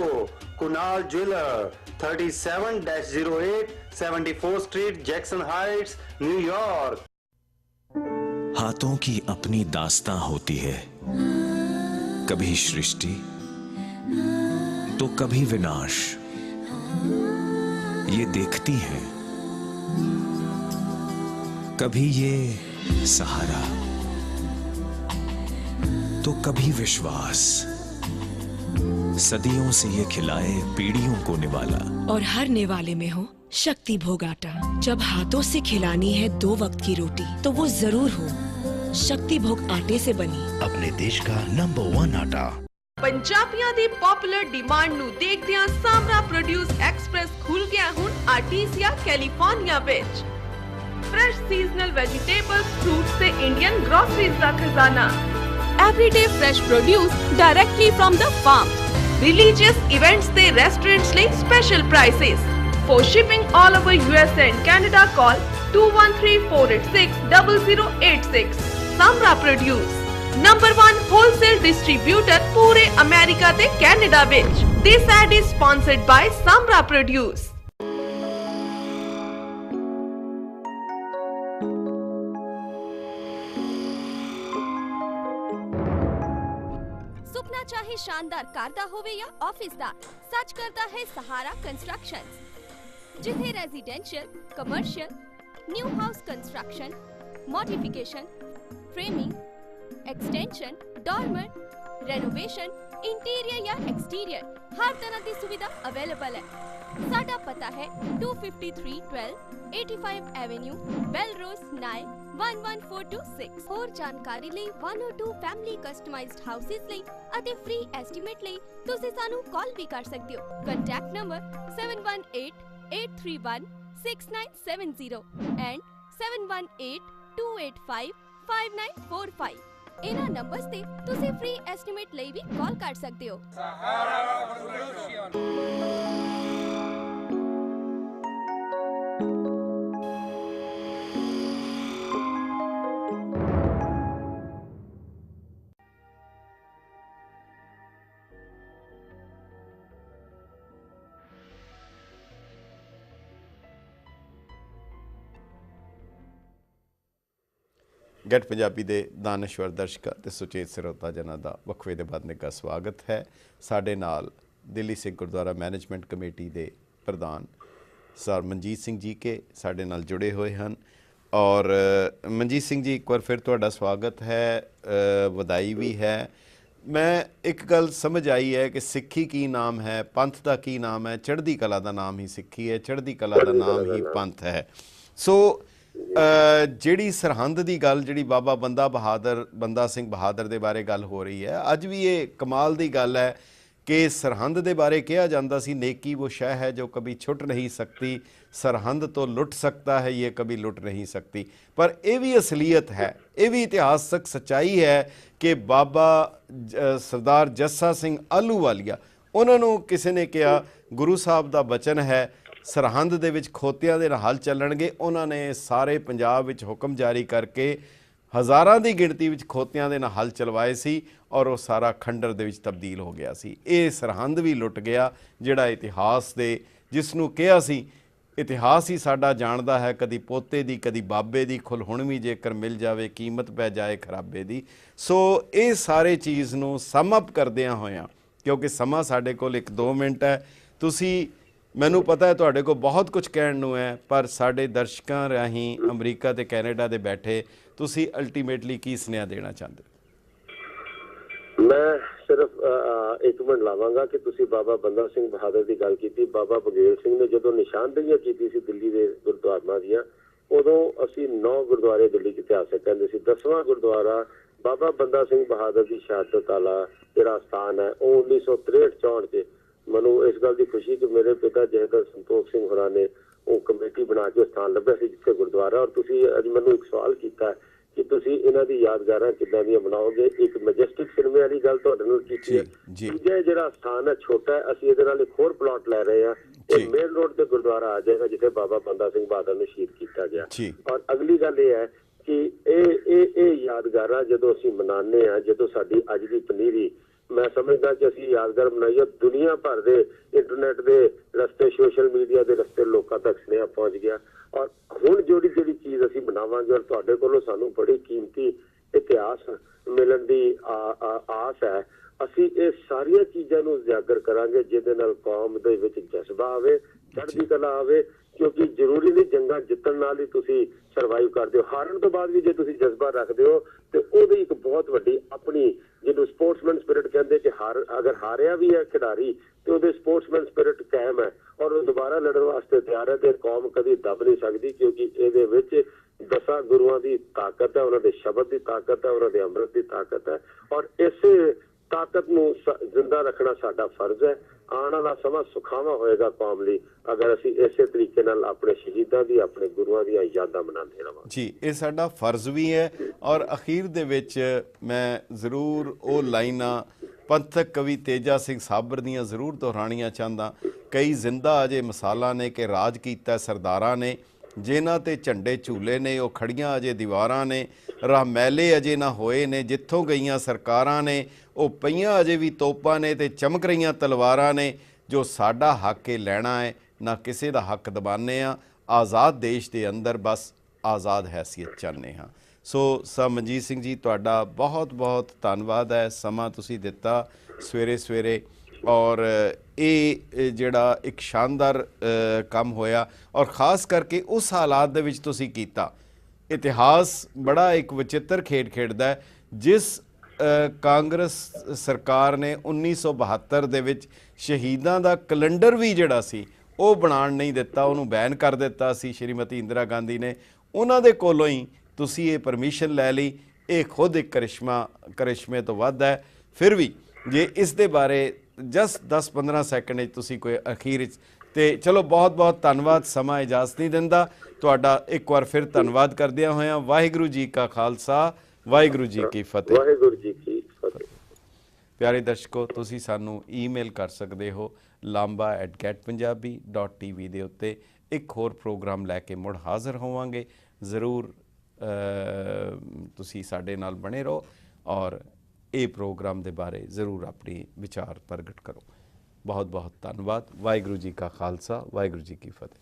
Kunal jeweller 37-08 74 street Jackson Heights New York. हाथों की अपनी दास्तां होती है कभी सृष्टि तो कभी विनाश ये देखती है कभी ये सहारा तो कभी विश्वास सदियों से ये खिलाए पीढ़ियों को निवाला और हर निवाले में हो शक्ति भोग आटा जब हाथों से खिलानी है 2 वक्त की रोटी तो वो जरूर हो शक्ति भोग आटे से बनी अपने देश का नंबर 1 आटा। ਪੰਜਾਬੀਆਂ ਦੀ ਪਪੂਲਰ ਡਿਮਾਂਡ ਨੂੰ ਦੇਖਦਿਆਂ ਸਾਮਰਾ ਪ੍ਰੋਡਿਊਸ ਐਕਸਪ੍ਰੈਸ ਖੁੱਲ ਗਿਆ ਹੁਣ ਆਰਟੀਸੀਆ ਕੈਲੀਫੋਰਨੀਆ ਵਿੱਚ ਫਰੈਸ਼ ਸੀਜ਼ਨਲ ਵੈਜੀਟੇਬਲਸ ਫਰੂਟਸ ਤੇ ਇੰਡੀਅਨ ਗਰੋਸਰੀਜ਼ ਦਾ ਖਜ਼ਾਨਾ everyday fresh produce directly from the farm religious events ਤੇ restaurants ਲਈ special prices for shipping all over US and Canada call 2134860086 Samra Produce number 1 wholesale distributor ਪੂਰੇ America ਤੇ Canada ਵਿੱਚ this ad is sponsored by Samra Produce। सुपना चाहे शानदार car दा होवे या ऑफिस दा सच करता है सहारा कंस्ट्रक्शंस जिथे residential commercial new house construction modification framing extension dormer renovation interior या एक्सटीरियर हर तरह की सुविधा अवेलेबल है। साडा पता है 25312 85 एवेन्यू बेलरोज नाइल 11426 ਹੋਰ ਜਾਣਕਾਰੀ ਲਈ 102 ਫੈਮਿਲੀ ਕਸਟਮਾਈਜ਼ਡ ਹਾਊਸਿਸ ਲਈ ਅਤੇ ਫ੍ਰੀ ਐਸਟੀਮੇਟ ਲਈ ਤੁਸੀਂ ਸਾਨੂੰ ਕਾਲ ਵੀ ਕਰ ਸਕਦੇ ਹੋ। ਕੰਟੈਕਟ ਨੰਬਰ 7188316970 ਐਂਡ 7182855945 ਇਹਨਾਂ ਨੰਬਰਸ ਤੇ ਤੁਸੀਂ ਫ੍ਰੀ ਐਸਟੀਮੇਟ ਲਈ ਵੀ ਕਾਲ ਕਰ ਸਕਦੇ ਹੋ। ਗੈਟ ਪੰਜਾਬੀ ਦੇ ਦਾਨਸ਼ਵਰ ਦਰਸ਼ਕਾਂ ਤੇ ਸੁਚੇਤ ਸਰੋਤਾ ਜਨਾਂ ਦਾ ਵਕਫੇ ਦੇ ਬਾਅਦ ਨਿੱਘਾ ਸਵਾਗਤ ਹੈ। ਸਾਡੇ ਨਾਲ ਦਿੱਲੀ ਸਿੱਖ ਗੁਰਦੁਆਰਾ ਮੈਨੇਜਮੈਂਟ ਕਮੇਟੀ ਦੇ ਪ੍ਰਧਾਨ ਸਰ ਮਨਜੀਤ ਸਿੰਘ ਜੀ ਕੇ ਸਾਡੇ ਨਾਲ ਜੁੜੇ ਹੋਏ ਹਨ ਔਰ ਮਨਜੀਤ ਸਿੰਘ ਜੀ ਇੱਕ ਵਾਰ ਫਿਰ ਤੁਹਾਡਾ ਸਵਾਗਤ ਹੈ, ਵਧਾਈ ਵੀ ਹੈ। ਮੈਂ ਇੱਕ ਗੱਲ ਸਮਝ ਆਈ ਹੈ ਕਿ ਸਿੱਖੀ ਕੀ ਨਾਮ ਹੈ, ਪੰਥ ਦਾ ਕੀ ਨਾਮ ਹੈ, ਚੜ੍ਹਦੀ ਕਲਾ ਦਾ ਨਾਮ ਹੀ ਸਿੱਖੀ ਹੈ, ਚੜ੍ਹਦੀ ਕਲਾ ਦਾ ਨਾਮ ਹੀ ਪੰਥ ਹੈ। ਸੋ ਜਿਹੜੀ ਸਰਹੰਦ ਦੀ ਗੱਲ ਜਿਹੜੀ ਬਾਬਾ ਬੰਦਾ ਸਿੰਘ ਬਹਾਦਰ ਦੇ ਬਾਰੇ ਗੱਲ ਹੋ ਰਹੀ ਹੈ, ਅੱਜ ਵੀ ਇਹ ਕਮਾਲ ਦੀ ਗੱਲ ਹੈ ਕਿ ਸਰਹੰਦ ਦੇ ਬਾਰੇ ਕਿਹਾ ਜਾਂਦਾ ਸੀ नेकी वो शह है जो कभी छुट नहीं सकती, सरहंद तो लुट सकता है ये कभी लुट नहीं सकती। पर ये भी असलीयत है, ये भी इतिहासक सच्चाई है कि बाबा सरदार जस्सा सिंह आलूवालिया उन्होंने किसी ने कहा गुरु साहब का बचन है सरहंद ਦੇ ਵਿੱਚ ਖੋਤਿਆਂ ਦੇ ਨਾਲ ਹਲ ਚੱਲਣਗੇ। ਉਹਨਾਂ ਨੇ ਸਾਰੇ ਪੰਜਾਬ ਵਿੱਚ ਹੁਕਮ ਜਾਰੀ ਕਰਕੇ ਹਜ਼ਾਰਾਂ ਦੀ ਗਿਣਤੀ ਵਿੱਚ ਖੋਤਿਆਂ ਦੇ ਨਾਲ ਹਲ ਚਲਵਾਏ ਸੀ ਔਰ ਉਹ ਸਾਰਾ ਖੰਡਰ ਦੇ ਵਿੱਚ ਤਬਦੀਲ ਹੋ ਗਿਆ ਸੀ। ਇਹ ਸਰਹੰਦ ਵੀ ਲੁੱਟ ਗਿਆ ਜਿਹੜਾ ਇਤਿਹਾਸ ਦੇ ਜਿਸ ਨੂੰ ਕਿਹਾ ਸੀ ਇਤਿਹਾਸ ਹੀ ਸਾਡਾ ਜਾਣਦਾ ਹੈ, ਕਦੀ ਪੋਤੇ ਦੀ ਕਦੀ ਬਾਬੇ ਦੀ ਖੁੱਲ ਹੁਣ ਵੀ ਜੇਕਰ ਮਿਲ ਜਾਵੇ ਕੀਮਤ ਪੈ ਜਾਏ ਖਰਾਬੇ ਦੀ। ਸੋ ਇਹ ਸਾਰੇ ਚੀਜ਼ ਨੂੰ ਸਮ ਅਪ ਕਰਦਿਆਂ ਹੋਇਆਂ ਕਿਉਂਕਿ ਸਮਾਂ ਸਾਡੇ ਕੋਲ 1-2 ਮਿੰਟ ਹੈ, ਤੁਸੀਂ ਮੈਨੂੰ ਪਤਾ ਹੈ ਤੁਹਾਡੇ ਕੋਲ ਬਹੁਤ ਕੁਝ ਕਹਿਣ ਨੂੰ ਹੈ, ਪਰ ਸਾਡੇ ਦਰਸ਼ਕਾਂ ਰਾਹੀਂ ਅਮਰੀਕਾ ਤੇ ਕੈਨੇਡਾ ਦੇ ਬੈਠੇ ਤੁਸੀਂ ਅਲਟੀਮੇਟਲੀ ਕੀ ਸੁਨੇਹਾ ਦੇਣਾ ਚਾਹੁੰਦੇ? ਮੈਂ ਸਿਰਫ 1 ਮਿੰਟ ਲਾਵਾਂਗਾ ਕਿ ਤੁਸੀਂ ਬਾਬਾ ਬੰਦਾ ਸਿੰਘ ਬਹਾਦਰ ਦੀ ਗੱਲ ਕੀਤੀ। ਬਾਬਾ ਬਗੇਲ ਸਿੰਘ ਨੇ ਜਦੋਂ ਨਿਸ਼ਾਨਦੇਹੀਆਂ ਕੀਤੀ ਸੀ ਦਿੱਲੀ ਦੇ ਗੁਰਦੁਆਰਿਆਂ ਦੀਆਂ, ਉਦੋਂ ਅਸੀਂ 9 ਗੁਰਦੁਆਰੇ ਦਿੱਲੀ 'ਚ ਇਤਿਹਾਸਕ ਕਹਿੰਦੇ ਸੀ। 10ਵਾਂ ਗੁਰਦੁਆਰਾ ਬਾਬਾ ਬੰਦਾ ਸਿੰਘ ਬਹਾਦਰ ਦੀ ਸ਼ਹਾਦਤ ਵਾਲਾ ਜਿਹੜਾ ਸਥਾਨ ਹੈ ਉਹ 1963-64 'ਚ, ਮੈਨੂੰ ਇਸ ਗੱਲ ਦੀ ਖੁਸ਼ੀ ਕਿ ਮੇਰੇ ਪਿਤਾ ਜਹਦਰ ਸੰਤੋਖ ਸਿੰਘ ਹੋਰਾਂ ਨੇ ਉਹ ਕਮੇਟੀ ਬਣਾ ਕੇ ਸਥਾਨ ਲੱਭਿਆ ਸੀ ਜਿੱਥੇ ਗੁਰਦੁਆਰਾ। ਔਰ ਤੁਸੀਂ ਅੱਜ ਮੈਨੂੰ ਇੱਕ ਸਵਾਲ ਕੀਤਾ ਕਿ ਤੁਸੀਂ ਇਹਨਾਂ ਦੀ ਯਾਦਗਾਰਾਂ ਕਿੱਦਾਂ ਦੀਆਂ ਬਣਾਓਗੇ। ਇੱਕ ਮੈਜੈਸਟਿਕ ਸਿਨੇਮੇ ਵਾਲੀ ਗੱਲ ਤੁਹਾਡੇ ਨਾਲ ਕੀਤੀ ਹੈ। ਦੂਜਾ ਜਿਹੜਾ ਸਥਾਨ ਹੈ ਛੋਟਾ ਹੈ, ਅਸੀਂ ਇਹਦੇ ਨਾਲ ਇੱਕ ਹੋਰ ਪਲਾਟ ਲੈ ਰਹੇ ਹਾਂ। ਇਹ ਮੇਨ ਰੋਡ ਤੇ ਗੁਰਦੁਆਰਾ ਆ ਜਾਏਗਾ ਜਿੱਥੇ ਬਾਬਾ ਬੰਦਾ ਸਿੰਘ ਬਹਾਦਰ ਨੂੰ ਸ਼ਹੀਦ ਕੀਤਾ ਗਿਆ। ਔਰ ਅਗਲੀ ਗੱਲ ਇਹ ਹੈ ਕਿ ਇਹ ਯਾਦਗਾਰਾਂ ਜਦੋਂ ਅਸੀਂ ਮਨਾਉਂਦੇ ਹਾਂ, ਜਦੋਂ ਸਾਡੀ ਅੱਜ ਦੀ ਪਨੀਰੀ, ਮੈਂ ਸਮਝਦਾ ਕਿ ਅਸੀਂ ਯਾਦਗਾਰ ਬਣਾਈਏ, ਦੁਨੀਆ ਭਰ ਦੇ ਇੰਟਰਨੈਟ ਦੇ ਰਸਤੇ, ਸੋਸ਼ਲ ਮੀਡੀਆ ਦੇ ਰਸਤੇ ਲੋਕਾਂ ਤੱਕ ਸੁਨੇਹਾ ਪਹੁੰਚ ਗਿਆ। ਔਰ ਹੁਣ ਜਿਹੜੀ ਚੀਜ਼ ਅਸੀਂ ਬਣਾਵਾਂਗੇ, ਔਰ ਤੁਹਾਡੇ ਕੋਲੋਂ ਸਾਨੂੰ ਬੜੀ ਕੀਮਤੀ ਇਤਿਹਾਸ ਮਿਲਣ ਦੀ ਆਸ ਹੈ, ਅਸੀਂ ਇਹ ਸਾਰੀਆਂ ਚੀਜ਼ਾਂ ਨੂੰ ਉਜਾਗਰ ਕਰਾਂਗੇ ਜਿਹਦੇ ਨਾਲ ਕੌਮ ਦੇ ਵਿੱਚ ਜਜ਼ਬਾ ਆਵੇ, ਚੜ੍ਹਦੀ ਕਲਾ ਆਵੇ। ਕਿਉਂਕਿ ਜ਼ਰੂਰੀ ਨਹੀਂ ਜੰਗਾਂ ਜਿੱਤਣ ਨਾਲ ਹੀ ਤੁਸੀਂ ਸਰਵਾਈਵ ਕਰਦੇ ਹੋ, ਹਾਰਨ ਤੋਂ ਬਾਅਦ ਵੀ ਜੇ ਤੁਸੀਂ ਜਜ਼ਬਾ ਰੱਖਦੇ ਹੋ ਤੇ ਉਹਦੀ ਇੱਕ ਬਹੁਤ ਵੱਡੀ ਆਪਣੀ, ਜਿਹਨੂੰ ਸਪੋਰਟਸਮੈਨ ਸਪਿਰਿਟ ਕਹਿੰਦੇ ਕਿ ਅਗਰ ਹਾਰਿਆ ਵੀ ਹੈ ਖਿਡਾਰੀ ਤੇ ਉਹਦੇ ਸਪੋਰਟਸਮੈਨ ਸਪਿਰਿਟ ਕਾਇਮ ਹੈ ਔਰ ਉਹ ਦੁਬਾਰਾ ਲੜਨ ਵਾਸਤੇ ਤਿਆਰ ਹੈ ਤੇ ਕੌਮ ਕਦੀ ਦਬ ਨਹੀਂ ਸਕਦੀ। ਕਿਉਂਕਿ ਇਹਦੇ ਵਿੱਚ 10 ਗੁਰੂਆਂ ਦੀ ਤਾਕਤ ਹੈ, ਉਹਨਾਂ ਦੇ ਸ਼ਬਦ ਦੀ ਤਾਕਤ ਹੈ, ਉਹਨਾਂ ਦੇ ਅੰਮ੍ਰਿਤ ਦੀ ਤਾਕਤ ਹੈ। ਔਰ ਇਸੇ ਤਾਕਤ ਨੂੰ ਜ਼ਿੰਦਾ ਰੱਖਣਾ ਸਾਡਾ ਫਰਜ਼ ਹੈ। ਆਉਣ ਵਾਲਾ ਸਮਾਂ ਸੁਖਾਵਾਂ ਹੋਏਗਾ ਕੌਮ ਲਈ ਅਗਰ ਅਸੀਂ ਇਸੇ ਤਰੀਕੇ ਨਾਲ ਆਪਣੇ ਸ਼ਹੀਦਾਂ ਦੀ, ਆਪਣੇ ਗੁਰੂਆਂ ਦੀਆਂ ਯਾਦਾਂ ਮਨਾਉਂਦੇ ਰਹਾਂਗੇ। ਜੀ, ਇਹ ਸਾਡਾ ਫਰਜ਼ ਵੀ ਹੈ। ਔਰ ਅਖੀਰ ਦੇ ਵਿੱਚ ਮੈਂ ਜ਼ਰੂਰ ਉਹ ਲਾਈਨਾਂ ਪੰਥਕ ਕਵੀ ਤੇਜਾ ਸਿੰਘ ਸਾਬਰ ਦੀਆਂ ਜ਼ਰੂਰ ਦੁਹਰਾਉਣੀਆਂ ਚਾਹੁੰਦਾ। ਕਈ ਜ਼ਿੰਦਾ ਅਜੇ ਮਿਸਾਲਾਂ ਨੇ ਕਿ ਰਾਜ ਕੀਤਾ ਸਰਦਾਰਾਂ ਨੇ, ਜਿਨ੍ਹਾਂ ਤੇ ਝੰਡੇ ਝੂਲੇ ਨੇ ਉਹ ਖੜੀਆਂ ਅਜੇ ਦੀਵਾਰਾਂ ਨੇ, ਰਾਹ ਮੈਲੇ ਅਜੇ ਨਾ ਹੋਏ ਨੇ ਜਿੱਥੋਂ ਗਈਆਂ ਸਰਕਾਰਾਂ ਨੇ, ਉਹ ਪਈਆਂ ਅਜੇ ਵੀ ਤੋਪਾਂ ਨੇ ਤੇ ਚਮਕ ਰਹੀਆਂ ਤਲਵਾਰਾਂ ਨੇ। ਜੋ ਸਾਡਾ ਹੱਕ ਇਹ ਲੈਣਾ ਹੈ, ਨਾ ਕਿਸੇ ਦਾ ਹੱਕ ਦਬਾਨੇ ਆ, ਆਜ਼ਾਦ ਦੇਸ਼ ਦੇ ਅੰਦਰ ਬਸ ਆਜ਼ਾਦ ਹੈਸੀਅਤ ਚਾਹੁੰਦੇ ਹਾਂ। ਸੋ ਸਰ ਮਨਜੀਤ ਸਿੰਘ ਜੀ, ਤੁਹਾਡਾ ਬਹੁਤ ਬਹੁਤ ਧੰਨਵਾਦ ਹੈ, ਸਮਾਂ ਤੁਸੀਂ ਦਿੱਤਾ ਸਵੇਰੇ ਸਵੇਰੇ। ਔਰ ਇਹ ਜਿਹੜਾ ਇੱਕ ਸ਼ਾਨਦਾਰ ਕੰਮ ਹੋਇਆ ਔਰ ਖ਼ਾਸ ਕਰਕੇ ਉਸ ਹਾਲਾਤ ਦੇ ਵਿੱਚ ਤੁਸੀਂ ਕੀਤਾ। ਇਤਿਹਾਸ ਬੜਾ ਇੱਕ ਵਿਚਿੱਤਰ ਖੇਡ ਖੇਡਦਾ ਹੈ। ਜਿਸ ਕਾਂਗਰਸ ਸਰਕਾਰ ਨੇ 1972 ਦੇ ਵਿੱਚ ਸ਼ਹੀਦਾਂ ਦਾ ਕੈਲੰਡਰ ਵੀ ਜਿਹੜਾ ਸੀ ਉਹ ਬਣਾਉਣ ਨਹੀਂ ਦਿੱਤਾ, ਉਹਨੂੰ ਬੈਨ ਕਰ ਦਿੱਤਾ ਸੀ ਸ਼੍ਰੀਮਤੀ ਇੰਦਰਾ ਗਾਂਧੀ ਨੇ, ਉਹਨਾਂ ਦੇ ਕੋਲੋਂ ਹੀ ਤੁਸੀਂ ਇਹ ਪਰਮਿਸ਼ਨ ਲੈ ਲਈ। ਇਹ ਖੁਦ ਇੱਕ ਕਰਿਸ਼ਮੇ ਤੋਂ ਵੱਧ ਹੈ। ਫਿਰ ਵੀ ਜੇ ਇਸ ਦੇ ਬਾਰੇ ਜਸਟ 10-15 ਸੈਕਿੰਡ ਵਿੱਚ ਤੁਸੀਂ ਕੋਈ ਅਖੀਰ ਵਿੱਚ, ਤੇ ਚਲੋ ਬਹੁਤ ਬਹੁਤ ਧੰਨਵਾਦ, ਸਮਾਂ ਇਜਾਜ਼ਤ ਨਹੀਂ ਦਿੰਦਾ। ਤੁਹਾਡਾ ਇੱਕ ਵਾਰ ਫਿਰ ਧੰਨਵਾਦ ਕਰਦਿਆਂ ਹੋਇਆਂ ਵਾਹਿਗੁਰੂ ਜੀ ਕਾ ਖਾਲਸਾ, ਵਾਹਿਗੁਰੂ ਜੀ ਕੀ ਫਤਿਹ। ਵਾਹਿਗੁਰੂ ਜੀ ਕੀ ਫਤਿਹ। ਪਿਆਰੇ ਦਰਸ਼ਕੋ, ਤੁਸੀਂ ਸਾਨੂੰ ਈਮੇਲ ਕਰ ਸਕਦੇ ਹੋ lamba@getpunjabi.tv ਦੇ ਉੱਤੇ। ਇੱਕ ਹੋਰ ਪ੍ਰੋਗਰਾਮ ਲੈ ਕੇ ਮੁੜ ਹਾਜ਼ਰ ਹੋਵਾਂਗੇ। ਜ਼ਰੂਰ ਤੁਸੀਂ ਸਾਡੇ ਨਾਲ ਬਣੇ ਰਹੋ ਔਰ ਇਹ ਪ੍ਰੋਗਰਾਮ ਦੇ ਬਾਰੇ ਜ਼ਰੂਰ ਆਪਣੀ ਵਿਚਾਰ ਪ੍ਰਗਟ ਕਰੋ। ਬਹੁਤ ਬਹੁਤ ਧੰਨਵਾਦ। ਵਾਹਿਗੁਰੂ ਜੀ ਕਾ ਖਾਲਸਾ, ਵਾਹਿਗੁਰੂ ਜੀ ਕੀ ਫਤਿਹ।